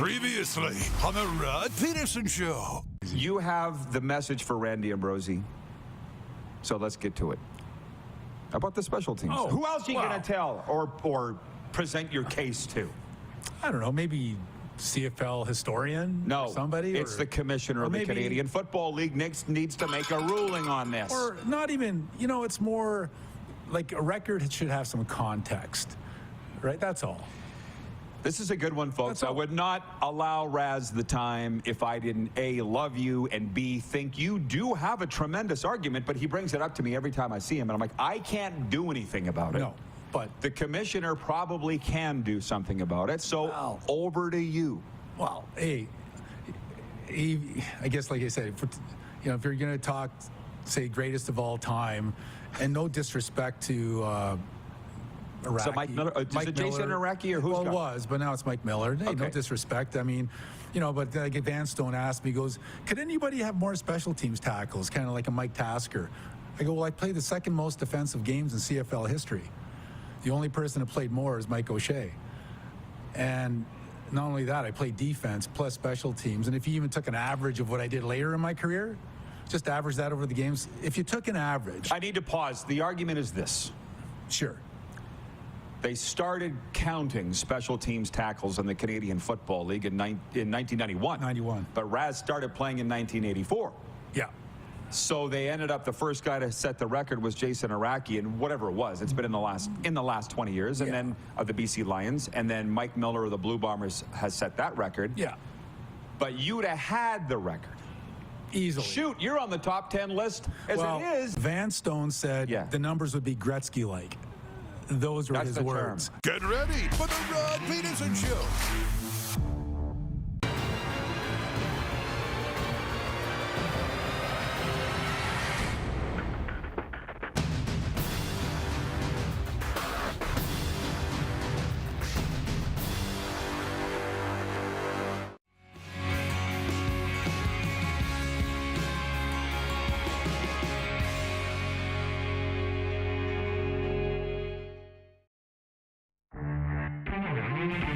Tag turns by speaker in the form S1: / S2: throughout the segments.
S1: Previously on the Rod Pedersen Show.
S2: You have the message for Randy Ambrosie, so let's get to it. How about the special teams?
S3: Oh,
S2: who else are you going to tell or present your case to?
S3: I don't know, maybe CFL historian?
S2: No,
S3: or somebody?
S2: It's the commissioner of the Canadian Football League needs to make a ruling on this.
S3: Or not even, it's more like a record should have some context, right? That's all.
S2: This is a good one, folks. I would not allow Raz the time if I didn't, A, love you, and B, think you do have a tremendous argument, but he brings it up to me every time I see him, and I'm like, I can't do anything about it.
S3: No, but
S2: the commissioner probably can do something about it, so over to you.
S3: Well, hey, I guess, like I said, if you're going to talk, say, greatest of all time, and no disrespect to Iraqi.
S2: So Mike Miller, is it Jason Iraqi or who's
S3: Well, it was, but now it's Mike Miller. Hey,
S2: okay.
S3: No disrespect. I mean, but like Van Stone asked me, he goes, could anybody have more special teams tackles, kind of like a Mike Tasker? I go, well, I played the second most defensive games in CFL history. The only person that played more is Mike O'Shea. And not only that, I played defense plus special teams. And if you even took an average of what I did later in my career, just average that over the games. If you took an average.
S2: I need to pause. The argument is this.
S3: Sure.
S2: They started counting special teams tackles in the Canadian Football League in 1991.
S3: 91.
S2: But Raz started playing in 1984.
S3: Yeah.
S2: So they ended up, the first guy to set the record was Jason Iraqi, and whatever it was, it's been in the last 20 years, and then of the BC Lions, and then Mike Miller of the Blue Bombers has set that record.
S3: Yeah.
S2: But you'd have had the record.
S3: Easily.
S2: Shoot, you're on the top 10 list as it is.
S3: Van Stone said the numbers would be Gretzky-like. Those were his words.
S1: Get ready for the Rod Pedersen Show.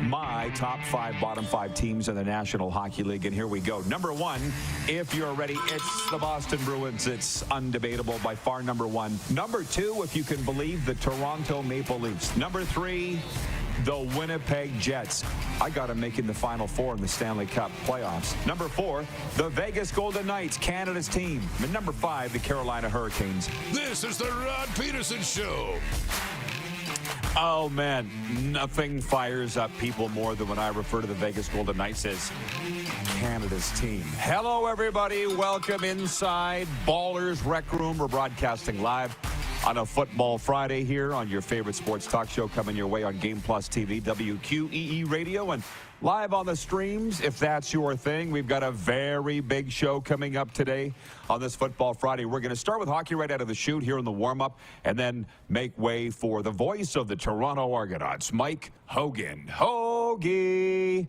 S2: My top 5, bottom 5 teams in the National Hockey League, and here we go. Number 1, if you're ready, it's the Boston Bruins. It's undebatable, by far number 1. Number 2, if you can believe, the Toronto Maple Leafs. Number 3, the Winnipeg Jets. I got them making the Final Four in the Stanley Cup playoffs. Number 4, the Vegas Golden Knights, Canada's team. And number 5, the Carolina Hurricanes.
S1: This is the Rod Pedersen Show.
S2: Oh, man, nothing fires up people more than when I refer to the Vegas Golden Knights as Canada's team. Hello, everybody. Welcome inside Ballers Rec Room. We're broadcasting live on a Football Friday here on your favorite sports talk show, coming your way on Game Plus TV, WQEE Radio, and live on the streams, if that's your thing. We've got a very big show coming up today on this Football Friday. We're going to start with hockey right out of the chute here in the warm-up, and then make way for the voice of the Toronto Argonauts, Mike Hogan. Hoagie!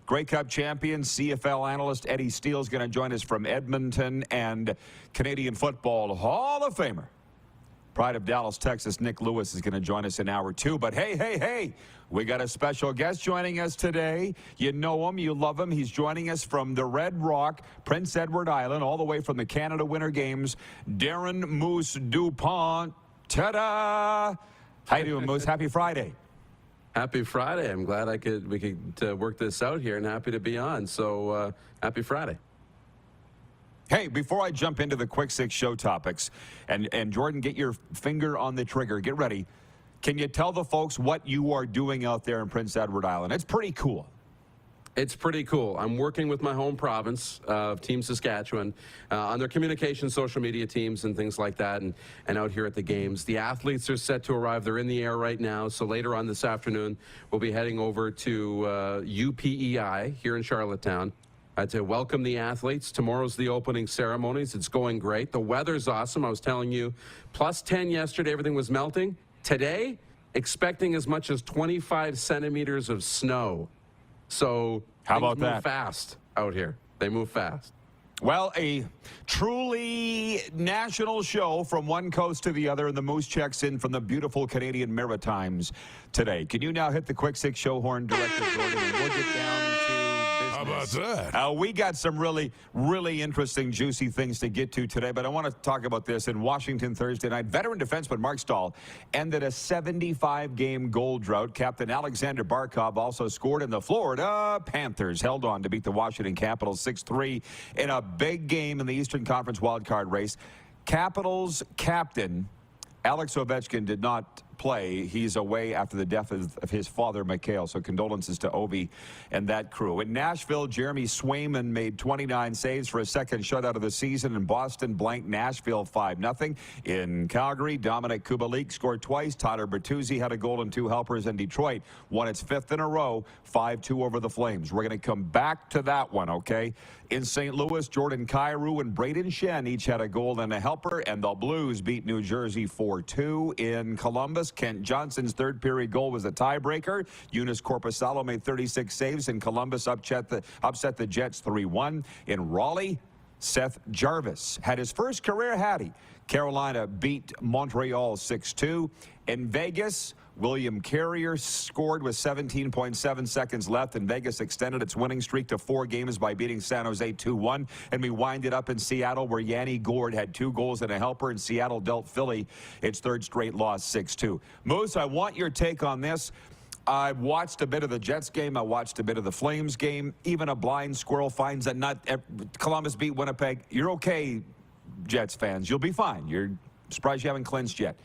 S2: Grey Cup champion, CFL analyst Eddie Steele is going to join us from Edmonton, and Canadian Football Hall of Famer, pride of Dallas, Texas, Nick Lewis is going to join us in hour 2. But hey, we got a special guest joining us today. You know him, you love him. He's joining us from the Red Rock, Prince Edward Island, all the way from the Canada Winter Games, Darren Moose Dupont. Ta-da! How you doing, Moose? Happy Friday.
S4: Happy Friday. I'm glad we could work this out here, and happy to be on. So happy Friday.
S2: Hey, before I jump into the quick 6 show topics, and Jordan, get your finger on the trigger. Get ready. Can you tell the folks what you are doing out there in Prince Edward Island? It's pretty cool.
S4: It's pretty cool. I'm working with my home province of Team Saskatchewan on their communication, social media teams and things like that, and out here at the games. The athletes are set to arrive. They're in the air right now. So later on this afternoon, we'll be heading over to UPEI here in Charlottetown to welcome the athletes. Tomorrow's the opening ceremonies. It's going great. The weather's awesome. I was telling you, plus 10 yesterday, everything was melting. Today, expecting as much as 25 centimeters of snow. So
S2: how about
S4: things move
S2: that?
S4: Fast out here. They move fast.
S2: Well, a truly national show from one coast to the other, and the Moose checks in from the beautiful Canadian Maritimes today. Can you now hit the quick 6 show horn, Director Jordan, and we'll get down to
S1: How about
S2: business.
S1: that?
S2: We got some really, really interesting, juicy things to get to today, but I want to talk about this. In Washington Thursday night, veteran defenseman Mark Stahl ended a 75-game goal drought. Captain Alexander Barkov also scored, in the Florida Panthers held on to beat the Washington Capitals 6-3 in a big game in the Eastern Conference wildcard race. Capitals captain Alex Ovechkin did not play. He's away after the death of his father, Mikhail. So condolences to Ovi and that crew. In Nashville, Jeremy Swayman made 29 saves for a second shutout of the season. In Boston, blanked Nashville 5-0. In Calgary, Dominic Kubalik scored twice. Tyler Bertuzzi had a goal and 2 helpers. And Detroit won its 5th in a row, 5-2 over the Flames. We're going to come back to that one, okay? In St. Louis, Jordan Kyrou and Braden Shen each had a goal and a helper, and the Blues beat New Jersey 4-2. In Columbus, Kent Johnson's third-period goal was a tiebreaker. Eunice Korpisalo made 36 saves, and Columbus upset the Jets 3-1. In Raleigh, Seth Jarvis had his first career hattie. Carolina beat Montreal 6-2. In Vegas, William Carrier scored with 17.7 seconds left, and Vegas extended its winning streak to 4 games by beating San Jose 2-1. And we wind it up in Seattle, where Yanni Gourde had 2 goals and a helper, and Seattle dealt Philly its 3rd straight loss 6-2. Moose, I want your take on this. I watched a bit of the Jets game. I watched a bit of the Flames game. Even a blind squirrel finds a nut. Columbus beat Winnipeg. You're okay, Jets fans. You'll be fine. You're surprised you haven't clinched yet.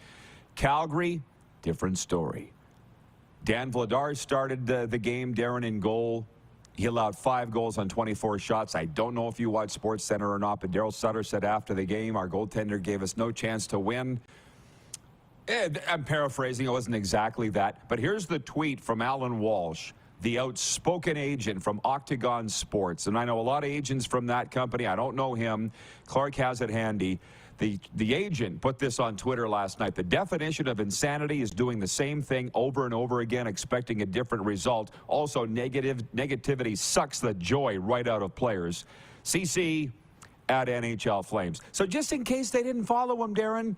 S2: Calgary, different story. Dan Vladar started the game. Darren in goal. He allowed 5 goals on 24 shots. I don't know if you watched SportsCenter or not, but Daryl Sutter said after the game, our goaltender gave us no chance to win. I'm paraphrasing. It wasn't exactly that. But here's the tweet from Alan Walsh, the outspoken agent from Octagon Sports. And I know a lot of agents from that company. I don't know him. Clark has it handy. The agent put this on Twitter last night. The definition of insanity is doing the same thing over and over again, expecting a different result. Also, negativity sucks the joy right out of players. CC at NHL Flames. So just in case they didn't follow him, Darren,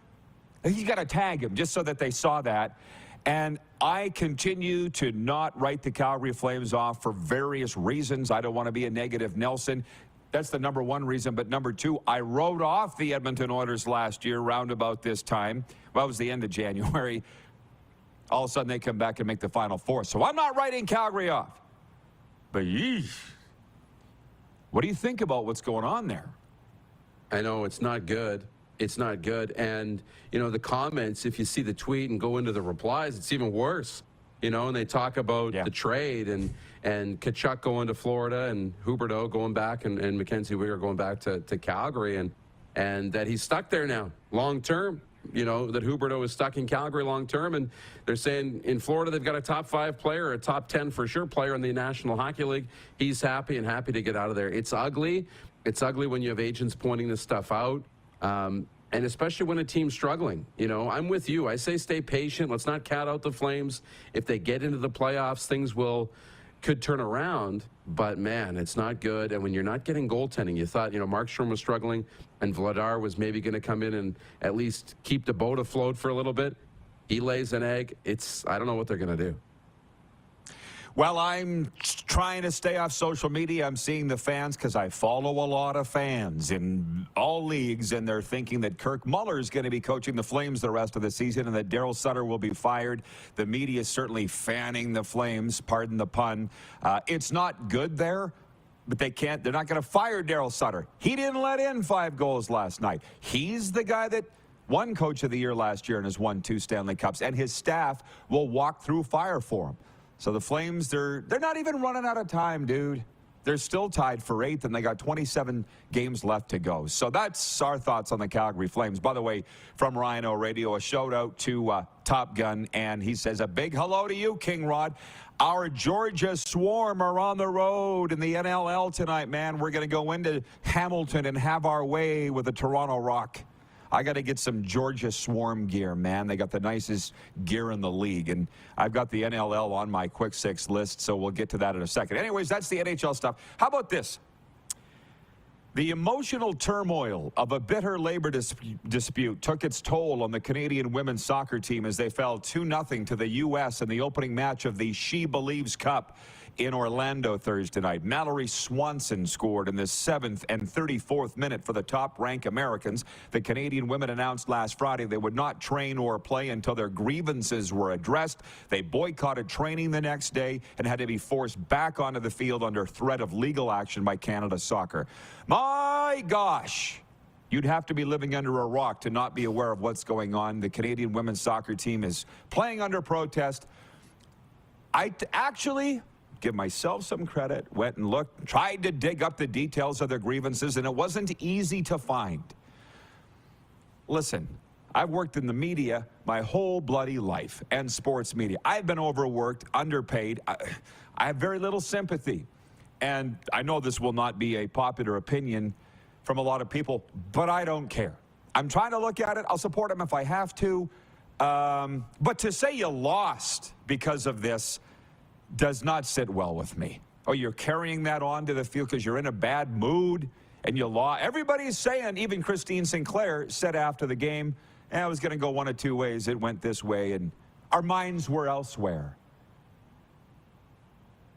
S2: he's got to tag him just so that they saw that. And I continue to not write the Calgary Flames off for various reasons. I don't want to be a negative Nelson. That's the number 1 reason. But number 2, I wrote off the Edmonton Oilers last year round about this time. Well, it was the end of January. All of a sudden, they come back and make the Final Four. So I'm not writing Calgary off. But yeesh. What do you think about what's going on there?
S4: I know it's not good. It's not good. And, you know, the comments, if you see the tweet and go into the replies, it's even worse. You know, and they talk about the trade and Tkachuk going to Florida and Huberdeau going back and Mackenzie Weegar going back to Calgary and that he's stuck there now long term. You know, that Huberdeau is stuck in Calgary long term. And they're saying in Florida they've got a top 5 player, a top 10 for sure player in the National Hockey League. He's happy to get out of there. It's ugly. It's ugly when you have agents pointing this stuff out. And especially when a team's struggling. You know, I'm with you. I say stay patient. Let's not count out the Flames. If they get into the playoffs, things could turn around. But, man, it's not good. And when you're not getting goaltending, you thought, you know, Markstrom was struggling and Vladar was maybe going to come in and at least keep the boat afloat for a little bit. He lays an egg. I don't know what they're going to do.
S2: Well, I'm trying to stay off social media. I'm seeing the fans because I follow a lot of fans in all leagues, and they're thinking that Kirk Muller is going to be coaching the Flames the rest of the season and that Daryl Sutter will be fired. The media is certainly fanning the Flames, pardon the pun. It's not good there, but they're not going to fire Daryl Sutter. He didn't let in 5 goals last night. He's the guy that won Coach of the Year last year and has won 2 Stanley Cups, and his staff will walk through fire for him. So the Flames, they're not even running out of time, dude. They're still tied for 8th, and they got 27 games left to go. So that's our thoughts on the Calgary Flames. By the way, from Rhino Radio, a shout-out to Top Gun, and he says, a big hello to you, King Rod. Our Georgia Swarm are on the road in the NLL tonight, man. We're going to go into Hamilton and have our way with the Toronto Rock. I got to get some Georgia Swarm gear, man. They got the nicest gear in the league. And I've got the NLL on my quick 6 list, so we'll get to that in a second. Anyways, that's the NHL stuff. How about this? The emotional turmoil of a bitter labor dispute took its toll on the Canadian women's soccer team as they fell 2-0 to the U.S. in the opening match of the She Believes Cup in Orlando Thursday night. Mallory Swanson scored in the 7th and 34th minute for the top-ranked Americans. The Canadian women announced last Friday they would not train or play until their grievances were addressed. They boycotted training the next day and had to be forced back onto the field under threat of legal action by Canada Soccer. My gosh! You'd have to be living under a rock to not be aware of what's going on. The Canadian women's soccer team is playing under protest. I actually give myself some credit, went and looked, tried to dig up the details of their grievances, and it wasn't easy to find. Listen, I've worked in the media my whole bloody life, and sports media. I've been overworked, underpaid. I have very little sympathy. And I know this will not be a popular opinion from a lot of people, but I don't care. I'm trying to look at it. I'll support them if I have to. But to say you lost because of this does not sit well with me. Oh, you're carrying that on to the field because you're in a bad mood and you lost. Everybody's saying, even Christine Sinclair said after the game, it was going to go one of two ways. It went this way, and our minds were elsewhere.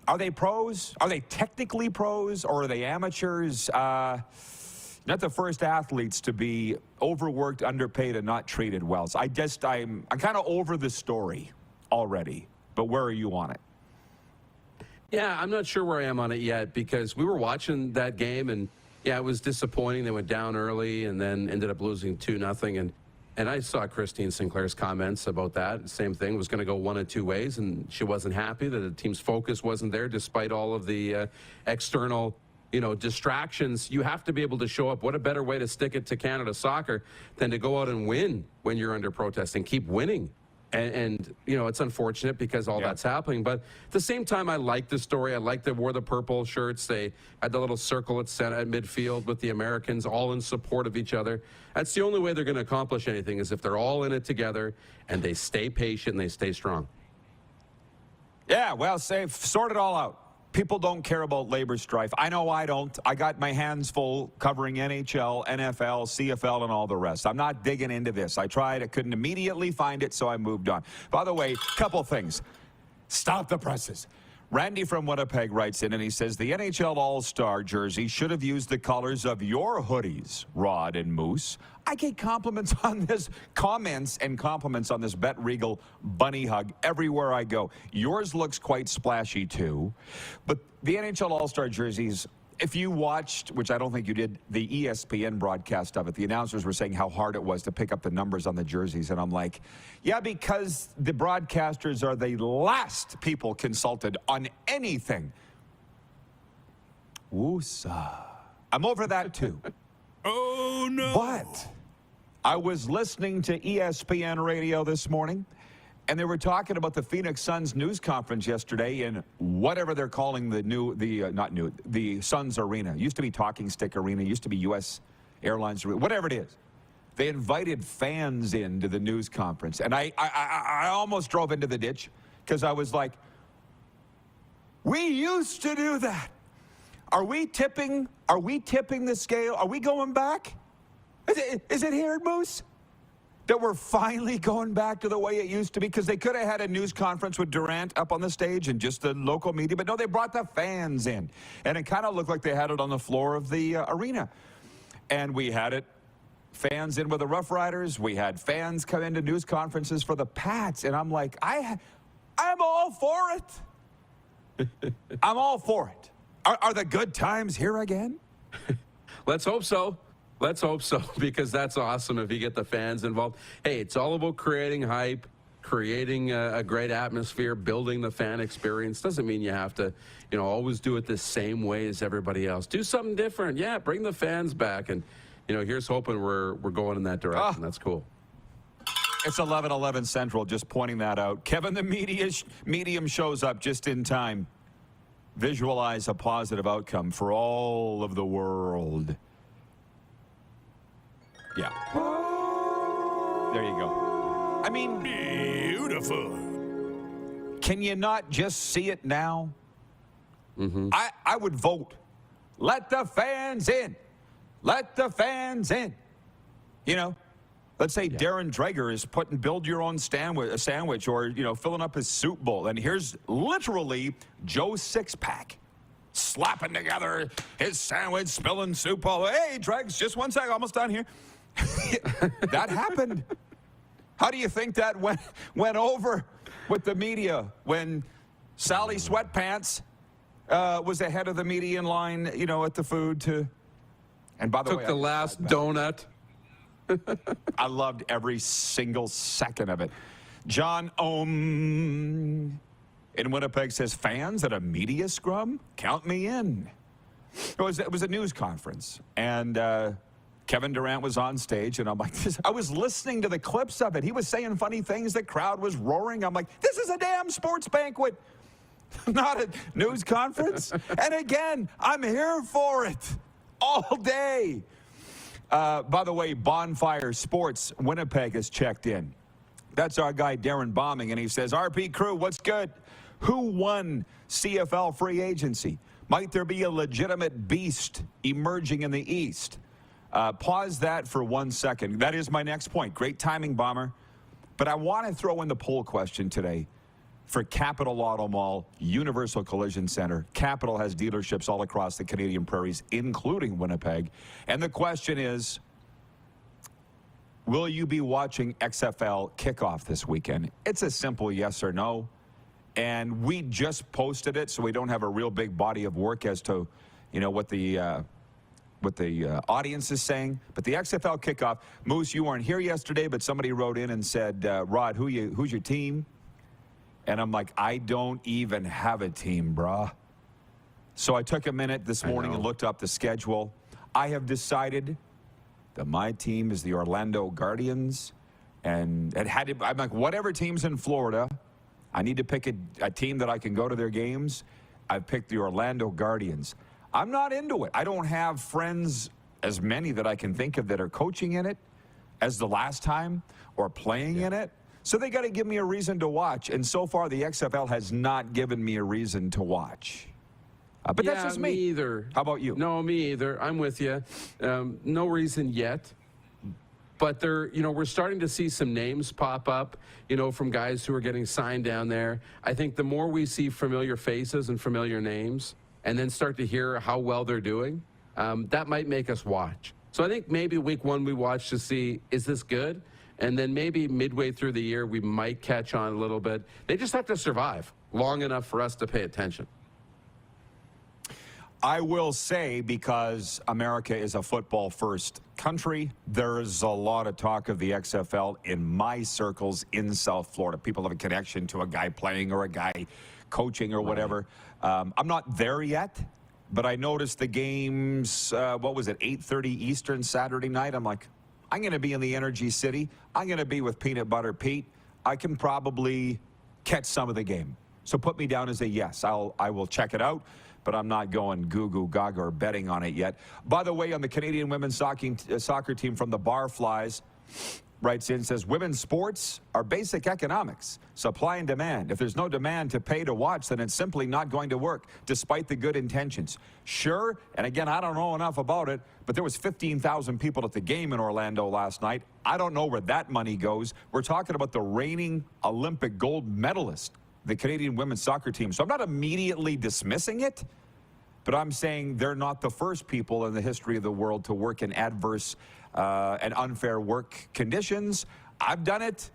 S2: Are they pros? Are they technically pros, or are they amateurs? Not the first athletes to be overworked, underpaid, and not treated well. So I'm kind of over the story already. But where are you on it?
S4: Yeah, I'm not sure where I am on it yet, because we were watching that game, and yeah, it was disappointing. They went down early and then ended up losing 2-0. And I saw Christine Sinclair's comments about that. Same thing, was going to go one of two ways, and she wasn't happy that the team's focus wasn't there despite all of the external distractions. You have to be able to show up. What a better way to stick it to Canada Soccer than to go out and win when you're under protest and keep winning. And it's unfortunate because all that's happening. But at the same time, I like the story. I like they wore the purple shirts. They had the little circle at center, at midfield with the Americans, all in support of each other. That's the only way they're going to accomplish anything, is if they're all in it together and they stay patient and they stay strong.
S2: Yeah, well, sort it all out. People don't care about labor strife. I know I don't. I got my hands full covering NHL, NFL, CFL, and all the rest. I'm not digging into this. I tried. I couldn't immediately find it, so I moved on. By the way, couple things. Stop the presses. Randy from Winnipeg writes in, and he says, the NHL All-Star jersey should have used the colors of your hoodies, Rod and Moose. I get compliments on this, comments and compliments on this Bet Regal bunny hug everywhere I go. Yours looks quite splashy, too. But the NHL All-Star jerseys, if you watched, which I don't think you did, the ESPN broadcast of it, the announcers were saying how hard it was to pick up the numbers on the jerseys. And I'm like, yeah, because the broadcasters are the last people consulted on anything. Woosah. I'm over that, too.
S1: Oh, no.
S2: But I was listening to ESPN radio this morning, and they were talking about the Phoenix Suns news conference yesterday in whatever they're calling the Suns Arena. It used to be Talking Stick Arena. It used to be U.S. Airlines Arena, whatever it is. They invited fans into the news conference, and I almost drove into the ditch because I was like, we used to do that. Are we tipping the scale? Are we going back? Is it here, Moose? That we're finally going back to the way it used to be? Because they could have had a news conference with Durant up on the stage and just the local media, but no, they brought the fans in. And it kind of looked like they had it on the floor of the arena. And we had fans in with the Rough Riders. We had fans come into news conferences for the Pats. And I'm like, I'm all for it. I'm all for it. Are the good times here again?
S4: Let's hope so. Let's hope so, because that's awesome if you get the fans involved. Hey, it's all about creating hype, creating a great atmosphere, building the fan experience. Doesn't mean you have to, always do it the same way as everybody else. Do something different. Yeah, bring the fans back. And, here's hoping we're going in that direction. That's cool.
S2: It's 11:11 Central, just pointing that out. Kevin, the medium shows up just in time. Visualize a positive outcome for all of the world. Yeah. There you go. I mean,
S1: Beautiful.
S2: Can you not just see it now? Mm-hmm. I would vote. Let the fans in. Let the fans in.
S5: Let's say Darren Dreger is build your own sandwich or, filling up his soup bowl. And here's literally Joe Sixpack slapping together his sandwich, spilling soup all. Hey, Dregs, just one sec, almost done here. That happened. How do you think that went over with the media when Sally Sweatpants was ahead of the media in line, at the food to... And by the way,
S4: took the last donut.
S5: I loved every single second of it. John Ohm in Winnipeg says, fans at a media scrum? Count me in. It was a news conference, and Kevin Durant was on stage, and I'm like, I was listening to the clips of it. He was saying funny things. The crowd was roaring. I'm like, this is a damn sports banquet, not a news conference. And again, I'm here for it all day. By the way, Bonfire Sports Winnipeg has checked in. That's our guy, Darren Bombing, and he says, RP crew, what's good? Who won CFL Free Agency? Might there be a legitimate beast emerging in the East? Pause that for 1 second. That is my next point. Great timing, Bomber. But I want to throw in the poll question today for Capital Auto Mall, Universal Collision Center. Capital has dealerships all across the Canadian prairies, including Winnipeg. And the question is, will you be watching XFL Kickoff this weekend? It's a simple yes or no. And we just posted it, so we don't have a real big body of work as to, what the audience is saying. But the XFL Kickoff, Moose, you weren't here yesterday, but somebody wrote in and said, Rod, who's your team? And I'm like, I don't even have a team, brah. So I took a minute this morning and looked up the schedule. I have decided that my team is the Orlando Guardians. And I'm like, whatever team's in Florida, I need to pick a team that I can go to their games. I've picked the Orlando Guardians. I'm not into it. I don't have friends, as many that I can think of, that are coaching in it as the last time or playing in it. So they got to give me a reason to watch. And so far, the XFL has not given me a reason to watch. But that's just me.
S4: Either.
S5: How about you?
S4: No, me either. I'm with you. No reason yet. But we're starting to see some names pop up, from guys who are getting signed down there. I think the more we see familiar faces and familiar names and then start to hear how well they're doing, that might make us watch. So I think maybe week one we watch to see, is this good? And then maybe midway through the year, we might catch on a little bit. They just have to survive long enough for us to pay attention.
S5: I will say, because America is a football-first country, there's a lot of talk of the XFL in my circles in South Florida. People have a connection to a guy playing or a guy coaching or whatever. I'm not there yet, but I noticed the games, 8:30 Eastern Saturday night. I'm like, I'm going to be in the Energy City. I'm going to be with Peanut Butter Pete. I can probably catch some of the game. So put me down as a yes. I will check it out, but I'm not going goo-goo gaga or betting on it yet. By the way, on the Canadian women's soccer team from the Barflies, writes in, says, women's sports are basic economics, supply and demand. If there's no demand to pay to watch, then it's simply not going to work, despite the good intentions. Sure, and again, I don't know enough about it, but there was 15,000 people at the game in Orlando last night. I don't know where that money goes. We're talking about the reigning Olympic gold medalist, the Canadian women's soccer team. So I'm not immediately dismissing it, but I'm saying they're not the first people in the history of the world to work in adverse and unfair work conditions. I've done it.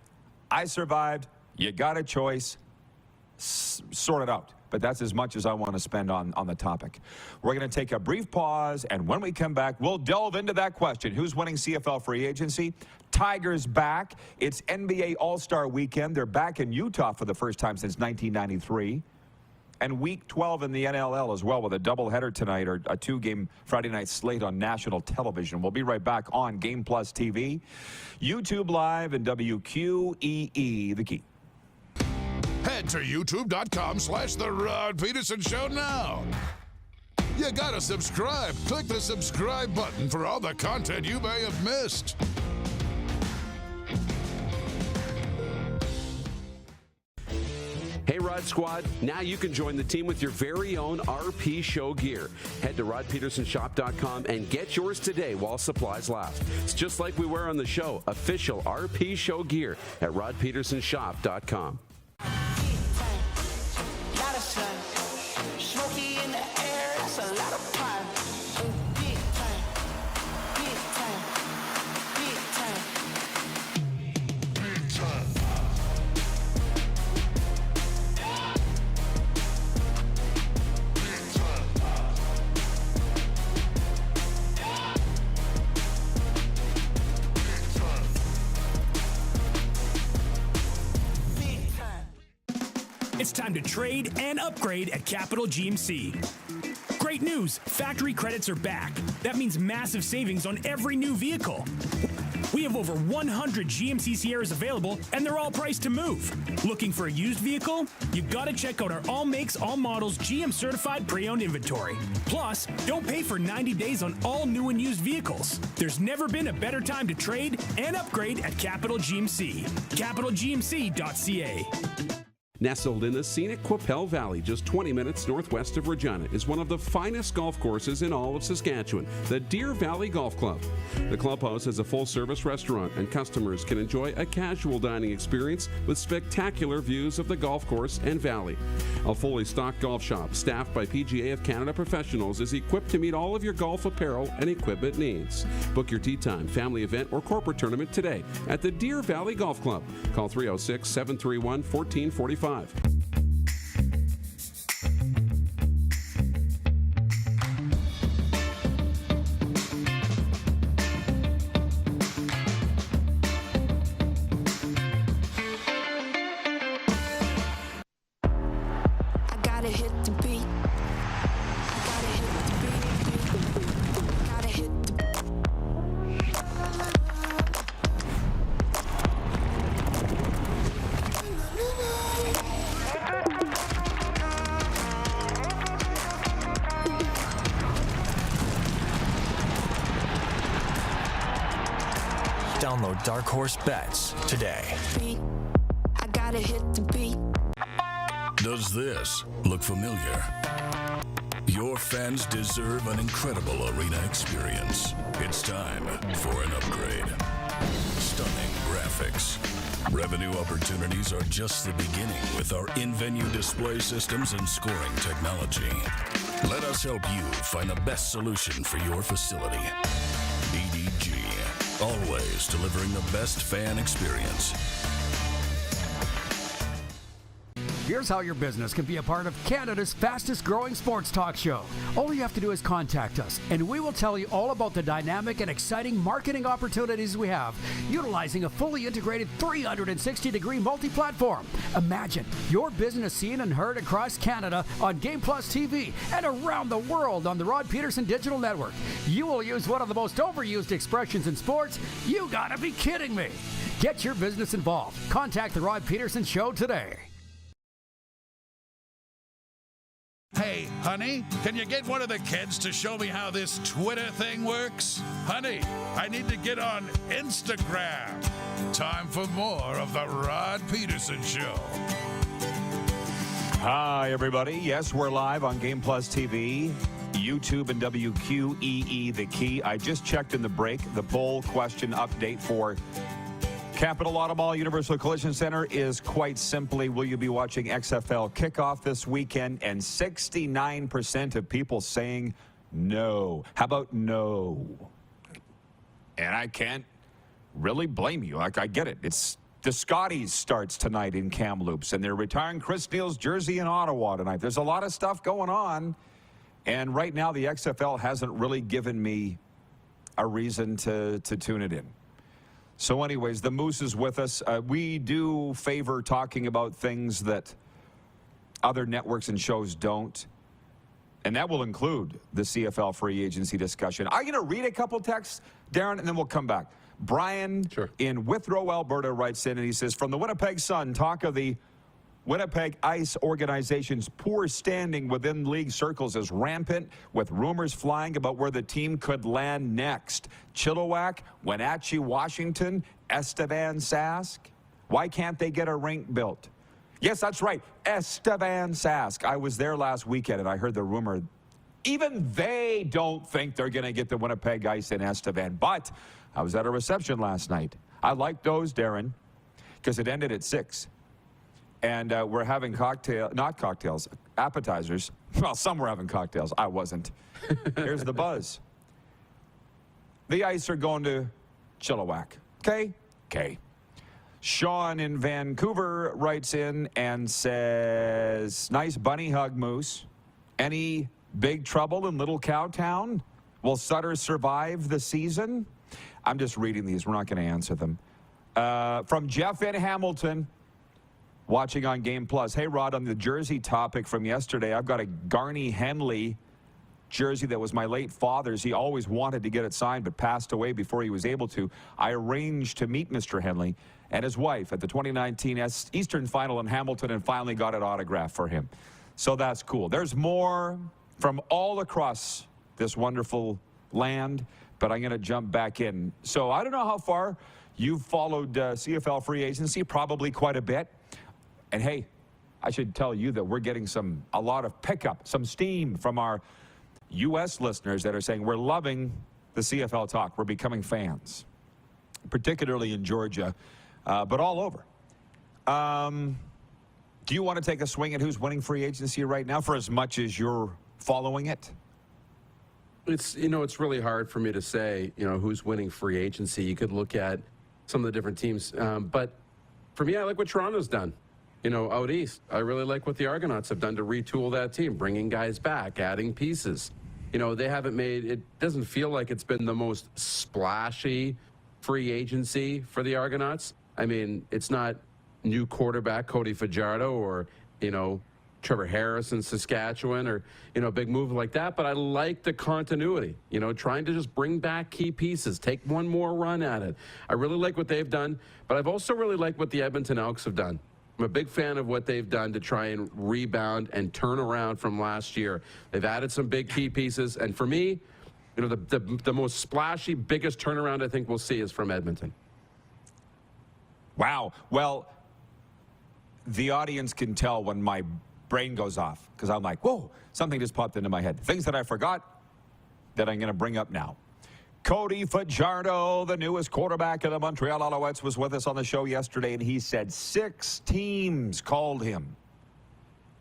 S5: I survived. You got a choice. Sort it out. But that's as much as I want to spend on the topic. We're going to take a brief pause, and when we come back, we'll delve into that question. Who's winning CFL Free Agency? Tigers back. It's NBA All-Star Weekend. They're back in Utah for the first time since 1993. And Week 12 in the NLL as well, with a doubleheader tonight, or a two-game Friday night slate on national television. We'll be right back on Game Plus TV, YouTube Live, and WQEE, The Key.
S1: Head to youtube.com/The Rod Pedersen Show now. You gotta subscribe. Click the subscribe button for all the content you may have missed.
S4: Hey, Rod Squad, now you can join the team with your very own RP Show gear. Head to rodpetersonshop.com and get yours today while supplies last. It's just like we wear on the show, official RP Show gear at rodpetersonshop.com.
S6: It's time to trade and upgrade at Capital GMC. Great news, factory credits are back. That means massive savings on every new vehicle. We have over 100 GMC Sierras available, and they're all priced to move. Looking for a used vehicle? You gotta check out our all makes, all models, GM certified pre-owned inventory. Plus, don't pay for 90 days on all new and used vehicles. There's never been a better time to trade and upgrade at Capital GMC. CapitalGMC.ca.
S4: Nestled in the scenic Qu'Appelle Valley, just 20 minutes northwest of Regina, is one of the finest golf courses in all of Saskatchewan, the Deer Valley Golf Club. The clubhouse has a full-service restaurant, and customers can enjoy a casual dining experience with spectacular views of the golf course and valley. A fully stocked golf shop, staffed by PGA of Canada professionals, is equipped to meet all of your golf apparel and equipment needs. Book your tee time, family event, or corporate tournament today at the Deer Valley Golf Club. Call 306-731-1445.
S7: Download Dark Horse Bets today.
S8: I gotta hit the beat.
S1: Does this look familiar? Your fans deserve an incredible arena experience. It's time for an upgrade. Stunning graphics. Revenue opportunities are just the beginning with our in-venue display systems and scoring technology. Let us help you find the best solution for your facility. EDG, always delivering the best fan experience.
S9: Here's how your business can be a part of Canada's fastest growing sports talk show. All you have to do is contact us, and we will tell you all about the dynamic and exciting marketing opportunities we have, utilizing a fully integrated 360-degree multi-platform. Imagine your business seen and heard across Canada on Game Plus TV and around the world on the Rod Pedersen Digital Network. You will use one of the most overused expressions in sports. You gotta be kidding me. Get your business involved. Contact the Rod Pedersen Show today.
S1: Hey, honey, can you get one of the kids to show me how this Twitter thing works? Honey, I need to get on Instagram. Time for more of the Rod Pedersen Show.
S5: Hi, everybody. Yes, we're live on Game Plus TV, YouTube, and WQEE The Key. I just checked in the break. The poll question update for Capital Auto Mall Universal Collision Center is quite simply, will you be watching XFL Kickoff this weekend? And 69% of people saying no. How about no? And I can't really blame you. Like, I get it. It's the Scotties starts tonight in Kamloops, and they're retiring Chris Steele's jersey in Ottawa tonight. There's a lot of stuff going on, and right now the XFL hasn't really given me a reason to tune it in. So anyways, the Moose is with us. We do favor talking about things that other networks and shows don't, and that will include the CFL Free Agency discussion. I'm going to read a couple texts, Darren, and then we'll come back. Brian in Withrow, Alberta writes in, and he says, from the Winnipeg Sun, talk of the Winnipeg Ice organization's poor standing within league circles is rampant, with rumors flying about where the team could land next. Chilliwack, Wenatchee, Washington, Estevan, Sask. Why can't they get a rink built? Yes, that's right. Esteban Sask. I was there last weekend, and I heard the rumor. Even they don't think they're going to get the Winnipeg Ice in Esteban. But I was at a reception last night. I liked those, Darren, because it ended at 6. And we're having appetizers. Well, some were having cocktails. I wasn't. Here's the buzz. The Ice are going to Chilliwack. Okay? Okay. Sean in Vancouver writes in and says, nice bunny hug, Moose. Any big trouble in Little Cowtown? Will Sutter survive the season? I'm just reading these. We're not going to answer them. From Jeff in Hamilton, watching on Game Plus. Hey, Rod, on the jersey topic from yesterday, I've got a Garney Henley jersey that was my late father's. He always wanted to get it signed but passed away before he was able to. I arranged to meet Mr. Henley and his wife at the 2019 Eastern Final in Hamilton and finally got it autographed for him. So that's cool. There's more from all across this wonderful land, but I'm going to jump back in. So I don't know how far you've followed CFL Free Agency, probably quite a bit. And hey, I should tell you that we're getting a lot of pickup, some steam from our U.S. listeners that are saying we're loving the CFL talk. We're becoming fans, particularly in Georgia, but all over. Do you want to take a swing at who's winning free agency right now for as much as you're following it?
S4: It's really hard for me to say, who's winning free agency. You could look at some of the different teams. But for me, I like what Toronto's done. Out east, I really like what the Argonauts have done to retool that team, bringing guys back, adding pieces. They haven't it doesn't feel like it's been the most splashy free agency for the Argonauts. I mean, it's not new quarterback Cody Fajardo or, Trevor Harris in Saskatchewan or, a big move like that. But I like the continuity, trying to just bring back key pieces, take one more run at it. I really like what they've done, but I've also really liked what the Edmonton Elks have done. I'm a big fan of what they've done to try and rebound and turn around from last year. They've added some big key pieces. And for me, the most splashy, biggest turnaround I think we'll see is from Edmonton.
S5: Wow. Well, the audience can tell when my brain goes off because I'm like, whoa, something just popped into my head. Things that I forgot that I'm going to bring up now. Cody Fajardo, the newest quarterback of the Montreal Alouettes, was with us on the show yesterday, and he said 6 teams called him.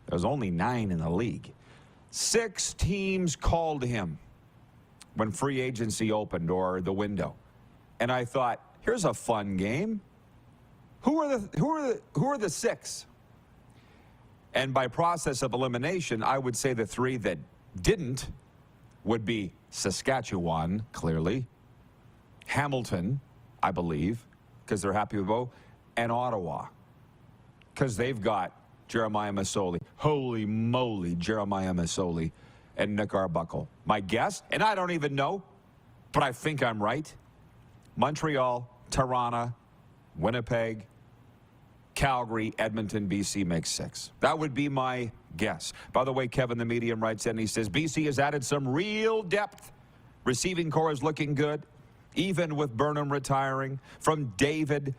S5: There's only 9 in the league. 6 teams called him when free agency opened or the window. And I thought, here's a fun game. Who are the 6? And by process of elimination, I would say the 3 that didn't would be Saskatchewan, clearly, Hamilton, I believe, because they're happy with Bo, and Ottawa, because they've got Jeremiah Masoli. Holy moly, Jeremiah Masoli and Nick Arbuckle. My guess, and I don't even know, but I think I'm right, Montreal, Toronto, Winnipeg, Calgary, Edmonton, BC makes 6. That would be my guess. By the way, Kevin the Medium writes in, he says, BC has added some real depth. Receiving core is looking good, even with Burnham retiring. From David,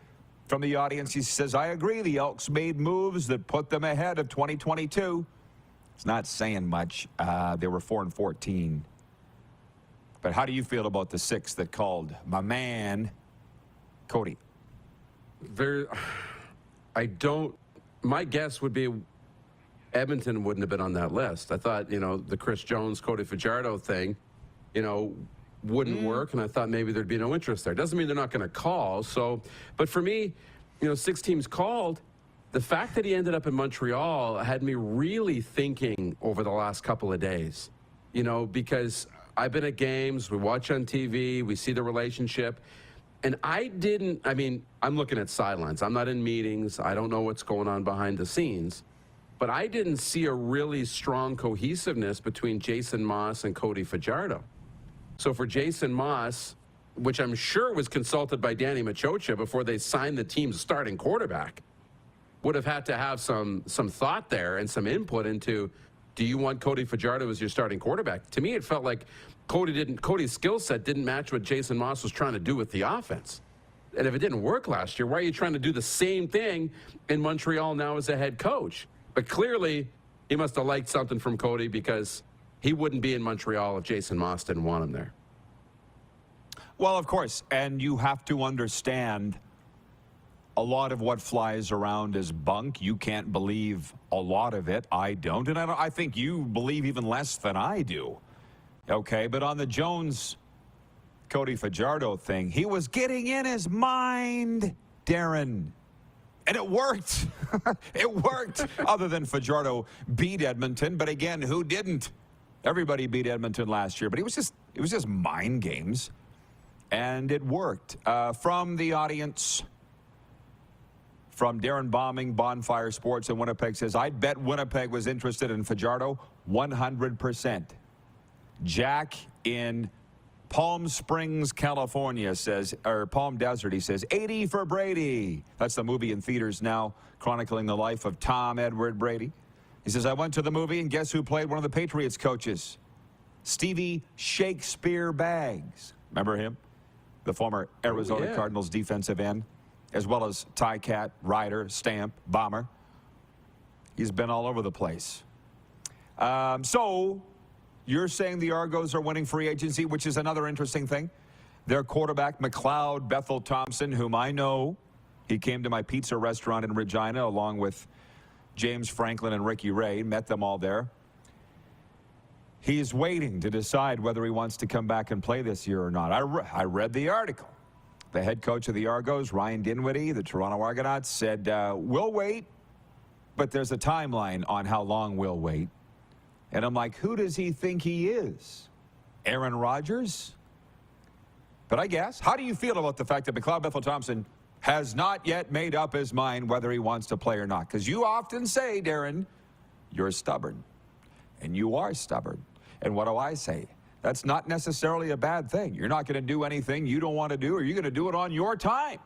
S5: from the audience, he says, I agree, the Elks made moves that put them ahead of 2022. It's not saying much. They were 4-14. But how do you feel about the 6 that called my man, Cody? My guess would be Edmonton wouldn't have been on that list. I thought, the Chris Jones, Cody Fajardo thing, wouldn't work, and I thought maybe there'd be no interest there. Doesn't mean they're not going to call. So, but for me, 6 teams called. The fact that he ended up in Montreal had me really thinking over the last couple of days, because I've been at games, we watch on TV, we see the relationship. And I'm looking at sidelines. I'm not in meetings. I don't know what's going on behind the scenes. But I didn't see a really strong cohesiveness between Jason Moss and Cody Fajardo. So for Jason Moss, which I'm sure was consulted by Danny Machocha before they signed the team's starting quarterback, would have had to have some thought there and some input into, do you want Cody Fajardo as your starting quarterback? To me, it felt like Cody's skill set didn't match what Jason Moss was trying to do with the offense.
S4: And if it didn't work last year, why are you trying to do the same thing in Montreal now as a head coach? But clearly, he must have liked something from Cody, because he wouldn't be in Montreal if Jason Moss didn't want him there.
S5: Well, of course, and you have to understand a lot of what flies around is bunk. You can't believe a lot of it. I don't, and I think you believe even less than I do. Okay, but on the Jones Cody Fajardo thing, he was getting in his mind, Darren. And it worked. It worked. Other than Fajardo beat Edmonton, but again, who didn't? Everybody beat Edmonton last year, but it was just mind games, and it worked. From the audience, from Darren Bombing, Bonfire Sports in Winnipeg says, I'd bet Winnipeg was interested in Fajardo 100%. Jack in Palm Springs, California says, or Palm Desert, he says, 80 for Brady. That's the movie in theaters now, chronicling the life of Tom Edward Brady. He says, I went to the movie, and guess who played one of the Patriots coaches? Stevie Shakespeare Baggs. Remember him? The former Arizona Cardinals defensive end, as well as Ty-Cat, Ryder, Stamp, Bomber. He's been all over the place. So you're saying the Argos are winning free agency, which is another interesting thing. Their quarterback, McLeod Bethel Thompson, whom I know, he came to my pizza restaurant in Regina along with James Franklin and Ricky Ray, met them all there. He's waiting to decide whether he wants to come back and play this year or not. I read the article. The head coach of the Argos, Ryan Dinwiddie, the Toronto Argonauts, said, we'll wait, but there's a timeline on how long we'll wait. And I'm like, who does he think he is? Aaron Rodgers? But I guess, how do you feel about the fact that McLeod Bethel Thompson has not yet made up his mind whether he wants to play or not? Because you often say, Darren, you're stubborn. And you are stubborn. And what do I say? That's not necessarily a bad thing. You're not going to do anything you don't want to do, or you're going to do it on your time.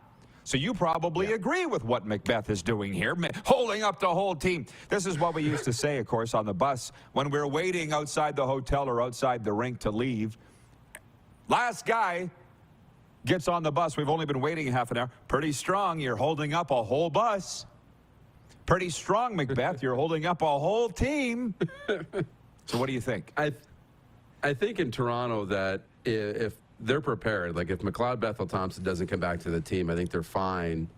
S5: So you probably agree with what Macbeth is doing here, holding up the whole team. This is what we used to say, of course, on the bus when we were waiting outside the hotel or outside the rink to leave. Last guy gets on the bus. We've only been waiting half an hour. Pretty strong. You're holding up a whole bus. Pretty strong, Macbeth. You're holding up a whole team. So what do you think?
S4: I think in Toronto that if they're prepared, like if McLeod Bethel Thompson doesn't come back to the team, I think they're fine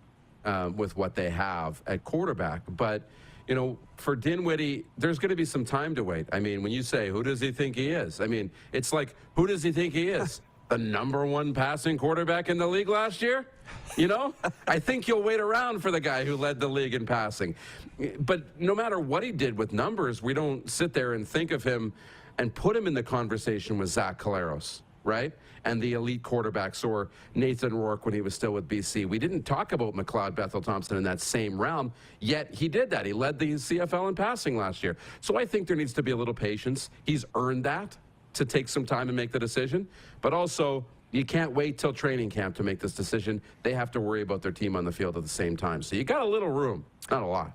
S4: with what they have at quarterback. But, you know, for Dinwiddie, there's going to be some time to wait. I mean, when you say, who does he think he is? I mean, it's like, who does he think he is? The #1 passing quarterback in the league last year? You know, I think you'll wait around for the guy who led the league in passing. But no matter what he did with numbers, we don't sit there and think of him and put him in the conversation with Zach Collaros, right? And the elite quarterbacks, or Nathan Rourke when he was still with BC. We didn't talk about McLeod Bethel Thompson in that same realm, yet he did that. He led the CFL in passing last year. So I think there needs to be a little patience. He's earned that to take some time and make the decision. But also, you can't wait till training camp to make this decision. They have to worry about their team on the field at the same time. So you got a little room, not a lot.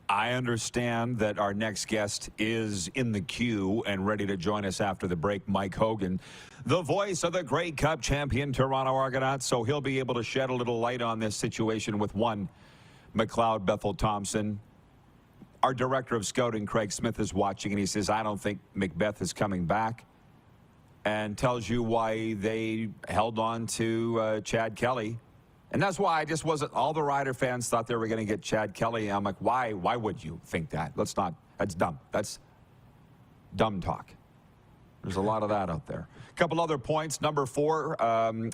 S5: I understand that our next guest is in the queue and ready to join us after the break, Mike Hogan, the voice of the Grey Cup champion Toronto Argonauts. So he'll be able to shed a little light on this situation with one McLeod Bethel Thompson. Our director of scouting, Craig Smith, is watching, and he says, I don't think Macbeth is coming back, and tells you why they held on to Chad Kelly. And that's why I just wasn't, all the Rider fans thought they were going to get Chad Kelly. I'm like, why would you think that? Let's not, that's dumb. That's dumb talk. There's a lot of that out there. A couple other points. Number 4,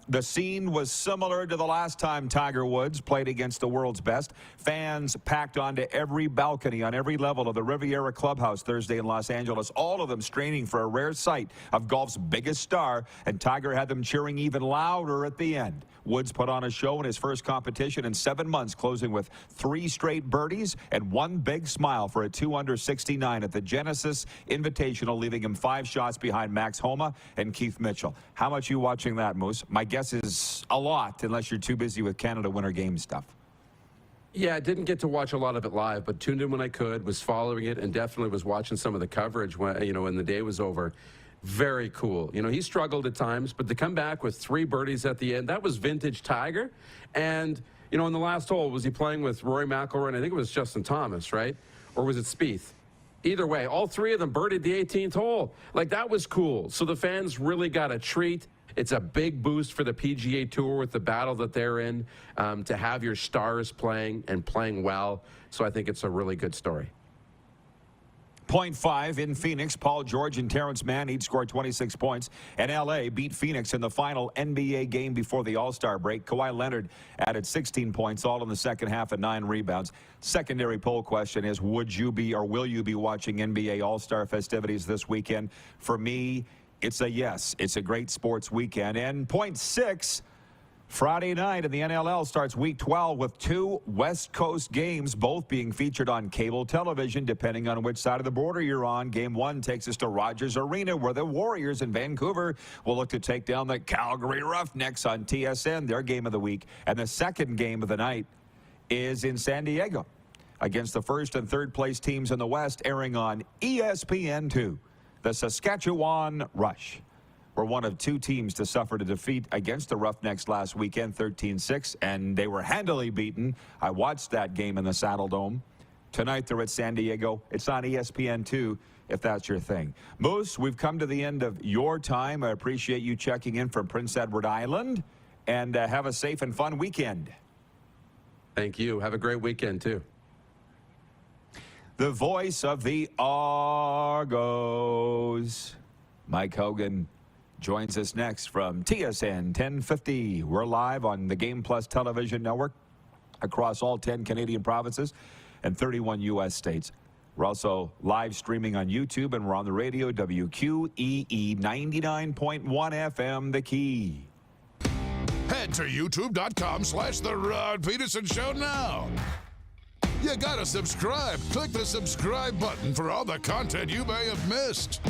S5: the scene was similar to the last time Tiger Woods played against the world's best. Fans packed onto every balcony on every level of the Riviera Clubhouse Thursday in Los Angeles, all of them straining for a rare sight of golf's biggest star, and Tiger had them cheering even louder at the end. Woods put on a show in his first competition in 7 months, closing with 3 straight birdies and 1 big smile for a 2-under 69 at the Genesis Invitational, leaving him 5 shots behind Max Homa and Keith Mitchell. How much are you watching that, Moose? My guess is a lot, unless you're too busy with Canada Winter Games stuff.
S4: Yeah, I didn't get to watch a lot of it live, but tuned in when I could, was following it, and definitely was watching some of the coverage when, you know, when the day was over. very cool. You know, he struggled at times, but to come back with 3 birdies at the end, that was vintage Tiger. And, you know, in the last hole, was he playing with Rory McIlroy? And I think it was Justin Thomas, right? Or was it Spieth? Either way, all 3 of them birdied the 18th hole. Like, that was cool. So the fans really got a treat. It's a big boost for the PGA Tour with the battle that they're in, to have your stars playing and playing well. So I think it's a really good story.
S5: 0.5 in Phoenix. Paul George and Terrence Mann each scored 26 points. And L.A. beat Phoenix in the final NBA game before the All-Star break. Kawhi Leonard added 16 points, all in the second half and 9 rebounds. Secondary poll question is, would you be or will you be watching NBA All-Star festivities this weekend? For me, it's a yes. It's a great sports weekend. And 0.6, Friday night in the NLL starts Week 12 with 2 West Coast games, both being featured on cable television, depending on which side of the border you're on. Game 1 takes us to Rogers Arena, where the Warriors in Vancouver will look to take down the Calgary Roughnecks on TSN, their game of the week. And the second game of the night is in San Diego against the first and third place teams in the West, airing on ESPN2. The Saskatchewan Rush were one of 2 teams to suffer a defeat against the Roughnecks last weekend, 13-6, and they were handily beaten. I watched that game in the Saddle Dome. Tonight they're at San Diego. It's on ESPN2 if that's your thing. Moose, we've come to the end of your time. I appreciate you checking in from Prince Edward Island, and have a safe and fun weekend.
S4: Thank you. Have a great weekend, too.
S5: The voice of the Argos, Mike Hogan, joins us next from TSN 1050. We're live on the Game Plus television network across all 10 Canadian provinces and 31 U.S. states. We're also live streaming on YouTube, and we're on the radio, WQEE 99.1 FM, The Key.
S1: Head to youtube.com/The Rod Pedersen Show now. You gotta subscribe. Click the subscribe button for all the content you may have missed.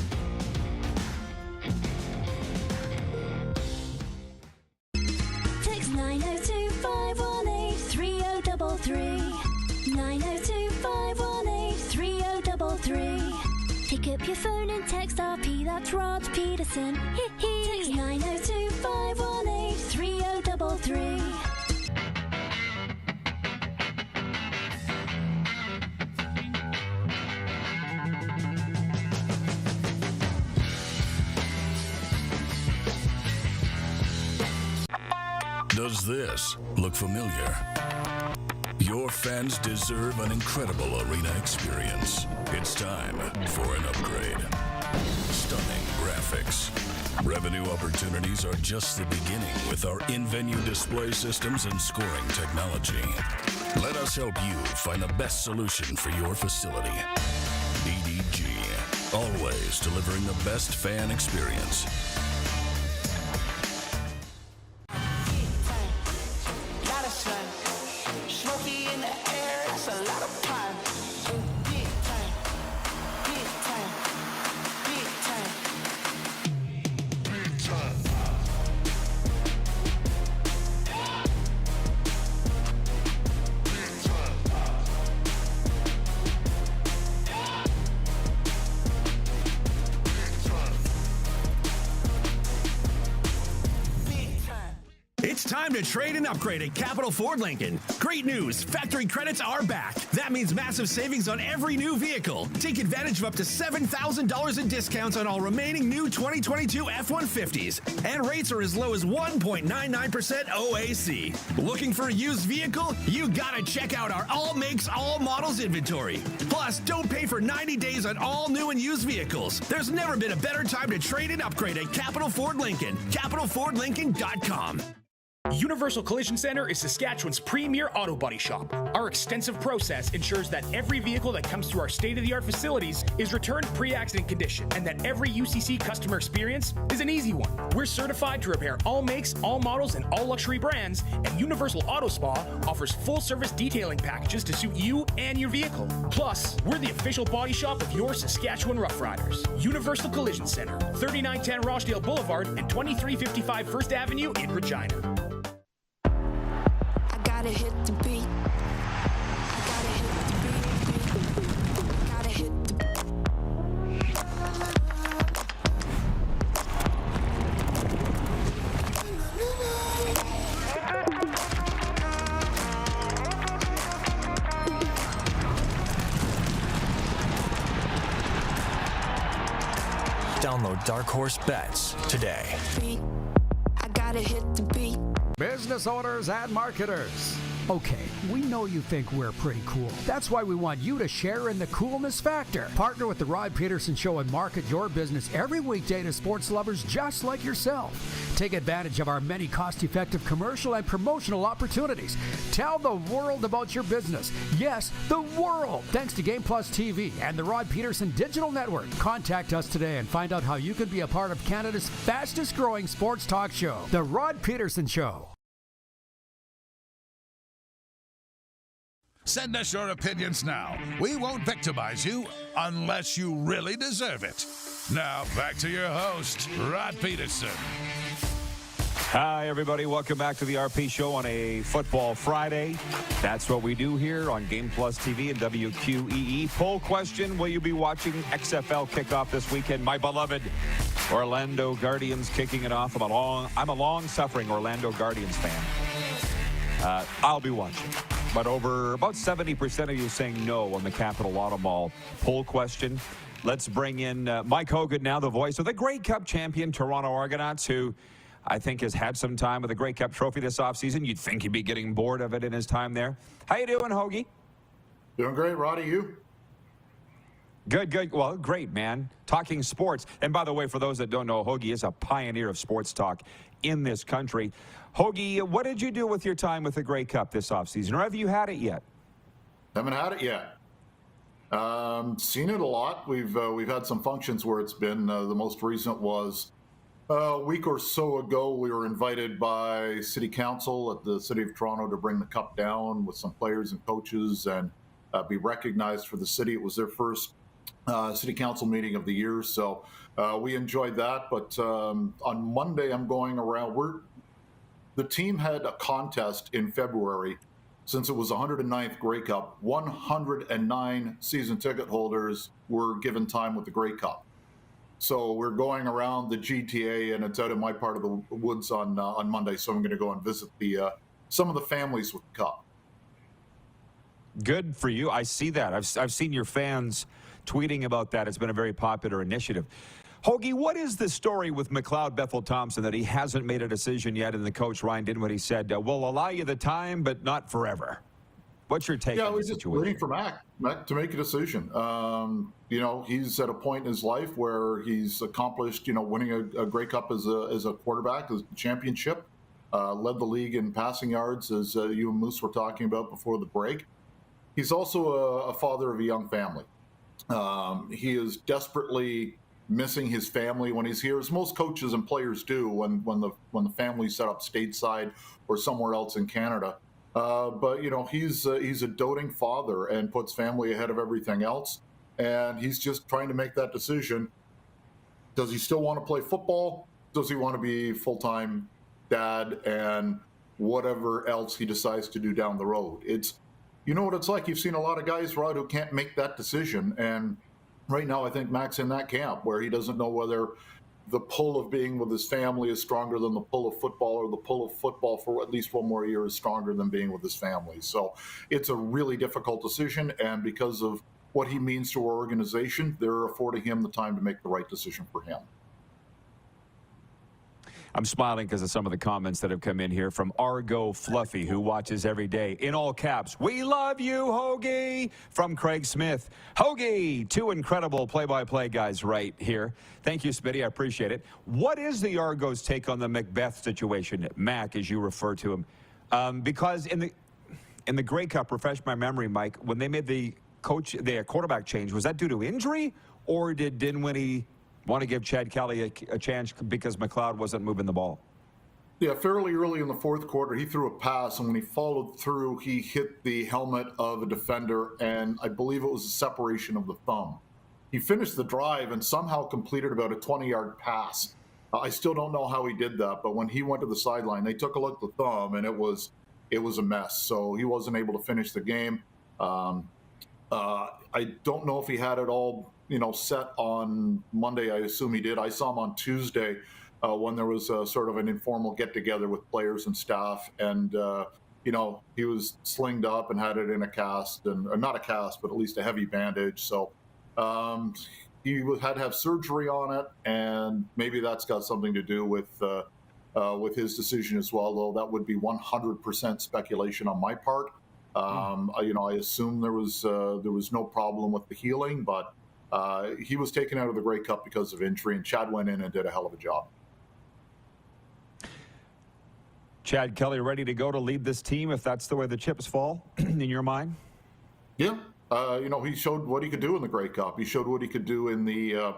S10: Text 902-518-3033. 902-518-3033. Pick up your phone and text RP, that's Rod Pedersen. Text 902-518-3033.
S1: Does this look familiar? Your fans deserve an incredible arena experience. It's time for an upgrade. Stunning graphics. Revenue opportunities are just the beginning with our in-venue display systems and scoring technology. Let us help you find the best solution for your facility. EDG, always delivering the best fan experience.
S6: It's time to trade and upgrade at Capital Ford Lincoln. Great news, factory credits are back. That means massive savings on every new vehicle. Take advantage of up to $7,000 in discounts on all remaining new 2022 F-150s. And rates are as low as 1.99% OAC. Looking for a used vehicle? You gotta check out our all makes, all models inventory. Plus, don't pay for 90 days on all new and used vehicles. There's never been a better time to trade and upgrade at Capital Ford Lincoln. CapitalFordLincoln.com.
S11: Universal Collision Center is Saskatchewan's premier auto body shop. Our extensive process ensures that every vehicle that comes through our state-of-the-art facilities is returned pre-accident condition, and that every UCC customer experience is an easy one. We're certified to repair all makes, all models, and all luxury brands, and Universal Auto Spa offers full-service detailing packages to suit you and your vehicle. Plus, we're the official body shop of your Saskatchewan Roughriders. Universal Collision Center, 3910 Rochdale Boulevard and 2355 First Avenue in Regina.
S8: Gotta hit the beat. Gotta hit the beat. Gotta hit the
S7: Download Dark Horse Bets today.
S8: I gotta hit the beat.
S9: Business owners and marketers. Okay, we know you think we're pretty cool. That's why we want you to share in the coolness factor. Partner with the Rod Pedersen Show and market your business every weekday to sports lovers just like yourself. Take advantage of our many cost-effective commercial and promotional opportunities. Tell the world about your business. Yes, the world. Thanks to Game Plus TV and the Rod Pedersen Digital Network. Contact us today and find out how you can be a part of Canada's fastest-growing sports talk show, The Rod Pedersen Show.
S12: Send us your opinions now. We won't victimize you unless you really deserve it. Now, back to your host, Rod Pedersen.
S5: Hi, everybody. Welcome back to the RP Show on a Football Friday. That's what we do here on Game Plus TV and WQEE. Poll question, will you be watching XFL Kickoff this weekend? My beloved Orlando Guardians kicking it off. I'm a long-suffering Orlando Guardians fan. I'll be watching. But over about 70% of you saying no on the Capital Auto Mall poll question. Let's bring in Mike Hogan, now the voice of the Grey Cup champion Toronto Argonauts, who I think has had some time with the Grey Cup trophy this offseason. You'd think he'd be getting bored of it in his time there. How you doing, Hoagie?
S13: Doing great, Roddy. You?
S5: Good, good. Well, great, man. Talking sports. And by the way, for those that don't know, Hoagie is a pioneer of sports talk in this country. Hoagie, what did you do with your time with the Grey Cup this offseason, or have you had it yet?
S13: Haven't had it yet. Seen it a lot. We've had some functions where it's been. The most recent was a week or so ago. We were invited by City Council at the City of Toronto to bring the cup down with some players and coaches and be recognized for the city. It was their first City Council meeting of the year, so we enjoyed that. But on Monday, I'm going around. The team had a contest in February. Since it was the 109th Grey Cup, 109 season ticket holders were given time with the Grey Cup. So we're going around the GTA, and it's out in my part of the woods on Monday. So I'm going to go and visit some of the families with the cup.
S5: Good for you. I see that. I've seen your fans tweeting about that. It's been a very popular initiative. Hoagie, what is the story with McLeod Bethel-Thompson that he hasn't made a decision yet, and the coach Ryan Dinwiddie said, we'll allow you the time, but not forever? What's your take on the situation?
S13: Yeah, we're just waiting for Mac to make a decision. He's at a point in his life where he's accomplished, winning a Grey Cup as a quarterback, as a championship, led the league in passing yards, as you and Moose were talking about before the break. He's also a father of a young family. He is desperately missing his family when he's here, as most coaches and players do when the family's set up stateside or somewhere else in Canada. But he's a doting father and puts family ahead of everything else, and he's just trying to make that decision. Does he still want to play football? Does he want to be full-time dad and whatever else he decides to do down the road? You know what it's like. You've seen a lot of guys, Rod, who can't make that decision, and right now, I think Mac's in that camp where he doesn't know whether the pull of being with his family is stronger than the pull of football, or the pull of football for at least one more year is stronger than being with his family. So it's a really difficult decision, and because of what he means to our organization, they're affording him the time to make the right decision for him.
S5: I'm smiling because of some of the comments that have come in here from Argo Fluffy, who watches every day. In all caps, we love you, Hoagie. From Craig Smith. Hoagie, two incredible play-by-play guys right here. Thank you, Smitty. I appreciate it. What is the Argos' take on the Macbeth situation, Mac, as you refer to him? Because in the Grey Cup, refresh my memory, Mike, when they made the quarterback change, was that due to injury, or did Dinwiddie want to give Chad Kelly a chance because McLeod wasn't moving the ball?
S13: Yeah, fairly early in the fourth quarter, he threw a pass, and when he followed through, he hit the helmet of a defender, and I believe it was a separation of the thumb. He finished the drive and somehow completed about a 20-yard pass. I still don't know how he did that, but when he went to the sideline, they took a look at the thumb, and it was a mess. So he wasn't able to finish the game. I don't know if he had it all set on Monday. I assume he did. I saw him on Tuesday when there was a sort of an informal get-together with players and staff, and he was slinged up and had it in a cast, and not a cast, but at least a heavy bandage. So he had to have surgery on it, and maybe that's got something to do with his decision as well. Though that would be 100% speculation on my part. I assume there was no problem with the healing, but he was taken out of the Grey Cup because of injury, and Chad went in and did a hell of a job.
S2: Chad Kelly ready to go to lead this team if that's the way the chips fall in your mind?
S13: Yeah. He showed what he could do in the Grey Cup. He showed what he could do in the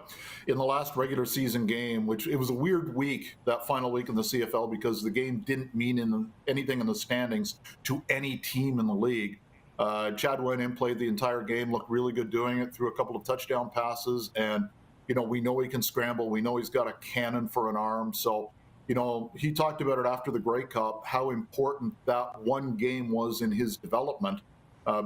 S13: last regular season game, which it was a weird week, that final week in the CFL, because the game didn't mean anything in the standings to any team in the league. Chad went in, played the entire game, looked really good doing it, threw a couple of touchdown passes, and we know he can scramble. We know he's got a cannon for an arm. So, he talked about it after the Grey Cup, how important that one game was in his development.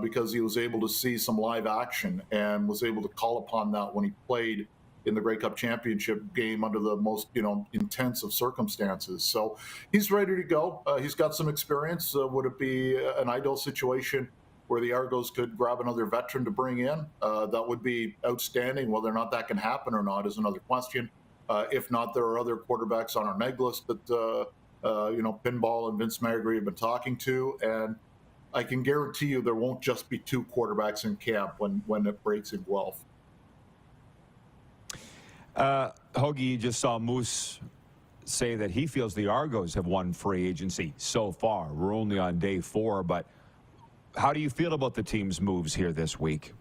S13: Because he was able to see some live action and was able to call upon that when he played in the Grey Cup championship game under the most, intense of circumstances. So he's ready to go. He's got some experience. Would it be an ideal situation where the Argos could grab another veteran to bring in? That would be outstanding. Whether or not that can happen or not is another question. If not, there are other quarterbacks on our neg list that, Pinball and Vince Magri have been talking to, and I can guarantee you there won't just be two quarterbacks in camp when it breaks in Guelph.
S2: Hoagie, you just saw Moose say that he feels the Argos have won free agency so far. We're only on day 4, but how do you feel about the team's moves here this week?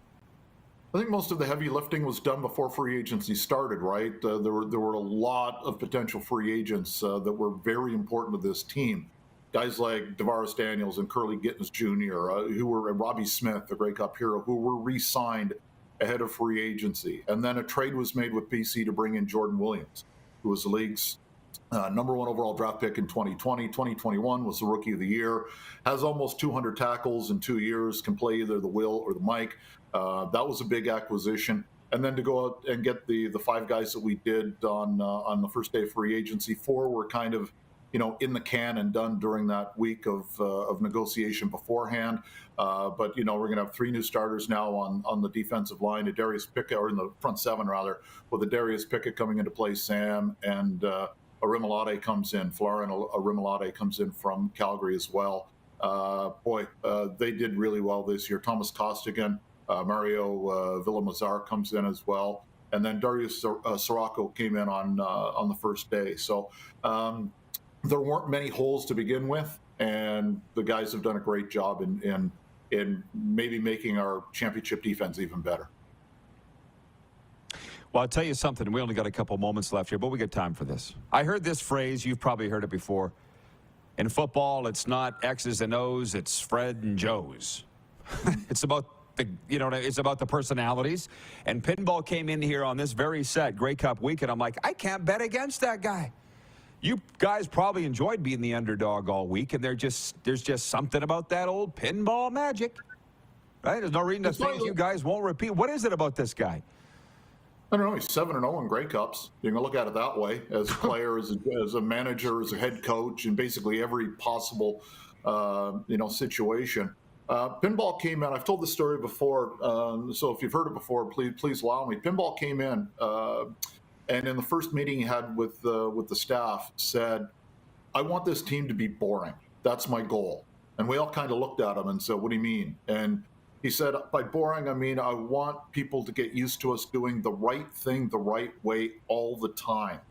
S13: I think most of the heavy lifting was done before free agency started, right? There were a lot of potential free agents that were very important to this team. Guys like DeVaris Daniels and Curly Gittens Jr., who were Robbie Smith, the Grey Cup hero, who were re-signed ahead of free agency. And then a trade was made with BC to bring in Jordan Williams, who was the league's #1 overall draft pick in 2020. 2021 was the Rookie of the Year, has almost 200 tackles in 2 years, can play either the Will or the Mike. That was a big acquisition. And then to go out and get the 5 guys that we did on the first day of free agency, 4 were kind of in the can and done during that week of negotiation beforehand. But, we're going to have 3 new starters now on the defensive line, Darius Pickett, or in the front 7 rather, with Darius Pickett coming into play, Sam, and Arimilade comes in. Florian Arimilade comes in from Calgary as well. They did really well this year. Thomas Costigan, Mario Villamazar comes in as well. And then Darius Sirocco came in on the first day. So, there weren't many holes to begin with, and the guys have done a great job in maybe making our championship defense even better.
S2: Well, I'll tell you something. We only got a couple moments left here, but we got time for this. I heard this phrase. You've probably heard it before. In football, it's not X's and O's. It's Fred and Joe's. It's about it's about the personalities. And Pinball came in here on this very set, Grey Cup week, and I'm like, I can't bet against that guy. You guys probably enjoyed being the underdog all week, and there's just something about that old Pinball magic, right? There's no reason to think you guys won't repeat. What is it about this guy?
S13: I don't know. He's 7-0 in Grey Cups. You can look at it that way, as a player, as a manager, as a head coach, and basically every possible situation. Pinball came in. I've told this story before, so if you've heard it before, please allow me. Pinball came in. And in the first meeting he had with the staff, said, I want this team to be boring. That's my goal. And we all kind of looked at him and said, what do you mean? And he said, by boring, I mean, I want people to get used to us doing the right thing the right way all the time.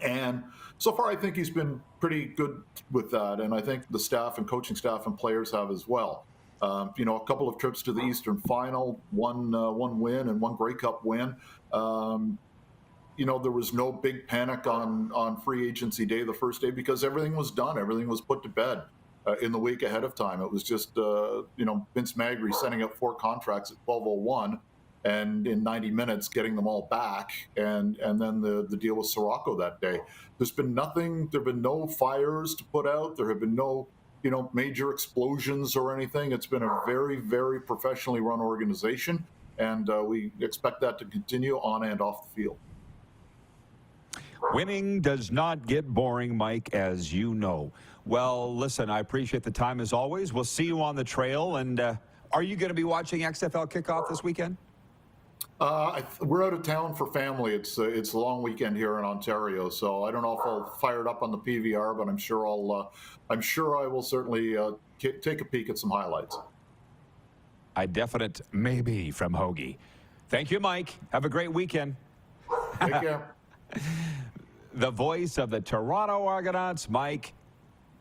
S13: And so far, I think he's been pretty good with that. And I think the staff and coaching staff and players have as well. A couple of trips to the Eastern Final, one win and 1 Grey Cup win. There was no big panic on free agency day, the first day, because everything was done. Everything was put to bed in the week ahead of time. It was just, Vince Magri sending up 4 contracts at 12:01 and in 90 minutes getting them all back. And then the deal with Sirocco that day. There's been nothing. There have been no fires to put out. There have been no, major explosions or anything. It's been a very, very professionally run organization. And we expect that to continue on and off the field.
S2: Winning does not get boring, Mike, as you know. Well, listen, I appreciate the time as always. We'll see you on the trail. And are you going to be watching XFL Kickoff this weekend?
S13: We're out of town for family. It's a long weekend here in Ontario, so I don't know if I'll fire it up on the PVR, but I'm sure I will certainly take a peek at some highlights.
S5: A definite maybe from Hoagie.
S2: Thank you, Mike. Have a great weekend.
S13: Take care.
S2: The voice of the Toronto Argonauts, Mike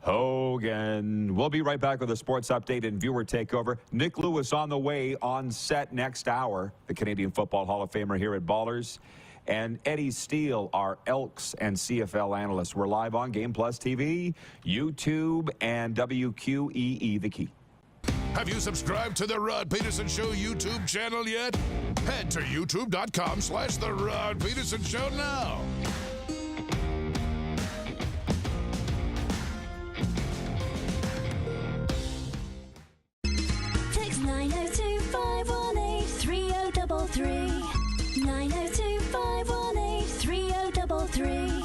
S2: Hogan. We'll be right back with a sports update and viewer takeover. Nick Lewis on the way on set next hour, the Canadian Football Hall of Famer here at Ballers. And Eddie Steele, our Elks and CFL analyst. We're live on Game Plus TV, YouTube, and WQEE The Key.
S12: Have you subscribed to the Rod Pedersen Show YouTube channel yet? Head to youtube.com/The Rod Pedersen Show now.
S10: Text 902-518-3033. 902-518-3033.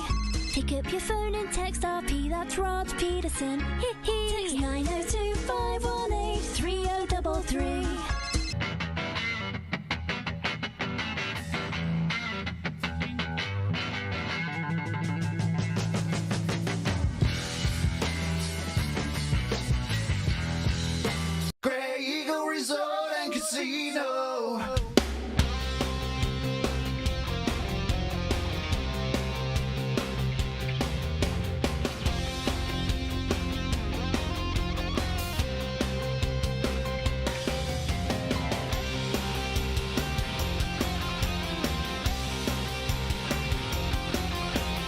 S10: Pick up your phone and text RP, that's Rod Pedersen. Text 902-518-3033.
S14: Grey Eagle Resort and Casino.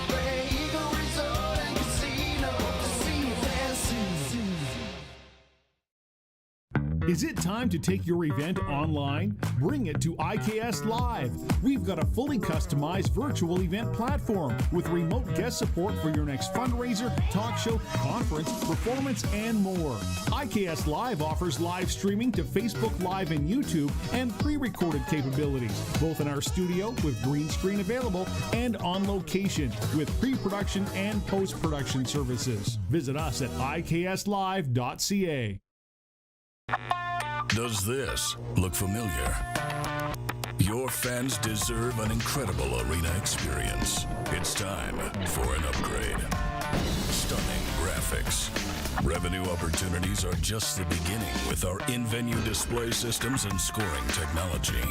S14: Grey Eagle Resort and Casino. Casino fancy.
S15: Is it time to take your event online? Bring it to IKS Live. We've got a fully customized virtual event platform with remote guest support for your next fundraiser, talk show, conference, performance, and more. IKS Live offers live streaming to Facebook Live and YouTube and pre-recorded capabilities, both in our studio with green screen available and on location with pre-production and post-production services. Visit us at ikslive.ca.
S1: Does this look familiar? Your fans deserve an incredible arena experience. It's time for an upgrade. Stunning graphics. Revenue opportunities are just the beginning with our in-venue display systems and scoring technology.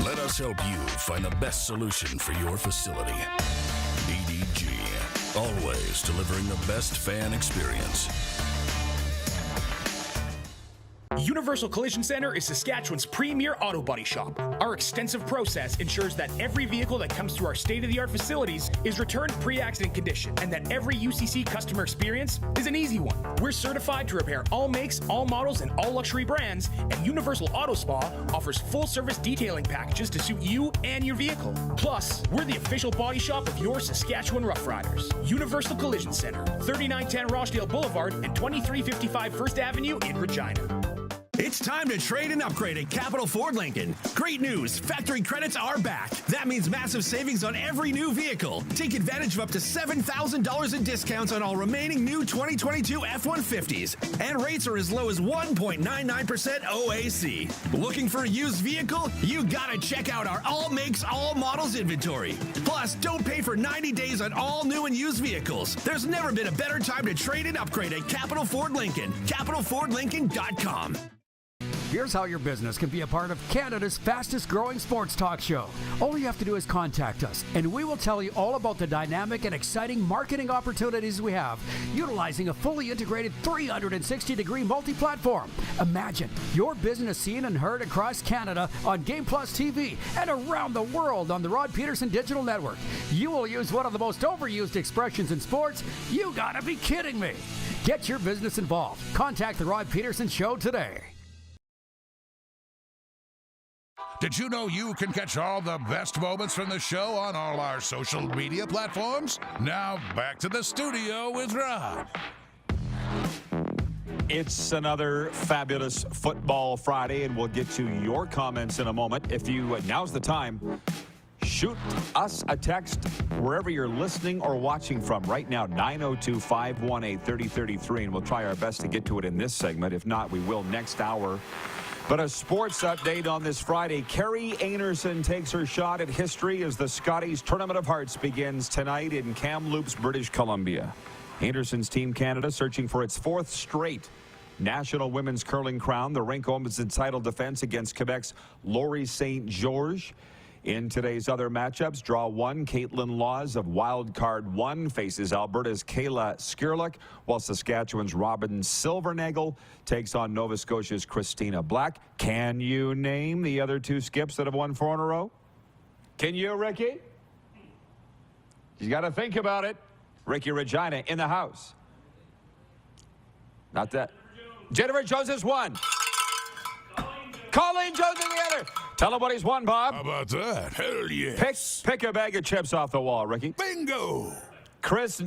S1: Let us help you find the best solution for your facility. EDG, always delivering the best fan experience.
S11: Universal Collision Center is Saskatchewan's premier auto body shop. Our extensive process ensures that every vehicle that comes through our state-of-the-art facilities is returned pre-accident condition and that every UCC customer experience is an easy one. We're certified to repair all makes, all models, and all luxury brands, and Universal Auto Spa offers full-service detailing packages to suit you and your vehicle. Plus, we're the official body shop of your Saskatchewan Rough Riders. Universal Collision Center, 3910 Rochdale Boulevard and 2355 First Avenue in Regina.
S6: It's time to trade and upgrade at Capital Ford Lincoln. Great news, factory credits are back. That means massive savings on every new vehicle. Take advantage of up to $7,000 in discounts on all remaining new 2022 F-150s. And rates are as low as 1.99% OAC. Looking for a used vehicle? You gotta check out our all makes, all models inventory. Plus, don't pay for 90 days on all new and used vehicles. There's never been a better time to trade and upgrade at Capital Ford Lincoln. CapitalFordLincoln.com.
S9: Here's how your business can be a part of Canada's fastest growing sports talk show. All you have to do is contact us, and we will tell you all about the dynamic and exciting marketing opportunities we have, utilizing a fully integrated 360-degree multi-platform. Imagine your business seen and heard across Canada on Game Plus TV and around the world on the Rod Pedersen Digital Network. You will use one of the most overused expressions in sports. You gotta be kidding me. Get your business involved. Contact the Rod Pedersen Show today.
S12: Did you know you can catch all the best moments from the show on all our social media platforms? Now back to the studio with Rod.
S2: It's another fabulous Football Friday, and we'll get to your comments in a moment. If you, now's the time, shoot us a text wherever you're listening or watching from right now, 902-518-3033, and we'll try our best to get to it in this segment. If not, we will next hour. But a sports update on this Friday. Kerry Einarson takes her shot at history as the Scotties Tournament of Hearts begins tonight in Kamloops, British Columbia. Einarsson's Team Canada searching for its 4th straight National Women's Curling crown. The rink opens its title defense against Quebec's Laurie St. George. In today's other matchups, draw 1, Caitlin Laws of Wild Card 1 faces Alberta's Kayla Skirlick, while Saskatchewan's Robin Silvernagel takes on Nova Scotia's Christina Black. Can you name the other 2 skips that have won 4 in a row? Can you, Ricky? You got to think about it. Ricky Regina in the house. Not that. Jennifer Jones has won. Colleen Jones is the other. Tell him what he's won, Bob.
S12: How about that? Hell yes.
S2: Pick a bag of chips off the wall, Ricky.
S12: Bingo.
S2: Chris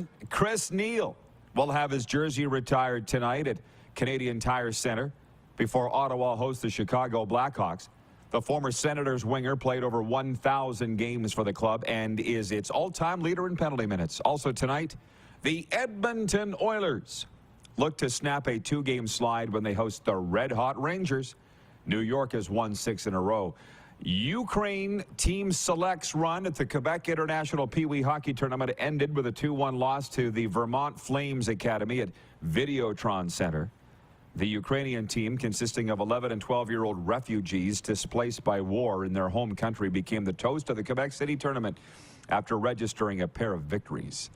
S2: Neal will have his jersey retired tonight at Canadian Tire Center before Ottawa hosts the Chicago Blackhawks. The former Senators winger played over 1,000 games for the club and is its all-time leader in penalty minutes. Also tonight, the Edmonton Oilers look to snap a 2-game slide when they host the red-hot Rangers. New York has won 6 in a row. Ukraine Team Select's run at the Quebec International Pee Wee Hockey Tournament ended with a 2-1 loss to the Vermont Flames Academy at Videotron Center. The Ukrainian team, consisting of 11 and 12-year-old refugees displaced by war in their home country, became the toast of the Quebec City tournament after registering a pair of victories.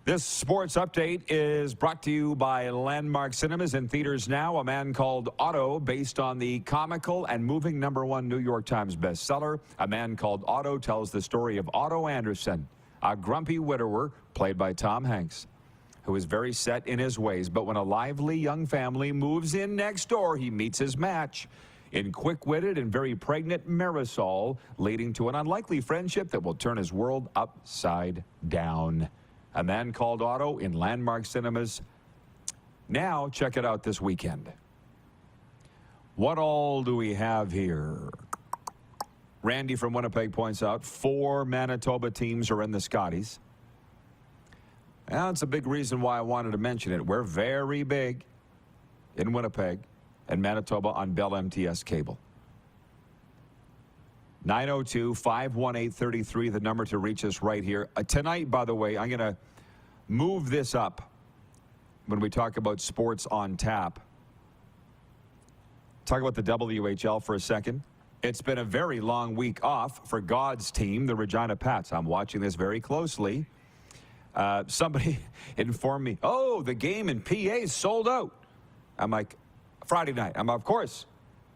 S2: This sports update is brought to you by Landmark Cinemas in theaters now. A Man Called Otto, based on the comical and moving #1 New York Times bestseller. A Man Called Otto tells the story of Otto Anderson, a grumpy widower played by Tom Hanks, who is very set in his ways. But when a lively young family moves in next door, he meets his match in quick-witted and very pregnant Marisol, leading to an unlikely friendship that will turn his world upside down. A Man Called Otto in Landmark Cinemas. Now, check it out this weekend. What all do we have here? Randy from Winnipeg points out 4 Manitoba teams are in the Scotties. Well, that's a big reason why I wanted to mention it. We're very big in Winnipeg and Manitoba on Bell MTS cable. 902-518-33, the number to reach us right here. Tonight, by the way, I'm going to move this up when we talk about sports on tap. Talk about the WHL for a second. It's been a very long week off for God's team, the Regina Pats. I'm watching this very closely. Somebody informed me, oh, the game in PA is sold out. I'm like, Friday night. Of course,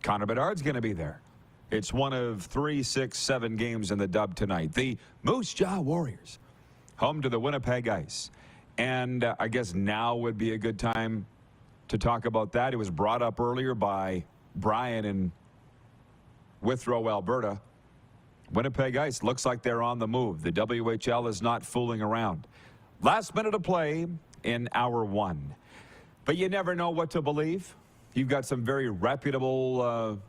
S2: Connor Bedard's going to be there. It's one of 3, 6, 7 games in the dub tonight. The Moose Jaw Warriors, home to the Winnipeg Ice. And I guess now would be a good time to talk about that. It was brought up earlier by Brian in Withrow, Alberta. Winnipeg Ice looks like they're on the move. The WHL is not fooling around. Last minute of play in hour 1. But you never know what to believe. You've got some very reputable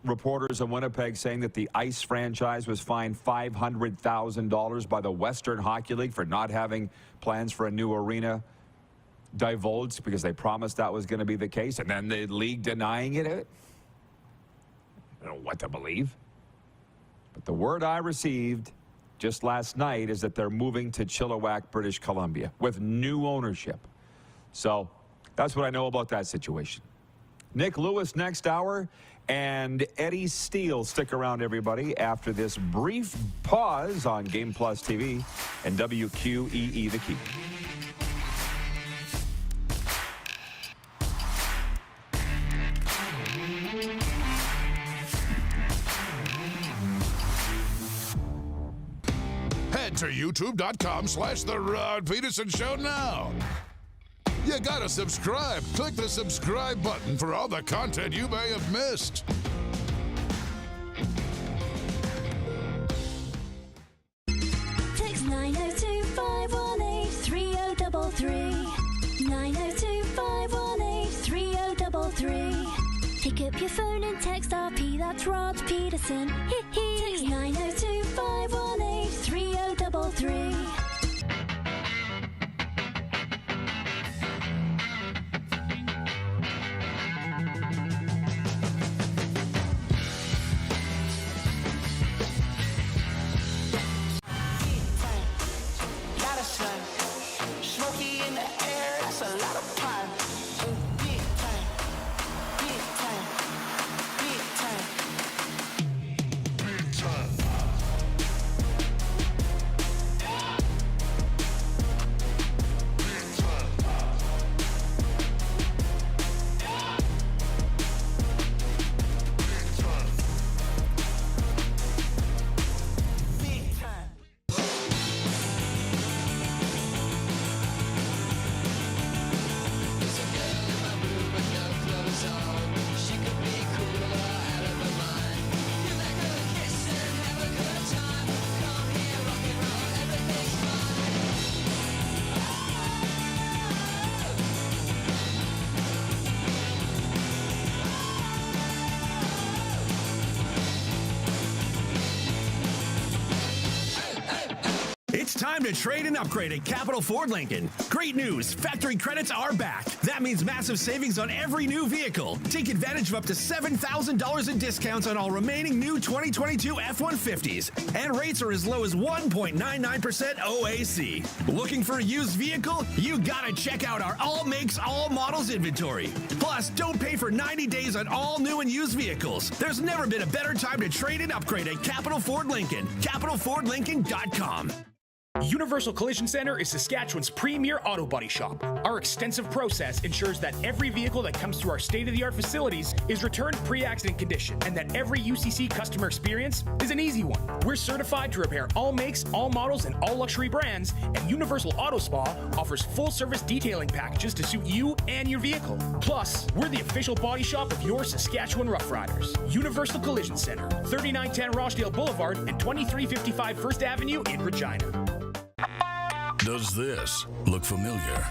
S2: reporters in Winnipeg saying that the Ice franchise was fined $500,000 by the Western Hockey League for not having plans for a new arena divulged because they promised that was going to be the case, and then the league denying it. I don't know what to believe. But the word I received just last night is that they're moving to Chilliwack, British Columbia with new ownership. So that's what I know about that situation. Nick Lewis next hour, and Eddie Steele. Stick around, everybody, after this brief pause on Game Plus TV and WQEE The Key.
S12: Head to youtube.com/The Rod Pedersen Show now. You gotta subscribe. Click the subscribe button for all the content you may have missed.
S10: Text 902-518-3033. 902-518-3033. Pick up your phone and text RP, that's Rod Pedersen. Text 902-518-3033.
S16: time to trade and upgrade at Capital Ford Lincoln. Great news, factory credits are back. That means massive savings on every new vehicle. Take advantage of up to $7,000 in discounts on all remaining new 2022 F-150s. And rates are as low as 1.99% OAC. Looking for a used vehicle? You gotta check out our all makes, all models inventory. Plus, don't pay for 90 days on all new and used vehicles. There's never been a better time to trade and upgrade at Capital Ford Lincoln. CapitalFordLincoln.com.
S11: Universal Collision Center is Saskatchewan's premier auto body shop. Our extensive process ensures that every vehicle that comes through our state-of-the-art facilities is returned pre-accident condition, and that every UCC customer experience is an easy one. We're certified to repair all makes, all models, and all luxury brands, and Universal Auto Spa offers full-service detailing packages to suit you and your vehicle. Plus, we're the official body shop of your Saskatchewan Rough Riders. Universal Collision Center, 3910 Rochdale Boulevard and 2355 First Avenue in Regina.
S1: Does this look familiar?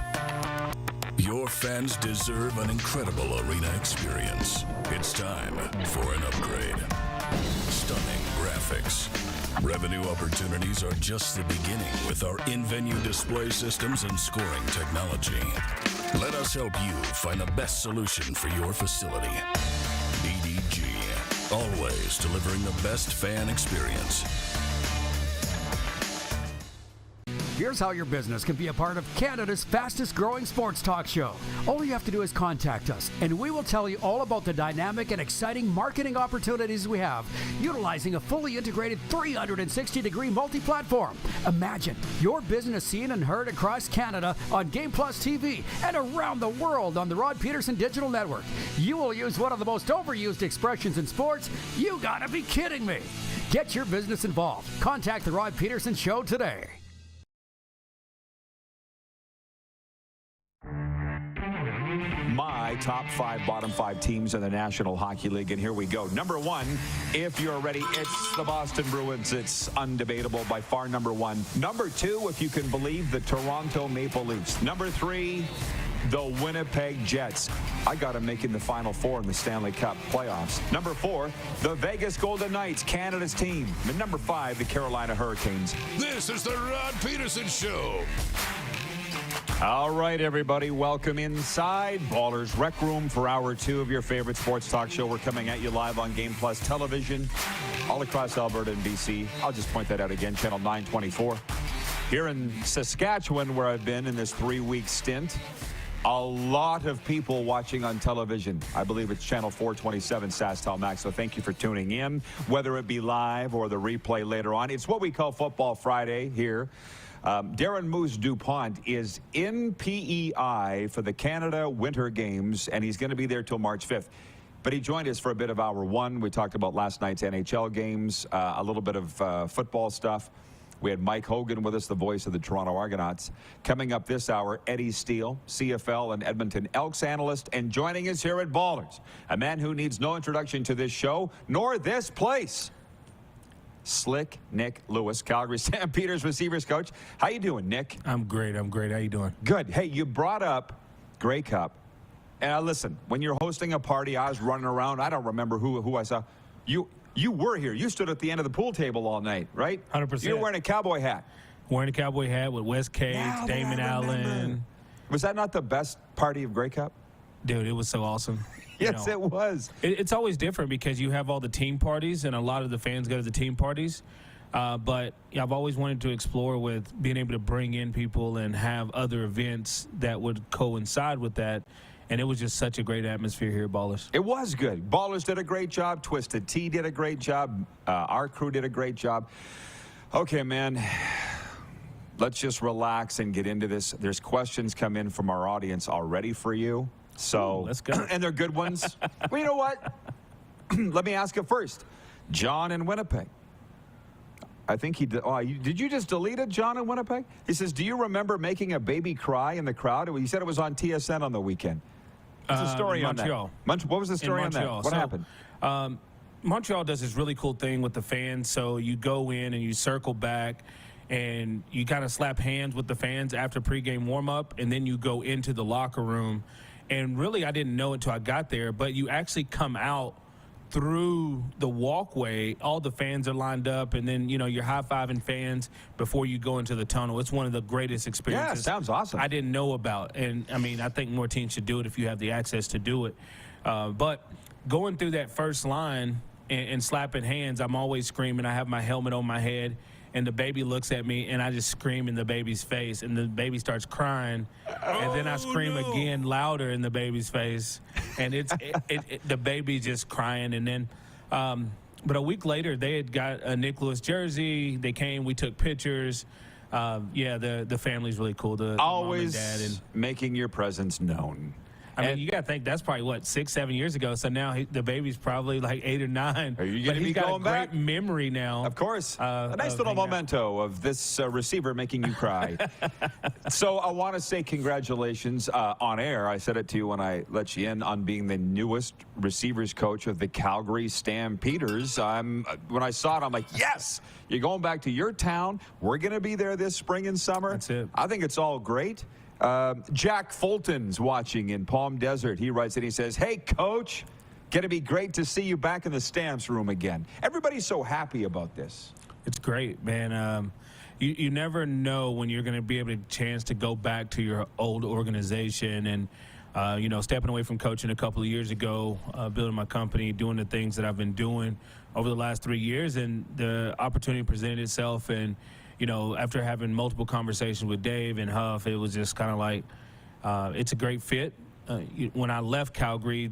S1: Your fans deserve an incredible arena experience. It's time for an upgrade. Stunning graphics. Revenue opportunities are just the beginning with our in-venue display systems and scoring technology. Let us help you find the best solution for your facility. EDG, always delivering the best fan experience.
S9: Here's how your business can be a part of Canada's fastest growing sports talk show. All you have to do is contact us, and we will tell you all about the dynamic and exciting marketing opportunities we have, utilizing a fully integrated 360-degree multi-platform. Imagine your business seen and heard across Canada on Game Plus TV and around the world on the Rod Pedersen Digital Network. You will use one of the most overused expressions in sports. You gotta be kidding me. Get your business involved. Contact the Rod Pedersen Show today.
S5: My top 5, bottom 5 teams in the National Hockey League, and here we go. Number 1, if you're ready, it's the Boston Bruins. It's undebatable, by far number 1. Number 2, if you can believe, the Toronto Maple Leafs. Number 3, the Winnipeg Jets. I got them making the Final Four in the Stanley Cup playoffs. Number 4, the Vegas Golden Knights, Canada's team. And number 5, the Carolina Hurricanes.
S12: This is the Rod Pedersen Show.
S5: All right, everybody, welcome inside Ballers Rec Room for hour 2 of your favorite sports talk show. We're coming at you live on Game Plus television all across Alberta and BC. I'll just point that out again, channel 924. Here in Saskatchewan, where I've been in this 3-week stint, a lot of people watching on television. I believe it's channel 427, SaskTel Max, so thank you for tuning in, whether it be live or the replay later on. It's what we call Football Friday here. Darren Moose DuPont is in PEI for the Canada Winter Games, and he's going to be there till March 5th. But he joined us for a bit of hour 1. We talked about last night's NHL games, a little bit of football stuff. We had Mike Hogan with us, the voice of the Toronto Argonauts. Coming up this hour, Eddie Steele, CFL and Edmonton Elks analyst, and joining us here at Ballers, a man who needs no introduction to this show, nor this place. Slick Nick Lewis, Calgary Stampeders receivers coach. How you doing, Nick?
S17: I'm great. How you doing?
S5: Good. Hey, you brought up Grey Cup. And listen, when you're hosting a party, I was running around. I don't remember who I saw. You were here. You stood at the end of the pool table all night, right?
S17: 100%.
S5: You were wearing a cowboy hat.
S17: Wearing a cowboy hat with Wes Cage, Damon Allen.
S5: Was that not the best party of Grey Cup?
S17: Dude, it was so awesome.
S5: Yes, it was.
S17: It's always different because you have all the team parties, and a lot of the fans go to the team parties. But I've always wanted to explore with being able to bring in people and have other events that would coincide with that. And it was just such a great atmosphere here at Ballers.
S5: It was good. Ballers did a great job. Twisted Tea did a great job. Our crew did a great job. Okay, man. Let's just relax and get into this. There's questions come in from our audience already for you. So,
S17: let's go.
S5: And they're good ones. Well, you know what? Let me ask it first. John in Winnipeg. I think he did. Oh, did you just delete it, John in Winnipeg? He says, do you remember making a baby cry in the crowd? He said it was on TSN on the weekend. What's the story on
S17: Montreal.
S5: that? What was the story on that? What happened?
S17: Montreal does this really cool thing with the fans. So you go in and you circle back and you kind of slap hands with the fans after pregame warm-up, and then you go into the locker room. And really, I didn't know until I got there, but you actually come out through the walkway, all the fans are lined up, and then, you're high-fiving fans before you go into the tunnel. It's one of the greatest experiences.
S5: Yeah, sounds awesome.
S17: I didn't know about. And, I think more teams should do it if you have the access to do it. But going through that first line and slapping hands, I'm always screaming. I have my helmet on my head, and the baby looks at me, and I just scream in the baby's face, and the baby starts crying, and then I scream again louder in the baby's face, and the baby just crying, and then but a week later they had got a Nick Lewis jersey. They came, we took pictures. The family's really cool. The
S5: always
S17: mom and dad and
S5: making your presence known.
S17: I mean, you got to think that's probably, 6-7 years ago. So now the baby's probably like 8 or 9.
S5: Are you going to be
S17: got
S5: going
S17: a
S5: back?
S17: great memory now.
S5: Of course. A nice little memento of this receiver making you cry. So I want to say congratulations on air. I said it to you when I let you in on being the newest receivers coach of the Calgary Stampeders. When I saw it, I'm like, yes, you're going back to your town. We're going to be there this spring and summer.
S17: That's it.
S5: I think it's all great. Jack Fulton's watching in Palm Desert. He writes and he says, hey, Coach, going to be great to see you back in the Stamps room again. Everybody's so happy about this.
S17: It's great, man. You never know when you're going to be able to chance to go back to your old organization and, stepping away from coaching a couple of years ago, building my company, doing the things that I've been doing over the last 3 years, and the opportunity presented itself. And after having multiple conversations with Dave and Huff, it was just kind of like, it's a great fit. When I left Calgary,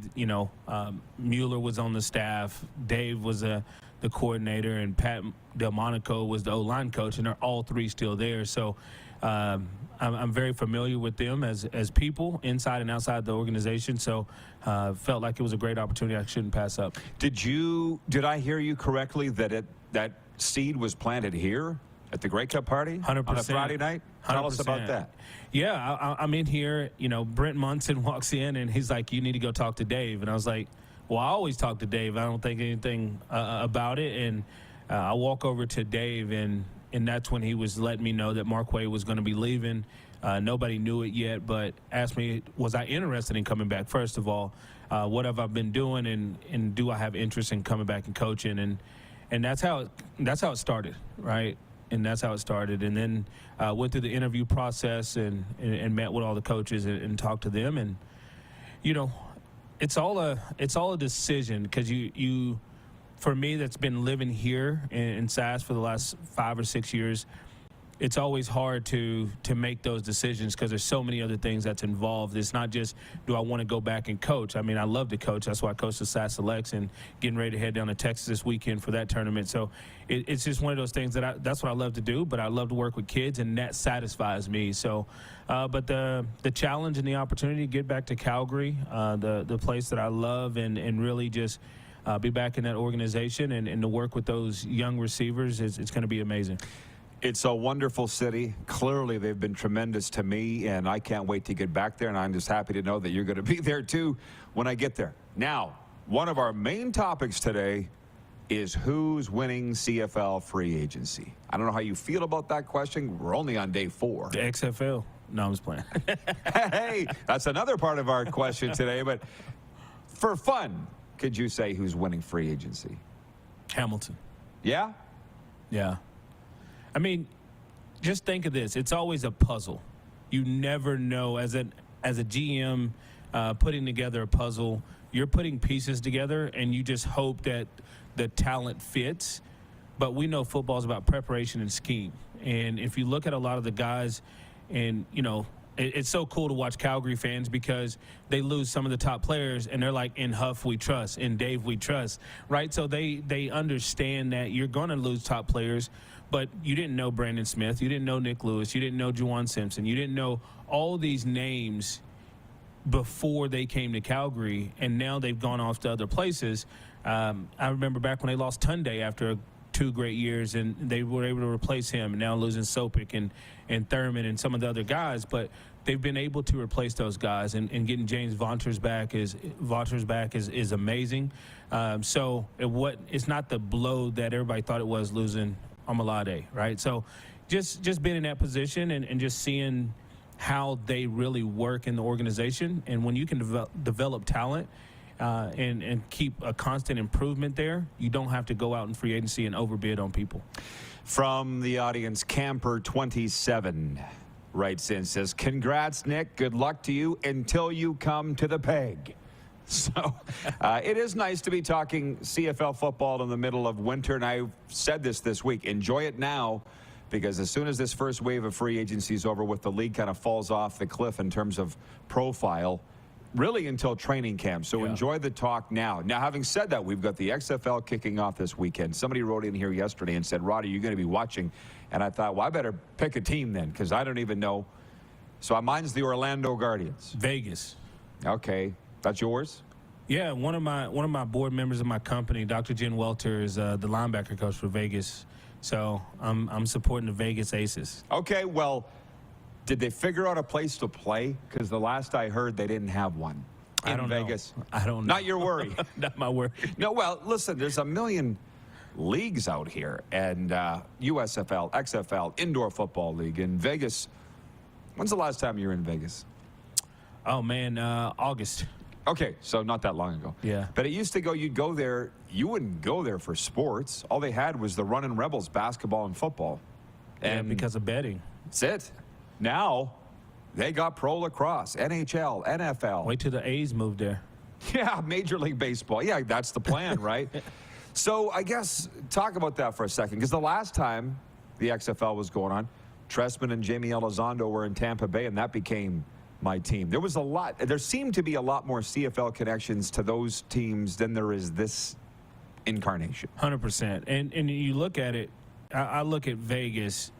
S17: Mueller was on the staff, Dave was the coordinator, and Pat Delmonico was the O-line coach, and they're all three still there. So I'm very familiar with them as people inside and outside the organization. So felt like it was a great opportunity I shouldn't pass up.
S5: Did I hear you correctly that that seed was planted here at the Grey Cup party
S17: 100%.
S5: on a Friday night? Tell us about that.
S17: Yeah, I'm in here. Brent Munson walks in, and he's like, you need to go talk to Dave. And I was like, well, I always talk to Dave. I don't think anything about it. And I walk over to Dave, and that's when he was letting me know that Mark Way was going to be leaving. Nobody knew it yet, but asked me, was I interested in coming back? First of all, what have I been doing, and do I have interest in coming back and coaching? And that's how it started, right? And that's how it started. And then went through the interview process and met with all the coaches and talked to them. And, it's all a decision, because you for me, that's been living here in SAS for the last 5 or 6 years, it's always hard to make those decisions because there's so many other things that's involved. It's not just, do I want to go back and coach? I mean, I love to coach. That's why I coach the SAS Selects and getting ready to head down to Texas this weekend for that tournament. So it's just one of those things that's what I love to do, but I love to work with kids, and that satisfies me. So, but the challenge and the opportunity to get back to Calgary, the place that I love, and really just be back in that organization and to work with those young receivers, it's going to be amazing.
S5: It's a wonderful city. Clearly, they've been tremendous to me, and I can't wait to get back there, and I'm just happy to know that you're going to be there, too, when I get there. Now, one of our main topics today is who's winning CFL Free Agency. I don't know how you feel about that question. We're only on day 4.
S17: The XFL. No, I'm just playing.
S5: Hey, that's another part of our question today, but for fun, could you say who's winning free agency?
S17: Hamilton.
S5: Yeah?
S17: Yeah. I mean, just think of this. It's always a puzzle. You never know. As a GM putting together a puzzle, you're putting pieces together, and you just hope that the talent fits. But we know football is about preparation and scheme. And if you look at a lot of the guys, and, it's so cool to watch Calgary fans because they lose some of the top players, and they're like, in Huff we trust, in Dave we trust, right? So they understand that you're going to lose top players, but you didn't know Brandon Smith, you didn't know Nick Lewis, you didn't know Juwan Simpson, you didn't know all these names before they came to Calgary, and now they've gone off to other places. I remember back when they lost Tunde after 2 great years, and they were able to replace him, and now losing Sopik and Thurman and some of the other guys, but they've been able to replace those guys, and getting James Vaughters back is amazing. So it's not the blow that everybody thought it was losing Omalade, right? So just being in that position and just seeing how they really work in the organization, and when you can develop talent, and keep a constant improvement there, you don't have to go out in free agency and overbid on people.
S5: From the audience, Camper27 writes in, says, congrats, Nick. Good luck to you until you come to the peg. So it is nice to be talking CFL football in the middle of winter, and I said this week. Enjoy it now, because as soon as this first wave of free agency is over with, the league kind of falls off the cliff in terms of profile, really until training camp. So enjoy the talk now. Now, having said that, we've got the XFL kicking off this weekend. Somebody wrote in here yesterday and said, Rod, are you going to be watching? And I thought, well, I better pick a team then, because I don't even know. So mine's the Orlando Guardians.
S17: Vegas.
S5: Okay. That's yours?
S17: Yeah, one of my board members of my company, Dr. Jen Welter, is the linebacker coach for Vegas. So I'm supporting the Vegas Aces.
S5: Okay, well, did they figure out a place to play? Because the last I heard, they didn't have one in Vegas.
S17: I don't know.
S5: Not your worry.
S17: Not my worry.
S5: No, well, listen, there's a million leagues out here, and USFL, XFL, Indoor Football League in Vegas. When's the last time you were in Vegas?
S17: Oh, man, August.
S5: Okay, so not that long ago.
S17: Yeah.
S5: But it used to go, you'd go there, you wouldn't go there for sports. All they had was the Runnin' Rebels, basketball and football.
S17: And because of betting.
S5: That's it. Now, they got pro lacrosse, NHL, NFL.
S17: Wait till the A's move there.
S5: Yeah, Major League Baseball. Yeah, that's the plan, right? So I guess talk about that for a second, because the last time the XFL was going on, Trestman and Jamie Elizondo were in Tampa Bay, and that became my team. There seemed to be a lot more CFL connections to those teams than there is this incarnation.
S17: 100%. And you look at it, I look at Vegas,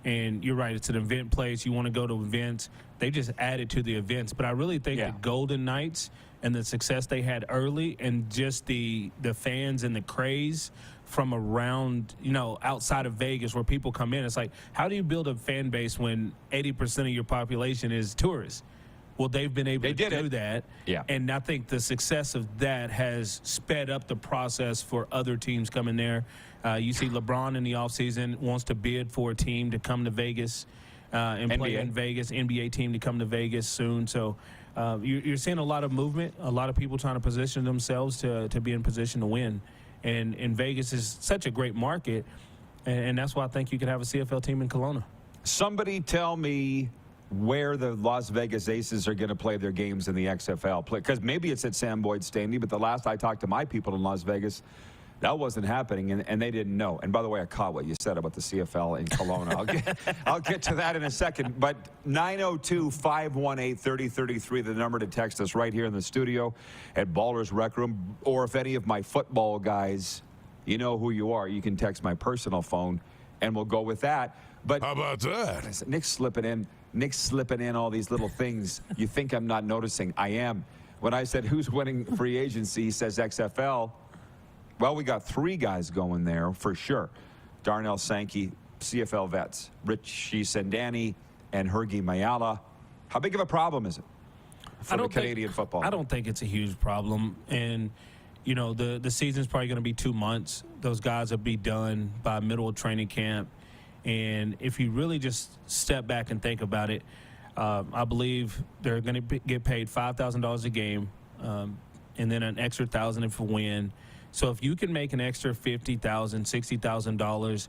S17: and you're right, it's an event place. You want to go to events. They just added to the events. But I really think the Golden Knights and the success they had early, and just the fans and the craze from around, outside of Vegas where people come in. It's like, how do you build a fan base when 80% of your population is tourists? Well, they've been able to do that.
S5: Yeah.
S17: And I think the success of that has sped up the process for other teams coming there. You see LeBron in the offseason wants to bid for a team to come to Vegas and play in Vegas, NBA team to come to Vegas soon. So you're seeing a lot of movement, a lot of people trying to position themselves to be in position to win. And Vegas is such a great market, and that's why I think you could have a CFL team in Kelowna.
S5: Somebody tell me where the Las Vegas Aces are going to play their games in the XFL. Because maybe it's at Sam Boyd Stadium, but the last I talked to my people in Las Vegas, that wasn't happening, and they didn't know. And by the way, I caught what you said about the CFL in Kelowna. I'll get to that in a second. But 902-518-3033, the number to text us right here in the studio at Ballers Rec Room. Or if any of my football guys, you know who you are, you can text my personal phone, and we'll go with that. But
S12: how about that?
S5: Nick's slipping in all these little things. You think I'm not noticing? I am. When I said who's winning free agency, he says XFL. Well, we got three guys going there for sure. Darnell Sankey, CFL vets, Richie Sendani, and Hergy Mayala. How big of a problem is it for the Canadian football?
S17: I don't think it's a huge problem. And, the season's probably going to be 2 months. Those guys will be done by middle of training camp. And if you really just step back and think about it, I believe they're going to get paid $5,000 a game, and then an extra $1,000 if a win. So if you can make an extra $50,000, $60,000,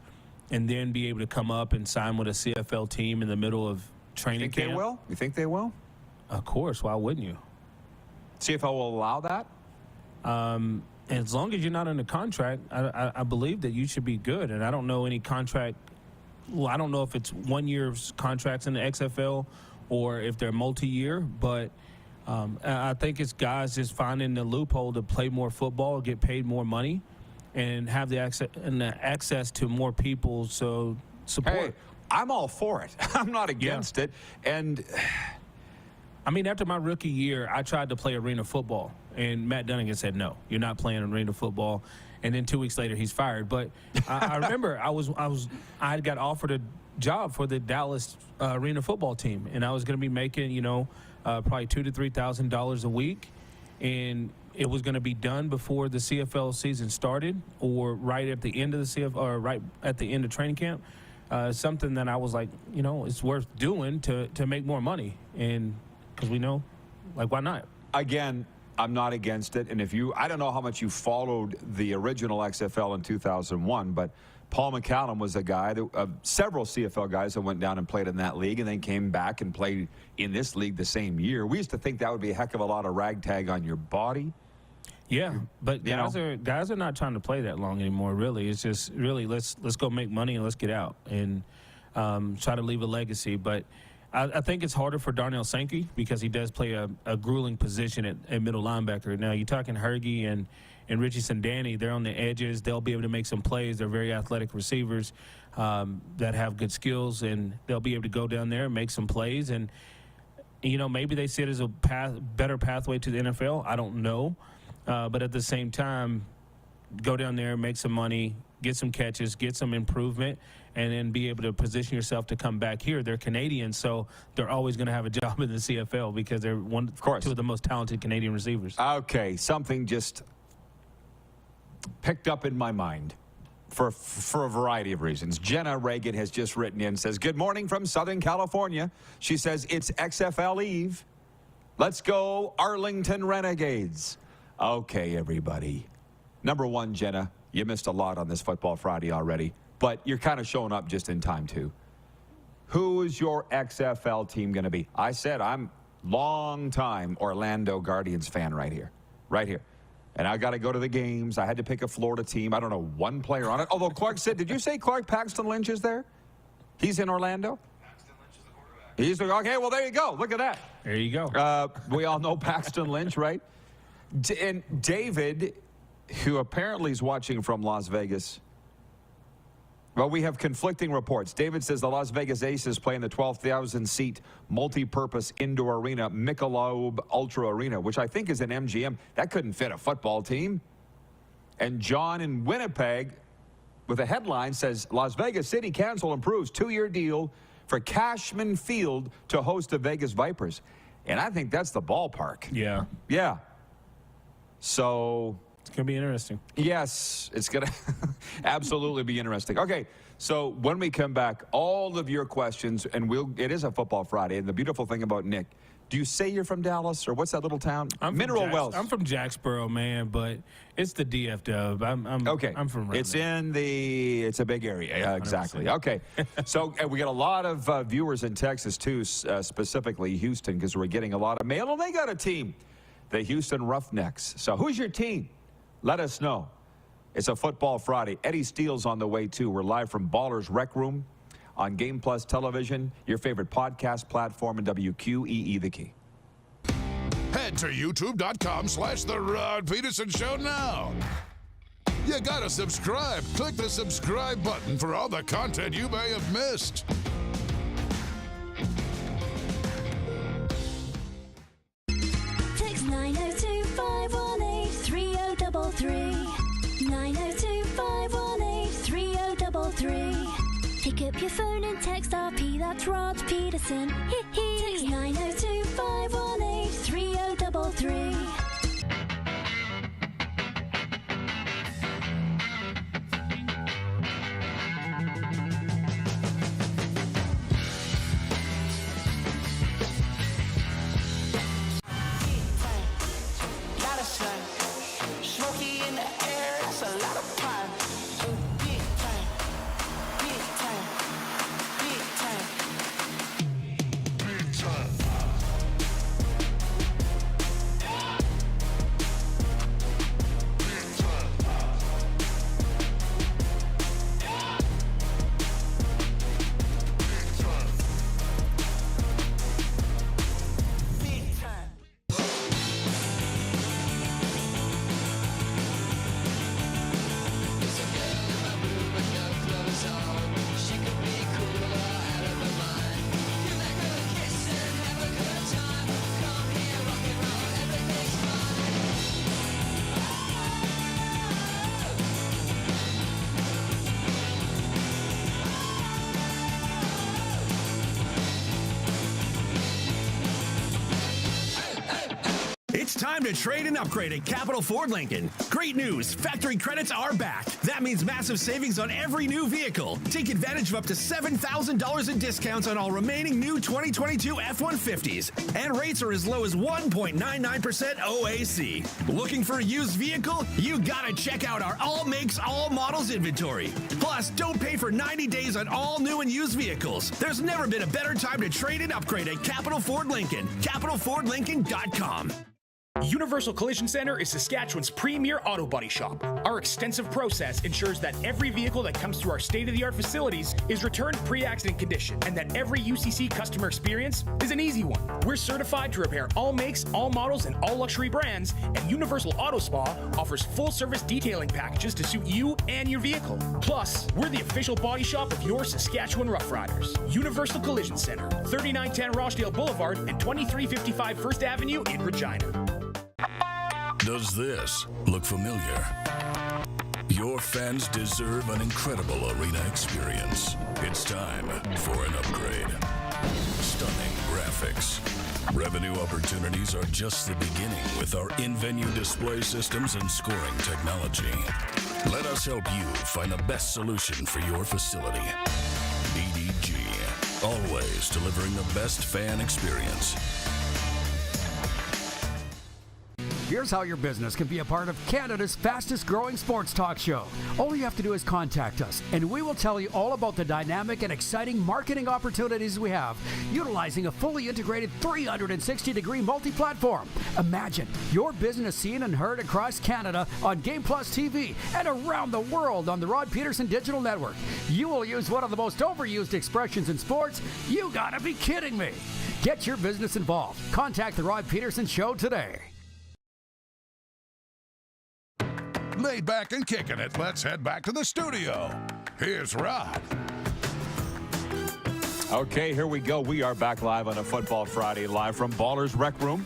S17: and then be able to come up and sign with a CFL team in the middle of training camp.
S5: They will? You think they will?
S17: Of course. Why wouldn't you?
S5: CFL will allow that?
S17: As long as you're not under contract, I believe that you should be good. And I don't know any contract. Well, I don't know if it's 1 year's contracts in the XFL or if they're multi-year, but I think it's guys just finding the loophole to play more football, get paid more money, and have the access to more people. So support.
S5: Hey, I'm all for it. I'm not against it. And
S17: I mean, after my rookie year, I tried to play arena football, and Matt Dunnigan said, "No, you're not playing arena football." And then 2 weeks later, he's fired. But I remember I got offered a job for the Dallas arena football team, and I was going to be making, probably $2,000 to $3,000 a week, and it was going to be done before the CFL season started, or right at the end of the CFL, or right at the end of training camp. Something that I was like, it's worth doing to make more money, and because we know, why not?
S5: Again, I'm not against it. And I don't know how much you followed the original XFL in 2001, but Paul McCallum was a guy, several CFL guys that went down and played in that league and then came back and played in this league the same year. We used to think that would be a heck of a lot of ragtag on your body.
S17: Yeah, but guys are not trying to play that long anymore, really. It's just really let's go make money and let's get out and try to leave a legacy. But I think it's harder for Darnell Sankey because he does play a grueling position at middle linebacker. Now, you're talking Hergy and Richie Sandani. They're on the edges. They'll be able to make some plays. They're very athletic receivers that have good skills, and they'll be able to go down there and make some plays. And, maybe they see it as a better pathway to the NFL. I don't know. But at the same time, go down there, make some money, get some catches, get some improvement, and then be able to position yourself to come back here. They're Canadians, so they're always going to have a job in the CFL because they're two of the most talented Canadian receivers.
S5: Okay, something just picked up in my mind for a variety of reasons. Jenna Reagan has just written in, says, "Good morning from Southern California." She says, "It's XFL Eve. Let's go Arlington Renegades." Okay, everybody. Number one, Jenna, you missed a lot on this Football Friday already, but you're kind of showing up just in time, too. Who is your XFL team going to be? I said I'm long-time Orlando Guardians fan right here. Right here. And I got to go to the games. I had to pick a Florida team. I don't know one player on it. Although Clark said, did you say Clark Paxton Lynch is there? He's in Orlando? Paxton Lynch is the quarterback. Okay, well, there you go. Look at that.
S17: There you go.
S5: We all know Paxton Lynch, right? And David, who apparently is watching from Las Vegas. Well, we have conflicting reports. David says the Las Vegas Aces play in the 12,000-seat multi-purpose indoor arena, Michelob Ultra Arena, which I think is an MGM. That couldn't fit a football team. And John in Winnipeg, with a headline, says Las Vegas City Council approves 2-year deal for Cashman Field to host the Vegas Vipers. And I think that's the ballpark.
S17: Yeah.
S5: Yeah. So
S17: it's going to be interesting.
S5: Yes, it's going to absolutely be interesting. Okay, so when we come back, all of your questions, and it is a Football Friday, and the beautiful thing about Nick, do you say you're from Dallas, or what's that little town? Mineral Wells.
S17: I'm from Jacksboro, man, but it's the DF-Dub. I'm from around there.
S5: It's a big area. Yeah, exactly. 100%. Okay, so we got a lot of viewers in Texas, too, specifically Houston, because we're getting a lot of mail, and they got a team. The Houston Roughnecks. So who's your team? Let us know. It's a Football Friday. Eddie Steele's on the way, too. We're live from Ballers Rec Room on Game Plus Television, your favorite podcast platform, and WQEE The Key.
S12: Head to youtube.com/The Rod Pedersen Show now. You gotta subscribe. Click the subscribe button for all the content you may have missed.
S10: Text 902-518-3033. 902-518-3033. Pick up your phone and text RP, that's Rod Pedersen. Text 902-518-3033.
S16: It's time to trade and upgrade at Capital Ford Lincoln. Great news, factory credits are back. That means massive savings on every new vehicle. Take advantage of up to $7,000 in discounts on all remaining new 2022 F-150s. And rates are as low as 1.99% OAC. Looking for a used vehicle? You gotta check out our all makes, all models inventory. Plus, don't pay for 90 days on all new and used vehicles. There's never been a better time to trade and upgrade at Capital Ford Lincoln. CapitalFordLincoln.com.
S11: Universal Collision Center is Saskatchewan's premier auto body shop. Our extensive process ensures that every vehicle that comes through our state-of-the-art facilities is returned pre-accident condition, and that every UCC customer experience is an easy one. We're certified to repair all makes, all models, and all luxury brands, and Universal Auto Spa offers full-service detailing packages to suit you and your vehicle. Plus, we're the official body shop of your Saskatchewan Rough Riders. Universal Collision Center, 3910 Rochdale Boulevard and 2355 First Avenue in Regina.
S1: Does this look familiar? Your fans deserve an incredible arena experience. It's time for an upgrade. Stunning graphics. Revenue opportunities are just the beginning with our in-venue display systems and scoring technology. Let us help you find the best solution for your facility. EDG, always delivering the best fan experience.
S9: Here's how your business can be a part of Canada's fastest growing sports talk show. All you have to do is contact us, and we will tell you all about the dynamic and exciting marketing opportunities we have, utilizing a fully integrated 360-degree multi-platform. Imagine your business seen and heard across Canada on Game Plus TV and around the world on the Rod Pedersen Digital Network. You will use one of the most overused expressions in sports. You gotta be kidding me. Get your business involved. Contact the Rod Pedersen Show today.
S12: Laid back and kicking it, let's head back to the studio. Here's Rod.
S2: Okay, here we go. We are back live on a Football Friday, live from Ballers Rec Room.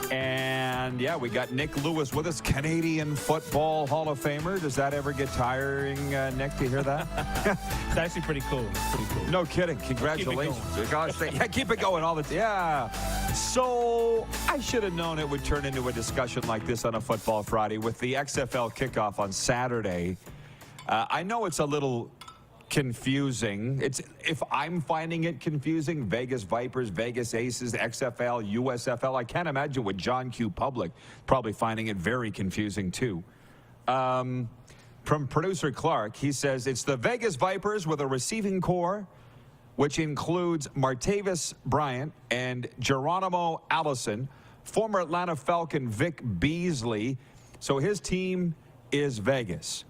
S2: And yeah, we got Nick Lewis with us, Canadian Football Hall of Famer. Does that ever get tiring, Nick, to hear that?
S17: It's actually pretty cool.
S2: No kidding. Congratulations. Gosh, yeah, keep it going all the time. Yeah. So I should have known it would turn into a discussion like this on a Football Friday with the XFL Kickoff on Saturday. I know it's a little confusing. If I'm finding it confusing, Vegas Vipers, Vegas Aces, XFL, USFL, I can't imagine with John Q. Public probably finding it very confusing too. From producer Clark, he says it's the Vegas Vipers with a receiving core, which includes Martavis Bryant and Geronimo Allison, former Atlanta Falcon Vic Beasley. So his team is Vegas.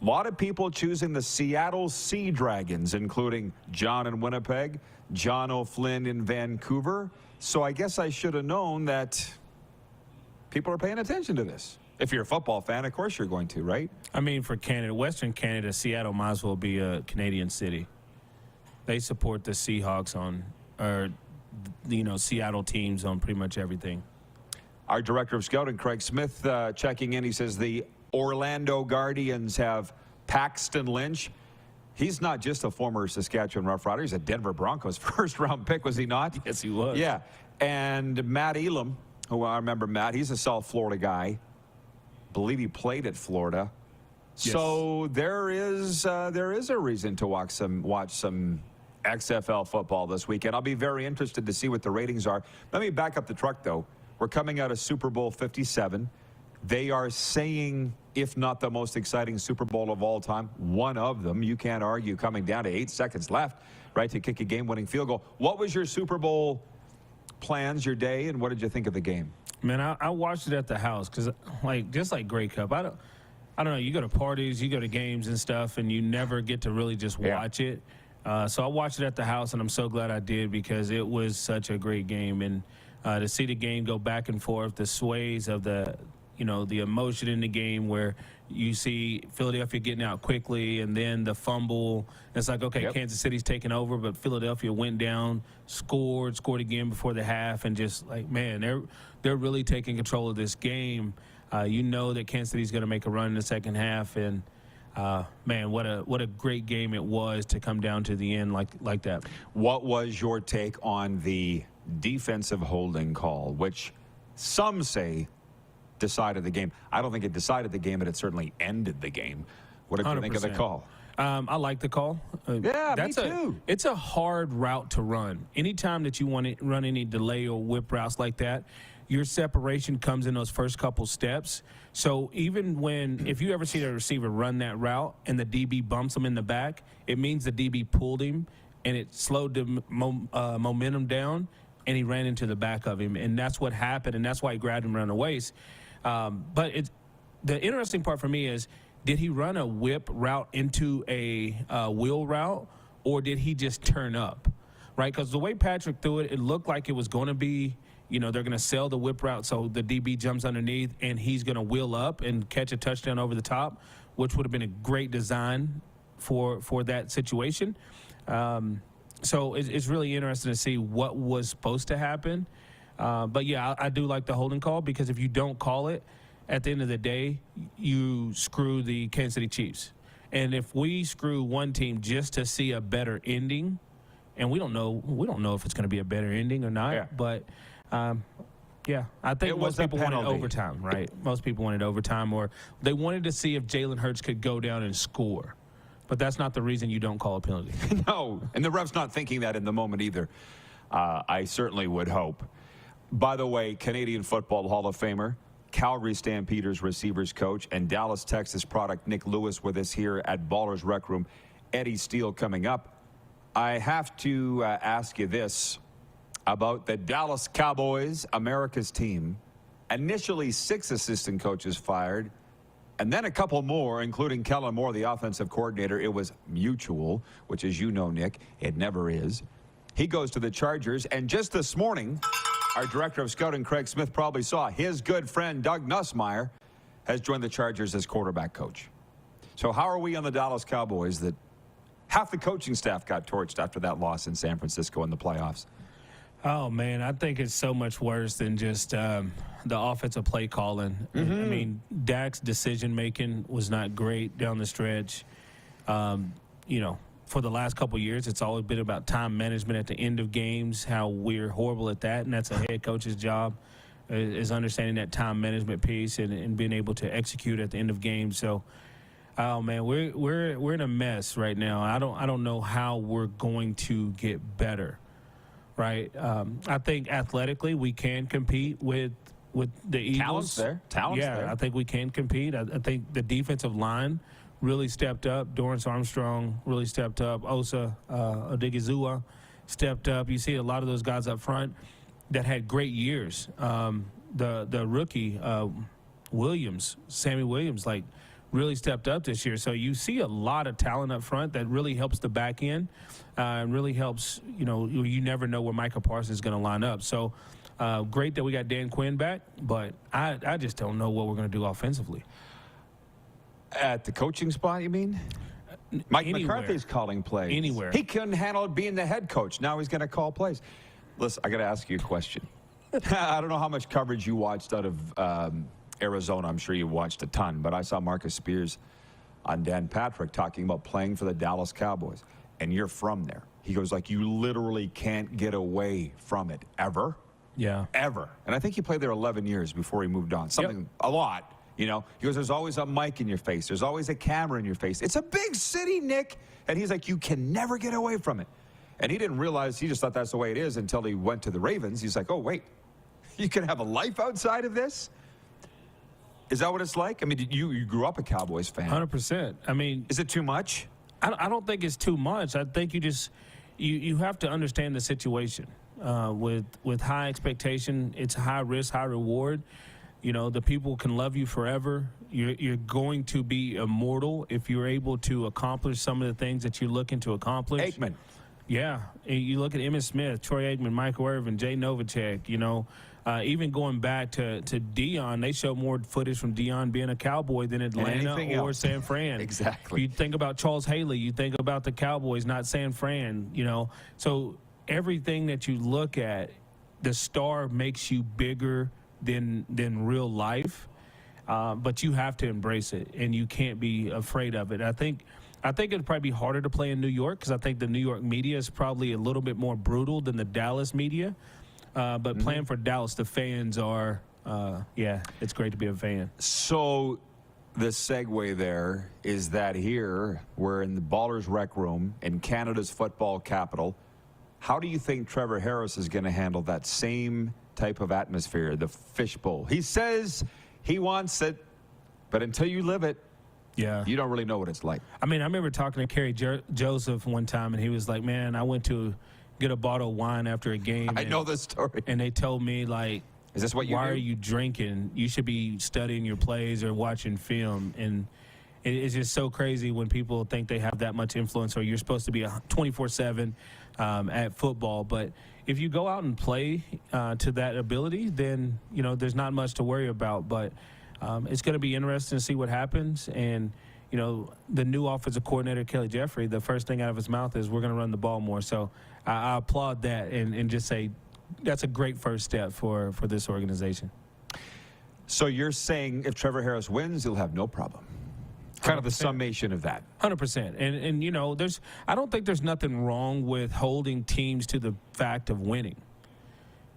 S2: A lot of people choosing the Seattle Sea Dragons, including John in Winnipeg, John O'Flynn in Vancouver. So I guess I should have known that people are paying attention to this. If you're a football fan, of course you're going to, right?
S17: I mean, for Canada, Western Canada, Seattle might as well be a Canadian city. They support the Seahawks Seattle teams on pretty much everything.
S2: Our director of scouting, Craig Smith, checking in. He says the Orlando Guardians have Paxton Lynch. He's not just a former Saskatchewan Rough Rider. He's a Denver Broncos first-round pick, was he not?
S17: Yes, he was.
S2: Yeah. And Matt Elam, who I remember Matt, he's a South Florida guy. Believe he played at Florida. Yes. So there is a reason to watch some XFL football this weekend. I'll be very interested to see what the ratings are. Let me back up the truck, though. We're coming out of Super Bowl 57. They are saying, if not the most exciting Super Bowl of all time, one of them, you can't argue, coming down to 8 seconds left, right, to kick a game-winning field goal. What was your Super Bowl plans, your day, and what did you think of the game?
S17: Man, I watched it at the house because, just like Grey Cup, I don't know. You go to parties, you go to games and stuff, and you never get to really just watch it. So I watched it at the house, and I'm so glad I did because it was such a great game. And to see the game go back and forth, the sways of the emotion in the game where you see Philadelphia getting out quickly and then the fumble. It's like, okay, Kansas City's taking over, but Philadelphia went down, scored again before the half, and just like, man, they're really taking control of this game. You know that Kansas City's going to make a run in the second half, and man, what a great game it was to come down to the end like that.
S5: What was your take on the defensive holding call, which some say decided the game. I don't think it decided the game, but it certainly ended the game. What did you think of the
S17: 100%.
S5: call?
S17: I like the call.
S5: Yeah, me too.
S17: It's a hard route to run. Anytime that you want to run any delay or whip routes like that, your separation comes in those first couple steps. So even if you ever see the receiver run that route and the DB bumps him in the back, it means the DB pulled him and it slowed the momentum down, and he ran into the back of him. And that's what happened, and that's why he grabbed him around the waist. But the interesting part for me is, did he run a whip route into a wheel route, or did he just turn up, right? Because the way Patrick threw it, it looked like it was going to be, they're going to sell the whip route so the DB jumps underneath and he's going to wheel up and catch a touchdown over the top, which would have been a great design for that situation. So it's really interesting to see what was supposed to happen. But, yeah, I do like the holding call, because if you don't call it, at the end of the day, you screw the Kansas City Chiefs. And if we screw one team just to see a better ending, and we don't know if it's going to be a better ending or not, but I think most people wanted overtime, right? Most people wanted overtime, or they wanted to see if Jalen Hurts could go down and score. But that's not the reason you don't call a penalty.
S5: No, and the ref's not thinking that in the moment either. I certainly would hope. By the way, Canadian Football Hall of Famer, Calgary Stampeders receivers coach, and Dallas, Texas product Nick Lewis with us here at Ballers Rec Room. Eddie Steele coming up. I have to ask you this about the Dallas Cowboys, America's team. Initially 6 assistant coaches fired, and then a couple more, including Kellen Moore, the offensive coordinator. It was mutual, which, as you know, Nick, it never is. He goes to the Chargers, and just this morning, our director of scouting, Craig Smith, probably saw his good friend Doug Nussmeier has joined the Chargers as quarterback coach. So how are we on the Dallas Cowboys that half the coaching staff got torched after that loss in San Francisco in the playoffs?
S17: Oh, man, I think it's so much worse than just the offensive play calling. I mean, Dak's decision-making was not great down the stretch. For the last couple of years, it's always been about time management at the end of games, how we're horrible at that, and that's a head coach's job, is understanding that time management piece and being able to execute at the end of games. So, oh man, we're in a mess right now. I don't know how we're going to get better, right? I think athletically we can compete with the Eagles.
S5: Talent's there.
S17: I think we can compete. I think the defensive line really stepped up. Dorrance Armstrong really stepped up. Osa Odigizua stepped up. You see a lot of those guys up front that had great years. The rookie, Sammy Williams, really stepped up this year. So you see a lot of talent up front that really helps the back end and really helps, you never know where Micah Parsons is going to line up. So great that we got Dan Quinn back, but I just don't know what we're going to do offensively.
S5: At the coaching spot, you mean? Mike McCarthy's calling plays.
S17: Anywhere.
S5: He couldn't handle being the head coach. Now he's going to call plays. Listen, I got to ask you a question. I don't know how much coverage you watched out of Arizona. I'm sure you watched a ton, but I saw Marcus Spears on Dan Patrick talking about playing for the Dallas Cowboys, and you're from there. He goes, you literally can't get away from it ever.
S17: Yeah.
S5: Ever. And I think he played there 11 years before he moved on. A lot. He goes, there's always a mic in your face. There's always a camera in your face. It's a big city, Nick. And he's like, you can never get away from it. And he didn't realize, he just thought that's the way it is until he went to the Ravens. He's like, oh, wait, you can have a life outside of this? Is that what it's like? I mean, you grew up a Cowboys fan.
S17: 100%. I mean,
S5: is it too much?
S17: I don't think it's too much. I think you have to understand the situation. With high expectation, it's high risk, high reward. The people can love you forever. You're going to be immortal if you're able to accomplish some of the things that you're looking to accomplish.
S5: Aikman.
S17: Yeah. You look at Emmitt Smith, Troy Aikman, Michael Irvin, Jay Novacek, even going back to Deion, they show more footage from Deion being a Cowboy than Atlanta or San Fran.
S5: Exactly.
S17: You think about Charles Haley, you think about the Cowboys, not San Fran, So everything that you look at, the star makes you bigger than real life, but you have to embrace it, and you can't be afraid of it. I think it'd probably be harder to play in New York because I think the New York media is probably a little bit more brutal than the Dallas media. But playing for Dallas, the fans are yeah, it's great to be a fan.
S5: So the segue there is that here we're in the Ballers Rec Room in Canada's football capital. How do you think Trevor Harris is going to handle that same type of atmosphere, the fishbowl? He says he wants it, but until you live it,
S17: yeah,
S5: you don't really know what it's like.
S17: I mean, I remember talking to Kerry Joseph one time, and he was like, man, I went to get a bottle of wine after a game.
S5: I know this story.
S17: And they told me, like,
S5: is this what you
S17: why
S5: do?
S17: are you drinking? You should be studying your plays or watching film. And it's just so crazy when people think they have that much influence, or you're supposed to be 24/7 at football. But if you go out and play to that ability, then, you know, there's not much to worry about. But it's going to be interesting to see what happens. And, you know, the new offensive coordinator, Kelly Jeffrey, the first thing out of his mouth is we're going to run the ball more. So I applaud that and just say that's a great first step for this organization.
S5: So you're saying if Trevor Harris wins, he'll have no problem. Kind of the summation of that.
S17: 100%. And you know, I don't think there's nothing wrong with holding teams to the fact of winning,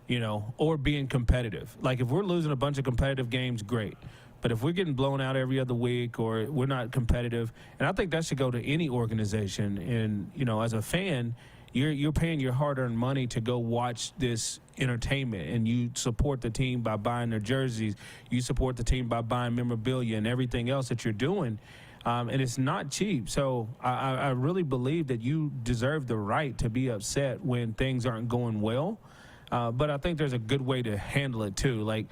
S17: you know, or being competitive. Like, if we're losing a bunch of competitive games, great. But if we're getting blown out every other week or we're not competitive, and I think that should go to any organization. And, you know, as a fan, you're paying your hard-earned money to go watch this entertainment, and you support the team by buying their jerseys. You support the team by buying memorabilia and everything else that you're doing. And it's not cheap. So I really believe that you deserve the right to be upset when things aren't going well. But I think there's a good way to handle it, too. Like,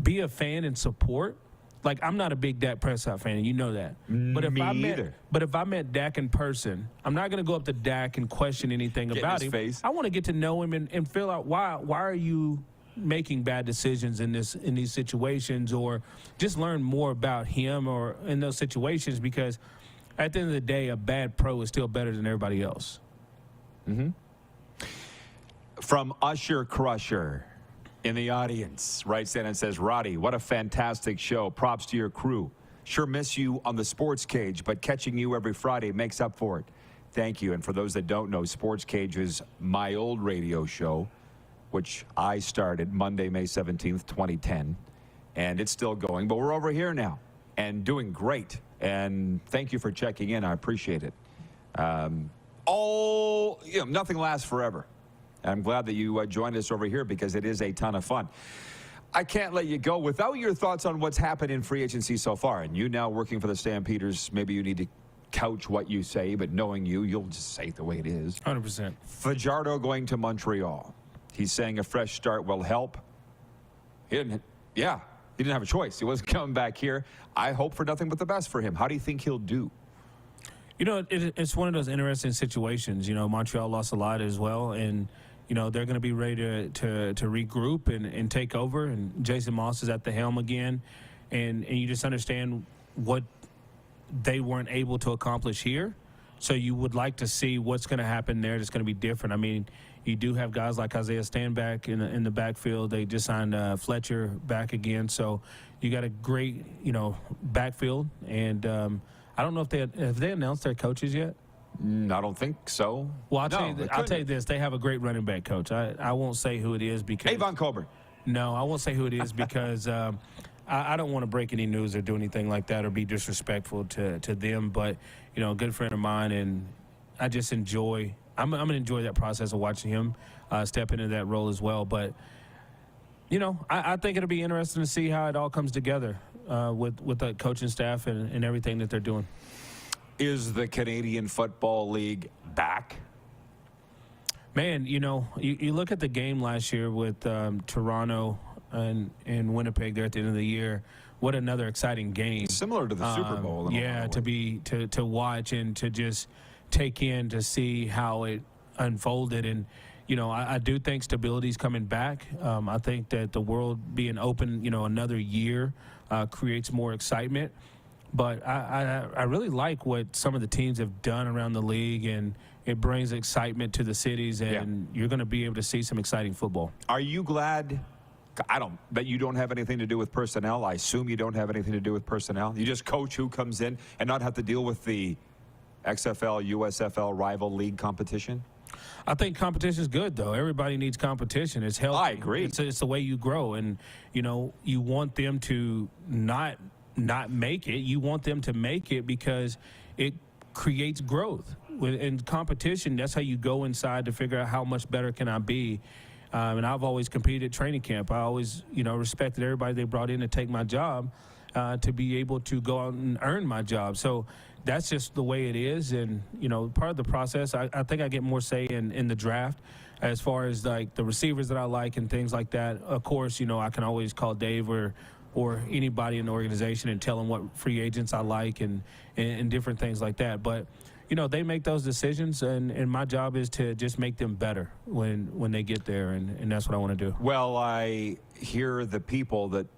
S17: be a fan and support. Like, I'm not a big Dak Prescott fan, and you know that. But if I met Dak in person, I'm not going to go up to Dak and question anything about him.
S5: Face.
S17: I want to get to know him and feel out why are you making bad decisions in these situations, or just learn more about him or in those situations, because at the end of the day, a bad pro is still better than everybody else.
S5: Mm-hmm. From Usher Crusher in the audience, writes in and says, Roddy, what a fantastic show. Props to your crew. Sure miss you on the Sports Cage, but catching you every Friday makes up for it. Thank you. And for those that don't know, Sports Cage is my old radio show, which I started Monday, May 17th, 2010. And it's still going, but we're over here now and doing great. And thank you for checking in. I appreciate it. Nothing lasts forever. I'm glad that you joined us over here, because it is a ton of fun. I can't let you go without your thoughts on what's happened in free agency so far. And you now working for the Stampeders, maybe you need to couch what you say, but knowing you'll just say it the way it is.
S17: 100%.
S5: Fajardo going to Montreal. He's saying a fresh start will help. He didn't have a choice. He wasn't coming back here. I hope for nothing but the best for him. How do you think he'll do?
S17: You know, it's one of those interesting situations. You know, Montreal lost a lot as well, and you know, they're going to be ready to regroup and take over. And Jason Moss is at the helm again. And you just understand what they weren't able to accomplish here. So you would like to see what's going to happen there that's going to be different. I mean, you do have guys like Isaiah Stanback in the backfield. They just signed Fletcher back again. So you got a great, you know, backfield. And I don't know if have they announced their coaches yet?
S5: I don't think so.
S17: Well, I'll tell you this. They have a great running back coach. I won't say who it is because...
S5: Avon Coburn.
S17: No, I won't say who it is because I don't want to break any news or do anything like that or be disrespectful to them. But, you know, a good friend of mine, and I just enjoy... I'm going to enjoy that process of watching him step into that role as well. But, you know, I think it'll be interesting to see how it all comes together with the coaching staff and everything that they're doing.
S5: Is the Canadian Football League back?
S17: Man, you know, you look at the game last year with Toronto and Winnipeg there at the end of the year. What another exciting game.
S5: Similar to the Super Bowl.
S17: Yeah, to watch and to just take in to see how it unfolded. And, you know, I do think stability's coming back. I think that the world being open, you know, another year creates more excitement. But I really like what some of the teams have done around the league, and it brings excitement to the cities, and you're going to be able to see some exciting football.
S5: Are you glad that you don't have anything to do with personnel? I assume you don't have anything to do with personnel. You just coach who comes in and not have to deal with the XFL, USFL rival league competition?
S17: I think competition is good, though. Everybody needs competition. It's healthy.
S5: I agree.
S17: It's the way you grow, and you want them to not make it. You want them to make it because it creates growth. In competition, that's how you go inside to figure out how much better can I be. And I've always competed at training camp. I always, respected everybody they brought in to take my job, to be able to go out and earn my job. So that's just the way it is. And, part of the process, I think I get more say in the draft as far as, like, the receivers that I like and things like that. Of course, I can always call Dave or anybody in the organization and tell them what free agents I like and different things like that. But, they make those decisions, and my job is to just make them better when they get there, and that's what I want to do.
S5: Well, I hear the people that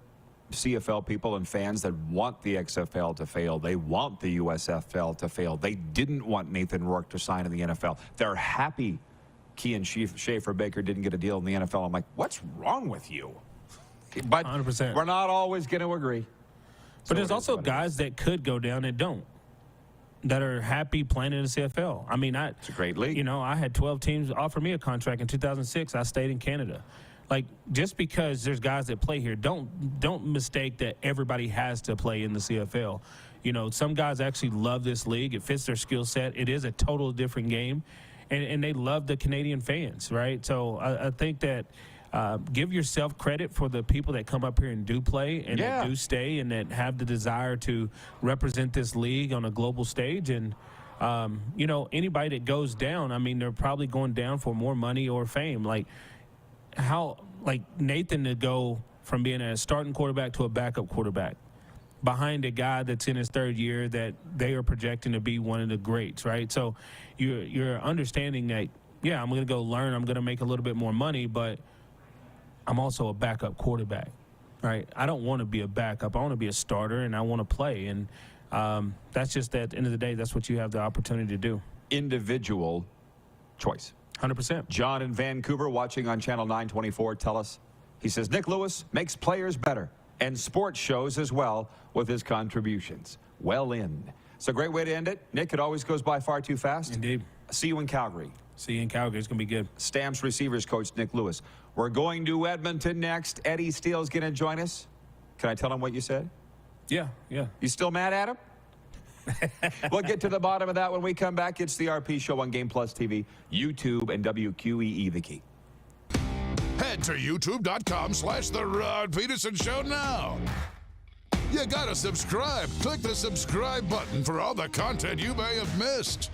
S5: CFL people and fans that want the XFL to fail. They want the USFL to fail. They didn't want Nathan Rourke to sign in the NFL. They're happy Kean Schaefer-Baker didn't get a deal in the NFL. I'm like, what's wrong with you? But
S17: 100%.
S5: We're not always going to agree.
S17: But there's also guys that could go down and don't, that are happy playing in the CFL. I mean,
S5: it's a great league.
S17: I had 12 teams offer me a contract in 2006. I stayed in Canada. Like, just because there's guys that play here, don't mistake that everybody has to play in the CFL. Some guys actually love this league. It fits their skill set. It is a total different game, and they love the Canadian fans, right? So I think that give yourself credit for the people that come up here and do play and that do stay and that have the desire to represent this league on a global stage. And, anybody that goes down, I mean, they're probably going down for more money or fame. Like Nathan to go from being a starting quarterback to a backup quarterback behind a guy that's in his third year that they are projecting to be one of the greats, right? So you're understanding that, I'm going to go learn. I'm going to make a little bit more money, but I'm also a backup quarterback, right? I don't want to be a backup. I want to be a starter, and I want to play. And that's just at the end of the day, that's what you have the opportunity to do.
S5: Individual choice.
S17: 100%.
S5: John in Vancouver watching on Channel 924. Tell us. He says, Nick Lewis makes players better and sports shows as well with his contributions. Well in. It's a great way to end it. Nick, it always goes by far too fast.
S17: Indeed.
S5: See you in Calgary.
S17: See you in Calgary. It's going to be good.
S5: Stamps receivers coach Nick Lewis. We're going to Edmonton next. Eddie Steele's going to join us. Can I tell him what you said?
S17: Yeah.
S5: You still mad at him? We'll get to the bottom of that when we come back. It's the RP Show on Game Plus TV, YouTube, and WQEE The Key.
S12: Head to youtube.com/The Rod Pedersen Show now. You gotta subscribe. Click the subscribe button for all the content you may have missed.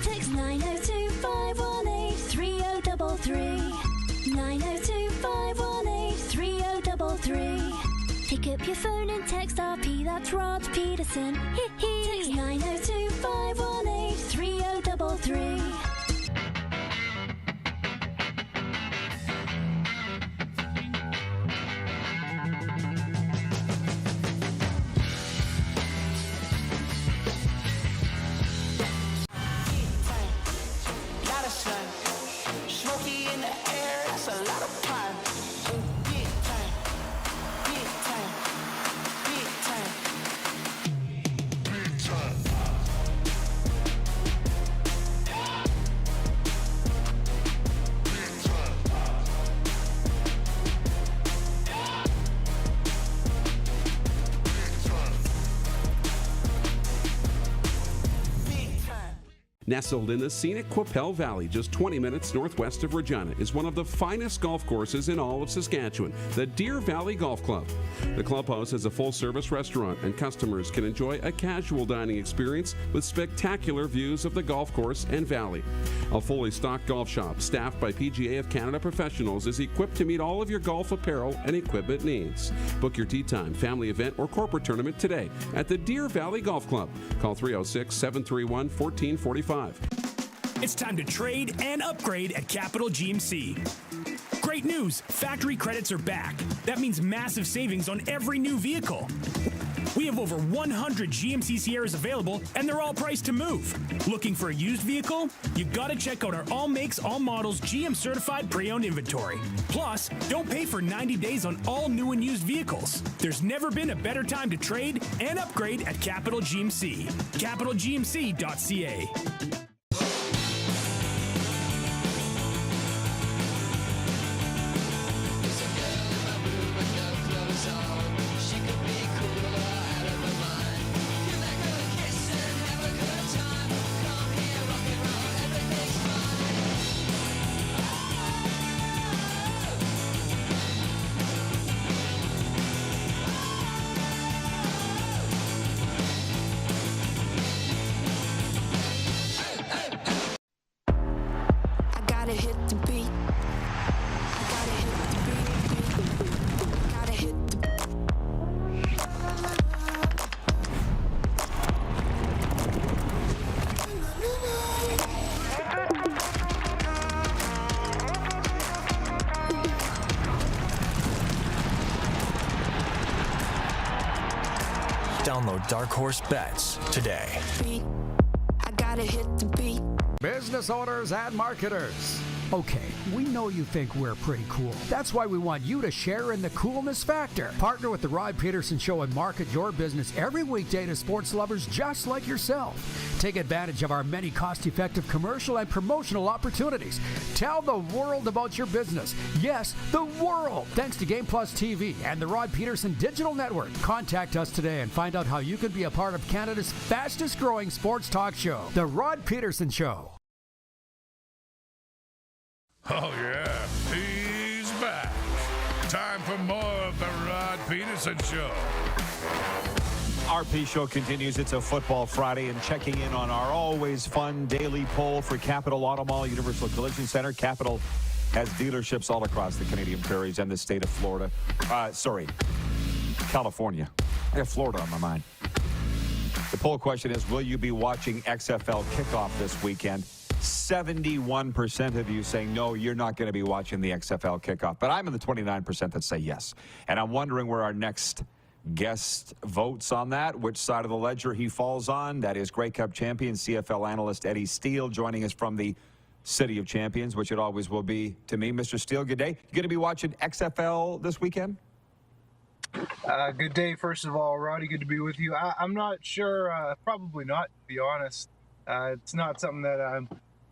S10: Text 902-518-3033. 902-518-3033. Pick up your phone and text RP, that's Rod Pedersen. Text 902-518-3033.
S4: Nestled in the scenic Qu'Appelle Valley, just 20 minutes northwest of Regina, is one of the finest golf courses in all of Saskatchewan, the Deer Valley Golf Club. The clubhouse has a full-service restaurant, and customers can enjoy a casual dining experience with spectacular views of the golf course and valley. A fully stocked golf shop, staffed by PGA of Canada professionals, is equipped to meet all of your golf apparel and equipment needs. Book your tee time, family event, or corporate tournament today at the Deer Valley Golf Club. Call 306-731-1445.
S6: It's time to trade and upgrade at Capital GMC. Great news, factory credits are back. That means massive savings on every new vehicle. We have over 100 GMC Sierras available, and they're all priced to move. Looking for a used vehicle? You gotta check out our all makes, all models, GM certified pre-owned inventory. Plus, don't pay for 90 days on all new and used vehicles. There's never been a better time to trade and upgrade at Capital GMC. CapitalGMC.ca.
S7: Download Dark Horse Bets today.
S8: I gotta hit the beat.
S9: Business owners and marketers. Okay, we know you think we're pretty cool. That's why we want you to share in the coolness factor. Partner with the Rod Pedersen Show and market your business every weekday to sports lovers just like yourself. Take advantage of our many cost-effective commercial and promotional opportunities. Tell the world about your business. Yes, the world. Thanks to Game Plus TV and the Rod Pedersen Digital Network. Contact us today and find out how you can be a part of Canada's fastest-growing sports talk show, The Rod Pedersen Show.
S12: Oh, yeah, he's back. Time for more of the Rod Pedersen Show.
S2: RP Show continues. It's a Football Friday, and checking in on our always fun daily poll for Capital Auto Mall Universal Collision Center. Capital has dealerships all across the Canadian prairies and the state of Florida. California. I got Florida on my mind. The poll question is, will you be watching XFL Kickoff this weekend? 71% of you saying, no, you're not going to be watching the XFL Kickoff. But I'm in the 29% that say yes. And I'm wondering where our next guest votes on that, which side of the ledger he falls on. That is Grey Cup champion, CFL analyst Eddie Steele, joining us from the City of Champions, which it always will be to me. Mr. Steele, good day. You going to be watching XFL this weekend?
S18: Good day, first of all, Roddy. Good to be with you. I'm not sure. Probably not, to be honest. It's not something that I'm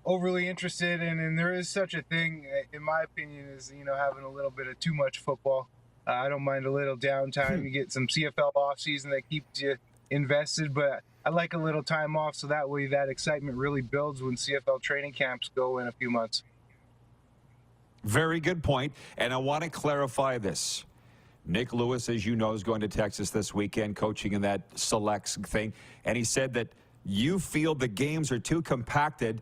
S18: overly interested in, and there is such a thing, in my opinion, as having a little bit of too much football. I don't mind a little downtime. You get some CFL off season that keeps you invested, but I like a little time off so that way that excitement really builds when CFL training camps go in a few months.
S2: Very good point, and I want to clarify this. Nick Lewis, as you know, is going to Texas this weekend, coaching in that selects thing, and he said that you feel the games are too compacted,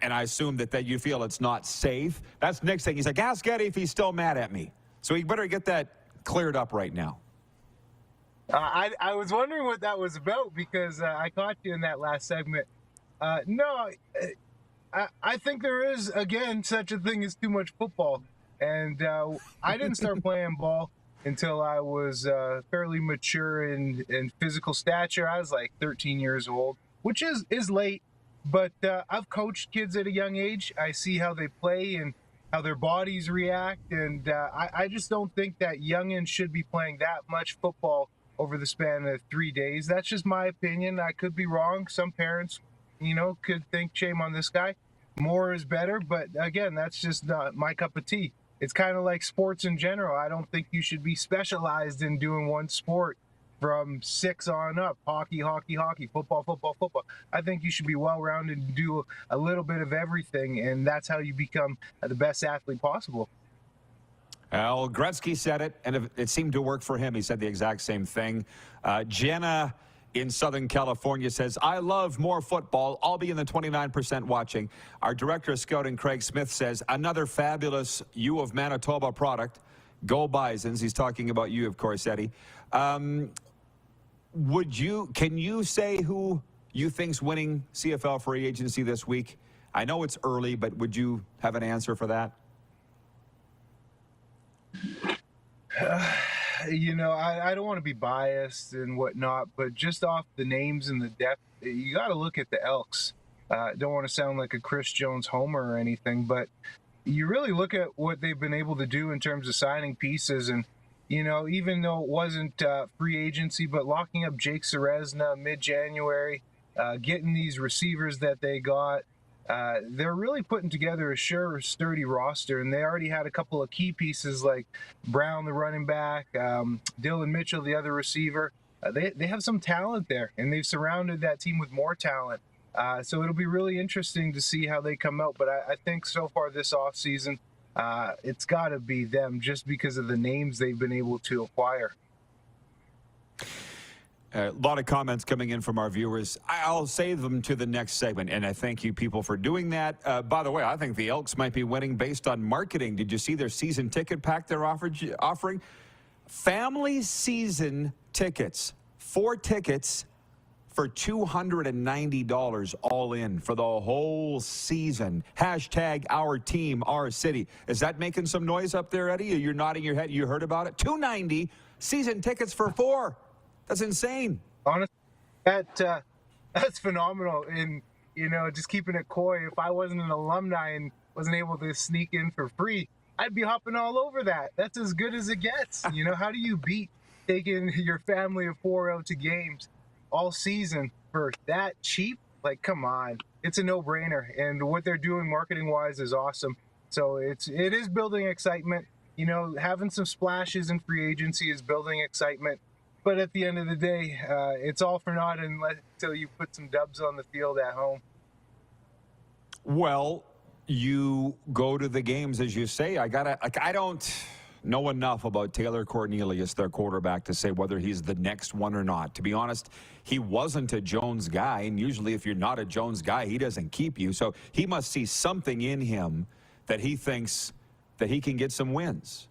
S2: and I assume that you feel it's not safe. That's Nick's thing. He's like, ask Eddie if he's still mad at me. So he better get that cleared up right now.
S18: I was wondering what that was about because I caught you in that last segment. No, I think there is, again, such a thing as too much football. And I didn't start playing ball until I was fairly mature in physical stature. I was like 13 years old, which is late. But I've coached kids at a young age. I see how they play and how their bodies react. And I just don't think that youngins should be playing that much football over the span of 3 days. That's just my opinion. I could be wrong. Some parents, could think shame on this guy. More is better. But again, that's just not my cup of tea. It's kind of like sports in general. I don't think you should be specialized in doing one sport from 6 on up. Hockey, football. I think you should be well-rounded and do a little bit of everything, and that's how you become the best athlete possible.
S2: Well, Gretzky said it, and it seemed to work for him. He said the exact same thing. Jenna in Southern California says, I love more football. I'll be in the 29% watching. Our director of scouting, Craig Smith, says, another fabulous U of Manitoba product. Go Bisons. He's talking about you, of course, Eddie. Can you say who you think's winning CFL Free Agency this week? I know it's early, but would you have an answer for that?
S18: I don't want to be biased and whatnot, but just off the names and the depth, you got to look at the Elks. Don't want to sound like a Chris Jones homer or anything, but you really look at what they've been able to do in terms of signing pieces. And, even though it wasn't free agency, but locking up Jake Serezna mid-January, getting these receivers that they got, they're really putting together a sturdy roster, and they already had a couple of key pieces like Brown, the running back, Dylan Mitchell, the other receiver. They have some talent there, and they've surrounded that team with more talent. So it'll be really interesting to see how they come out. But I think so far this offseason, it's got to be them just because of the names they've been able to acquire.
S5: A lot of comments coming in from our viewers. I'll save them to the next segment, and I thank you people for doing that. By the way, I think the Elks might be winning based on marketing. Did you see their season ticket pack they're offering? Family season tickets. 4 tickets for $290 all in for the whole season. Hashtag our team, our city. Is that making some noise up there, Eddie? You're nodding your head. You heard about it? $290 season tickets for 4. That's insane.
S18: Honestly, that's phenomenal. And, just keeping it coy, if I wasn't an alumni and wasn't able to sneak in for free, I'd be hopping all over that. That's as good as it gets. How do you beat taking your family of 4 out to games all season for that cheap? Like, come on. It's a no-brainer. And what they're doing marketing-wise is awesome. So it is building excitement. Having some splashes in free agency is building excitement. But at the end of the day, it's all for naught until you put some dubs on the field at home.
S5: Well, you go to the games, as you say. I don't know enough about Taylor Cornelius, their quarterback, to say whether he's the next one or not. To be honest, he wasn't a Jones guy, and usually if you're not a Jones guy, he doesn't keep you. So he must see something in him that he thinks that he can get some wins.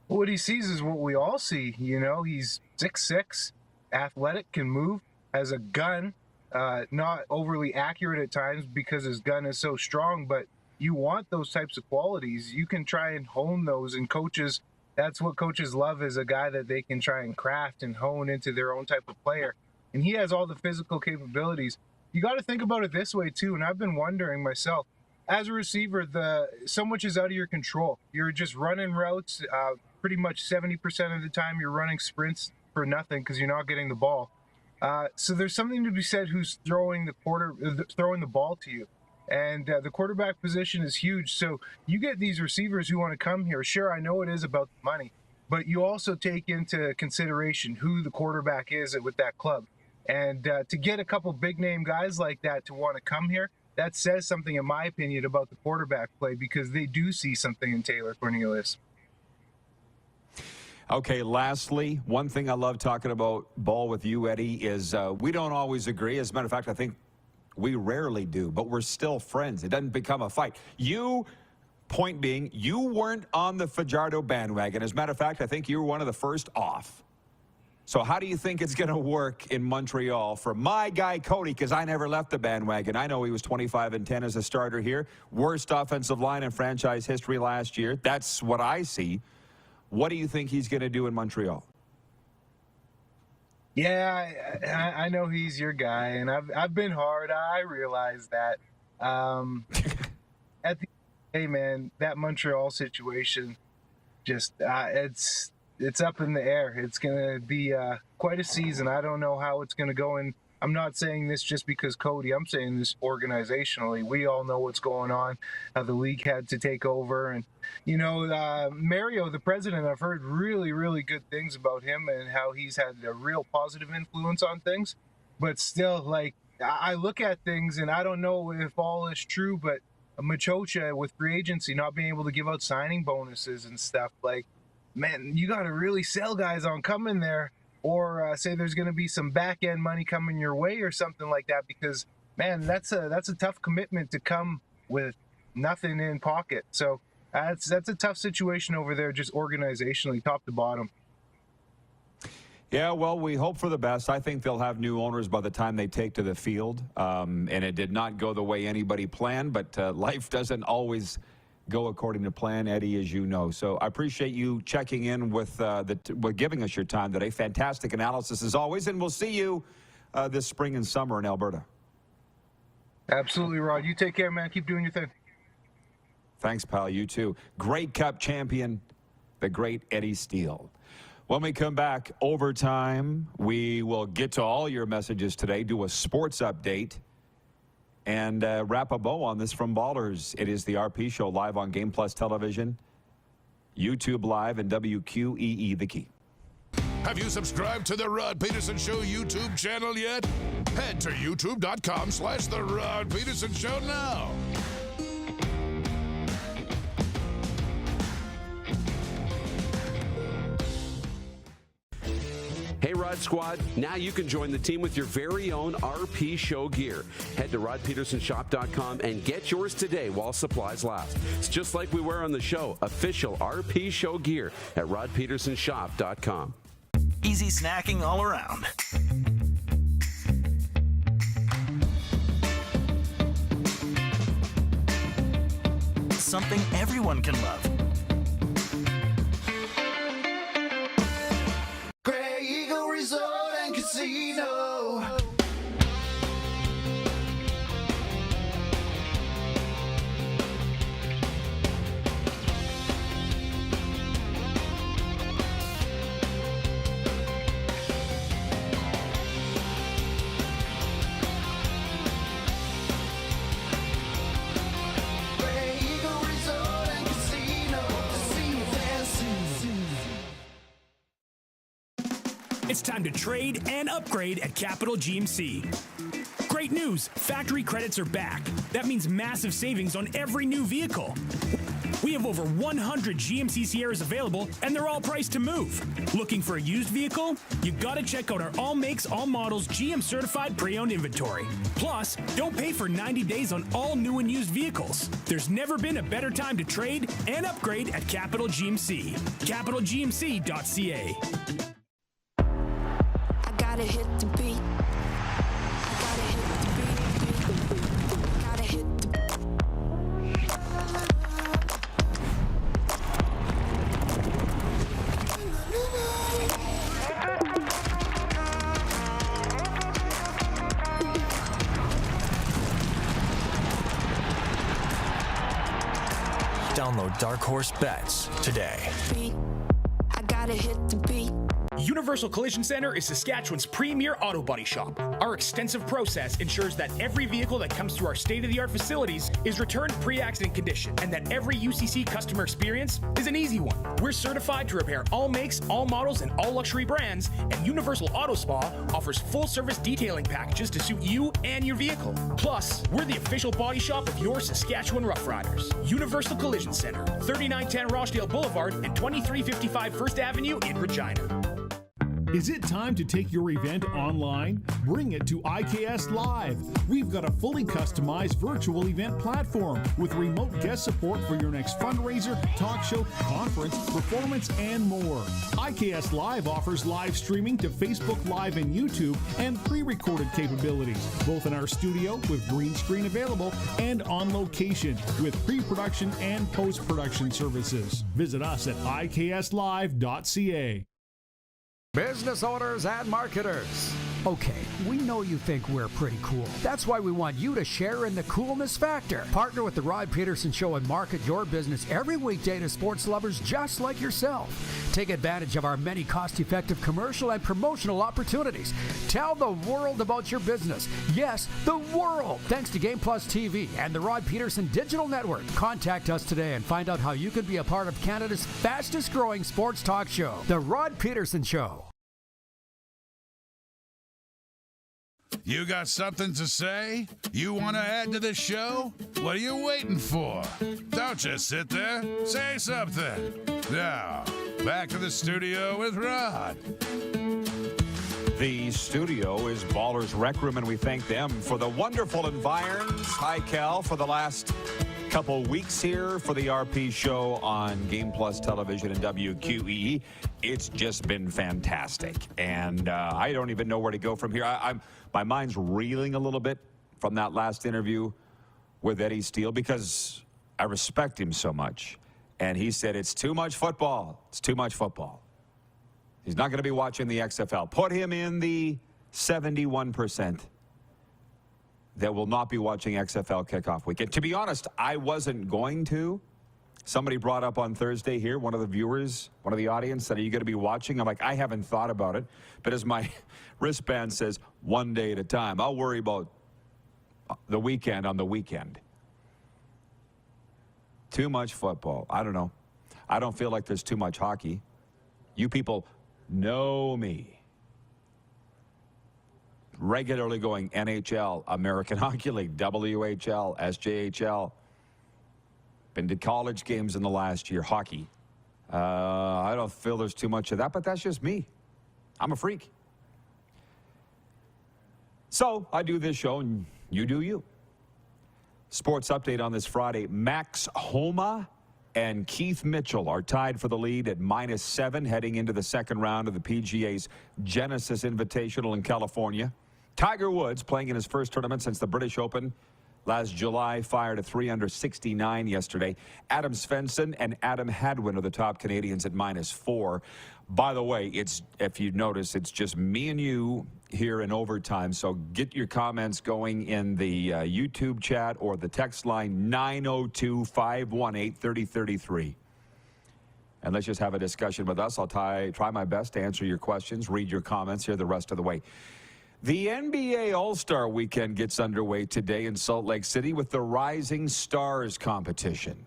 S18: What he sees is what we all see. He's 6'6", athletic, can move, has a gun, not overly accurate at times because his gun is so strong, but you want those types of qualities. You can try and hone those, and that's what coaches love, is a guy that they can try and craft and hone into their own type of player. And he has all the physical capabilities. You got to think about it this way too, and I've been wondering myself, as a receiver, so much is out of your control. You're just running routes. Pretty much 70% of the time you're running sprints for nothing because you're not getting the ball. So there's something to be said who's throwing the ball to you. And the quarterback position is huge. So you get these receivers who want to come here. Sure, I know it is about the money, but you also take into consideration who the quarterback is with that club. And to get a couple big name guys like that to want to come here, that says something, in my opinion, about the quarterback play, because they do see something in Taylor Cornelius.
S5: Okay, lastly, one thing I love talking about ball with you, Eddie, is we don't always agree. As a matter of fact, I think we rarely do, but we're still friends. It doesn't become a fight. Point being, you weren't on the Fajardo bandwagon. As a matter of fact, I think you were one of the first off. So how do you think it's going to work in Montreal for my guy Cody? Because I never left the bandwagon. I know he was 25-10 as a starter here. Worst offensive line in franchise history last year. That's what I see. What do you think he's going to do in Montreal?
S18: Yeah, I know he's your guy, and I've been hard. I realize that. At the hey man, that Montreal situation, just it's up in the air. It's gonna be quite a season. I don't know how it's gonna go, and I'm not saying this just because Cody. I'm saying this organizationally. We all know what's going on, how the league had to take over. And, Mario, the president, I've heard really, really good things about him and how he's had a real positive influence on things. But still, I look at things, and I don't know if all is true, but Machocha with free agency, not being able to give out signing bonuses and stuff, man, you got to really sell guys on coming there. Or say there's going to be some back-end money coming your way or something like that, because, man, that's a tough commitment to come with nothing in pocket. So that's a tough situation over there, just organizationally, top to bottom.
S5: Yeah, well, we hope for the best. I think they'll have new owners by the time they take to the field. And it did not go the way anybody planned, but life doesn't always go according to plan, Eddie, as you know. So I appreciate you checking in with giving us your time today. Fantastic analysis as always, and we'll see you this spring and summer in Alberta.
S18: Absolutely, Rod. You take care, man. Keep doing your thing.
S5: Thanks, pal. You too. Grey Cup champion, the great Eddie Steele. When we come back, overtime, we will get to all your messages today, do a sports update, and wrap a bow on this from Ballers. It is the RP Show live on Game Plus Television, YouTube Live, and WQEE The Key.
S12: Have you subscribed to the Rod Pedersen Show YouTube channel yet? Head to youtube.com/The Rod Pedersen Show now.
S4: Hey, Rod Squad, now you can join the team with your very own RP Show gear. Head to rodpedersenshop.com and get yours today while supplies last. It's just like we wear on the show, official RP Show gear at rodpedersenshop.com.
S16: Easy snacking all around. Something everyone can love.
S14: Grey Eagle Resort and Casino. Grey Eagle Resort and Casino. Casino fancy.
S6: It's time to trade and upgrade at Capital GMC. Great news, factory credits are back. That means massive savings on every new vehicle. We have over 100 GMC Sierras available, and they're all priced to move. Looking for a used vehicle? You gotta check out our all makes, all models, GM certified pre-owned inventory. Plus, don't pay for 90 days on all new and used vehicles. There's never been a better time to trade and upgrade at Capital GMC. CapitalGMC.ca.
S8: I gotta hit the beat. I gotta hit the beat. Gotta hit the
S7: Download Dark Horse Bets today.
S8: beat. I gotta hit the beat.
S11: Universal Collision Center is Saskatchewan's premier auto body shop. Our extensive process ensures that every vehicle that comes through our state-of-the-art facilities is returned pre-accident condition, and that every UCC customer experience is an easy one. We're certified to repair all makes, all models, and all luxury brands, and Universal Auto Spa offers full-service detailing packages to suit you and your vehicle. Plus, we're the official body shop of your Saskatchewan Rough Riders. Universal Collision Center, 3910 Rochdale Boulevard and 2355 First Avenue in Regina.
S15: Is it time to take your event online? Bring it to IKS Live. We've got a fully customized virtual event platform with remote guest support for your next fundraiser, talk show, conference, performance, and more. IKS Live offers live streaming to Facebook Live and YouTube and pre-recorded capabilities, both in our studio with green screen available and on location with pre-production and post-production services. Visit us at ikslive.ca.
S9: Business owners and marketers. Okay, we know you think we're pretty cool. That's why we want you to share in the coolness factor. Partner with the Rod Pedersen Show and market your business every weekday to sports lovers just like yourself. Take advantage of our many cost-effective commercial and promotional opportunities. Tell the world about your business. Yes, the world. Thanks to Game Plus TV and the Rod Pedersen Digital Network. Contact us today and find out how you can be a part of Canada's fastest-growing sports talk show, The Rod Pedersen Show.
S12: You got something to say? You want to add to the show? What are you waiting for? Don't just sit there. Say something. Now, back to the studio with Rod.
S5: The studio is Ballers Rec Room, and we thank them for the wonderful environs. Hi, Cal, for the last couple weeks here for the RP show on Game Plus Television and WQEE. It's just been fantastic, and I don't even know where to go from here. My mind's reeling a little bit from that last interview with Eddie Steele because I respect him so much. And he said, it's too much football. It's too much football. He's not going to be watching the XFL. Put him in the 71% that will not be watching XFL kickoff weekend. To be honest, I wasn't going to. Somebody brought up on Thursday here, one of the viewers, one of the audience, said, are you going to be watching? I'm like, I haven't thought about it. But as my wristband says, one day at a time. I'll worry about the weekend on the weekend. Too much football. I don't know. I don't feel like there's too much hockey. You people know me. Regularly going NHL, American Hockey League, WHL, SJHL. Been to college games in the last year, hockey. I don't feel there's too much of that, but that's just me. I'm a freak. So I do this show, and you do you. Sports update on this Friday. Max Homa and Keith Mitchell are tied for the lead at -7 heading into the second round of the PGA's Genesis Invitational in California. Tiger Woods, playing in his first tournament since the British Open last July, fired a 3 under 69 yesterday. Adam Svensson and Adam Hadwin are the top Canadians at -4. By the way, if you notice, it's just me and you here in overtime. So get your comments going in the YouTube chat or the text line 902-518-3033. And let's just have a discussion with us. I'll try my best to answer your questions, read your comments here the rest of the way. The NBA All-Star Weekend gets underway today in Salt Lake City with the Rising Stars competition.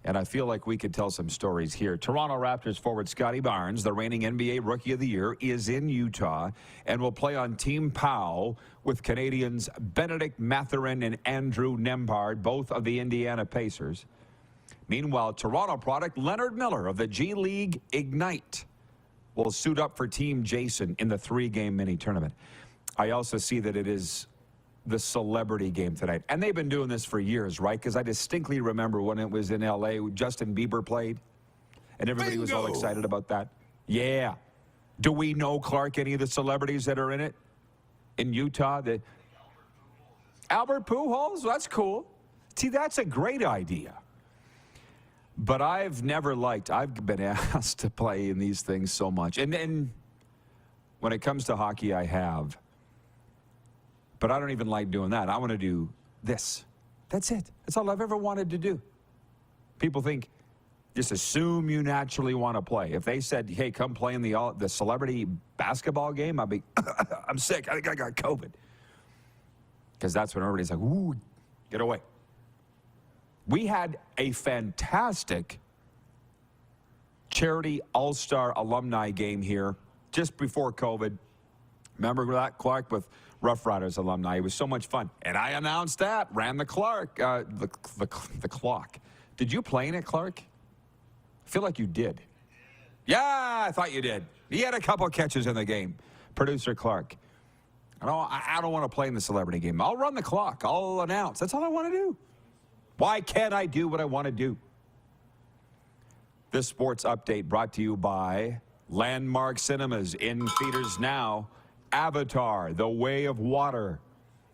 S5: And I feel like we could tell some stories here. Toronto Raptors forward Scotty Barnes, the reigning NBA Rookie of the Year, is in Utah and will play on Team POW with Canadians Benedict Mathurin and Andrew Nembhard, both of the Indiana Pacers. Meanwhile, Toronto product Leonard Miller of the G League Ignite will suit up for Team Jason in the 3-game mini-tournament. I also see that it is the celebrity game tonight. And they've been doing this for years, right? Because I distinctly remember when it was in L.A., Justin Bieber played, and everybody was all excited about that. Yeah. Do we know, Clark, any of the celebrities that are in it in Utah? Albert Pujols? That's cool. See, that's a great idea. But I've never liked, I've been asked to play in these things so much. And when it comes to hockey, I have. But I don't even like doing that. I want to do this. That's it. That's all I've ever wanted to do. People think, just assume you naturally want to play. If they said, hey, come play in the celebrity basketball game, I'd be, I'm sick. I think I got COVID. Because that's when everybody's like, ooh, get away. We had a fantastic charity all-star alumni game here just before COVID. Remember that, Clark, with Rough Riders alumni? It was so much fun. And I announced that, ran the clock. Did you play in it, Clark? I feel like you did. Yeah, I thought you did. He had a couple catches in the game. Producer Clark. I don't want to play in the celebrity game. I'll run the clock. I'll announce. That's all I want to do. Why can't I do what I want to do? This sports update brought to you by Landmark Cinemas in theaters now. Avatar, The Way of Water.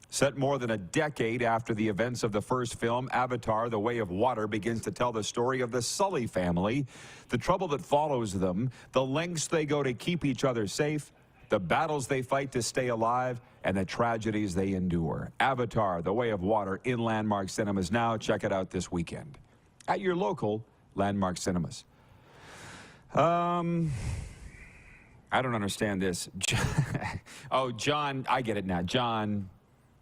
S5: Set more than a decade after the events of the first film, Avatar, The Way of Water begins to tell the story of the Sully family, the trouble that follows them, the lengths they go to keep each other safe, the battles they fight to stay alive, and the tragedies they endure. Avatar, The Way of Water in Landmark Cinemas now. Check it out this weekend at your local Landmark Cinemas. I don't understand this. Oh, John, I get it now. John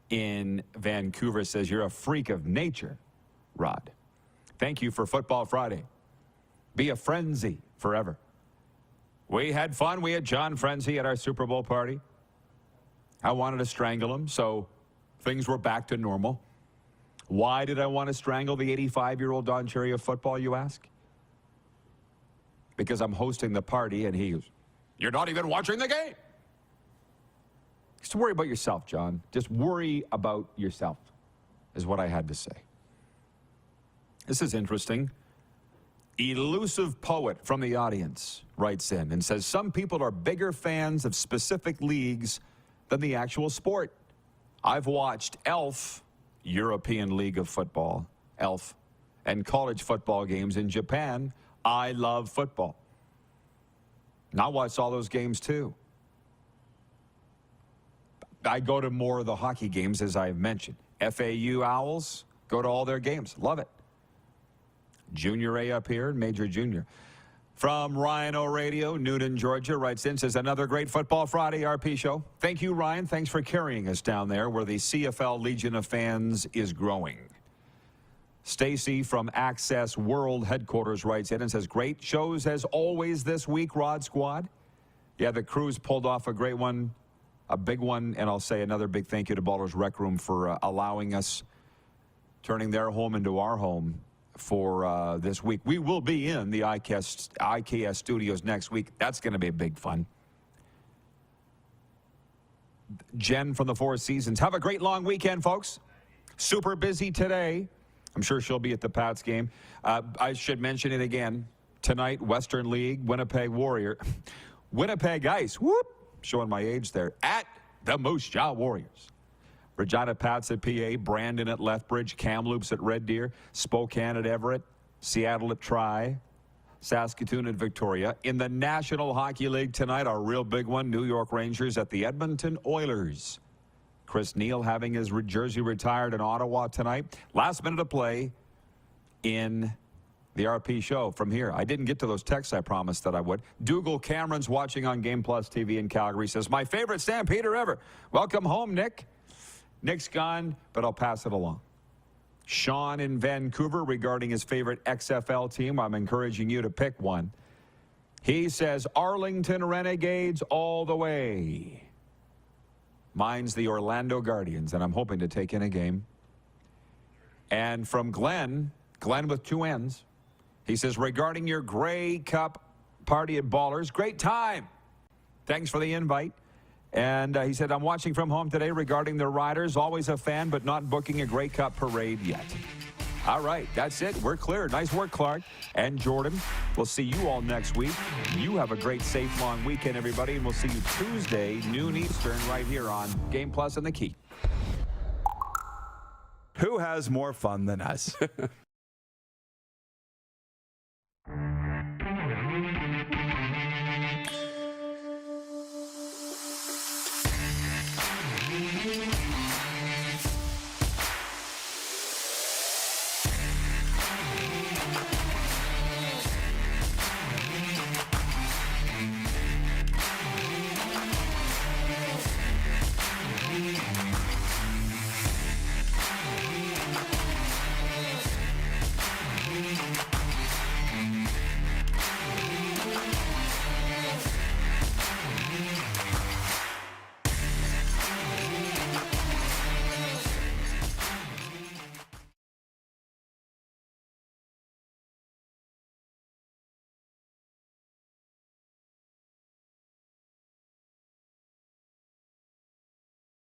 S5: in Vancouver says, you're a freak of nature, Rod. Thank you for Football Friday. Be a frenzy forever. We had fun. We had John Frenzy at our Super Bowl party. I wanted to strangle him, so things were back to normal. Why did I want to strangle the 85-year-old Don Cherry of football, you ask? Because I'm hosting the party, and he goes, you're not even watching the game. Just worry about yourself, John. Just worry about yourself, is what I had to say. This is interesting. Elusive Poet from the audience writes in and says, some people are bigger fans of specific leagues than the actual sport. I've watched ELF, European League of Football, ELF, and college football games in Japan. I love football. And I watch all those games too. I go to more of the hockey games, as I've mentioned. FAU Owls, go to all their games. Love it. Junior A up here and Major Junior. From Ryan O'Radio, Newton, Georgia, writes in, says, another great Football Friday RP show. Thank you, Ryan. Thanks for carrying us down there where the CFL Legion of Fans is growing. Stacy from Access World Headquarters writes in and says, great shows as always this week, Rod Squad. Yeah, the crews pulled off a great one, a big one, and I'll say another big thank you to Ballers Rec Room for allowing us, turning their home into our home for this week. We will be in the IKS studios next week. That's going to be a big fun. Jen from the Four Seasons. Have a great long weekend, folks. Super busy today. I'm sure she'll be at the Pats game. I should mention it again. Tonight, Western League, Winnipeg Warrior. Winnipeg Ice. Whoop. Showing my age there. At the Moose Jaw Warriors. Regina Pats at PA, Brandon at Lethbridge, Kamloops at Red Deer, Spokane at Everett, Seattle at Tri, Saskatoon at Victoria. In the National Hockey League tonight, our real big one, New York Rangers at the Edmonton Oilers. Chris Neal having his jersey retired in Ottawa tonight. Last minute of play in the RP show from here. I didn't get to those texts I promised that I would. Dougal Cameron's watching on Game Plus TV in Calgary, says, my favorite Stampeder ever. Welcome home, Nick. Nick's gone, but I'll pass it along. Sean in Vancouver regarding his favorite XFL team. I'm encouraging you to pick one. He says Arlington Renegades all the way. Mine's the Orlando Guardians, and I'm hoping to take in a game. And from Glenn with two N's, he says, regarding your Grey Cup party at Ballers, great time. Thanks for the invite. And he said, I'm watching from home today regarding the Riders. Always a fan, but not booking a Grey Cup parade yet. All right, that's it. We're clear. Nice work, Clark and Jordan. We'll see you all next week. You have a great, safe, long weekend, everybody. And we'll see you Tuesday, noon Eastern, right here on Game Plus and The Key.
S19: Who has more fun than us?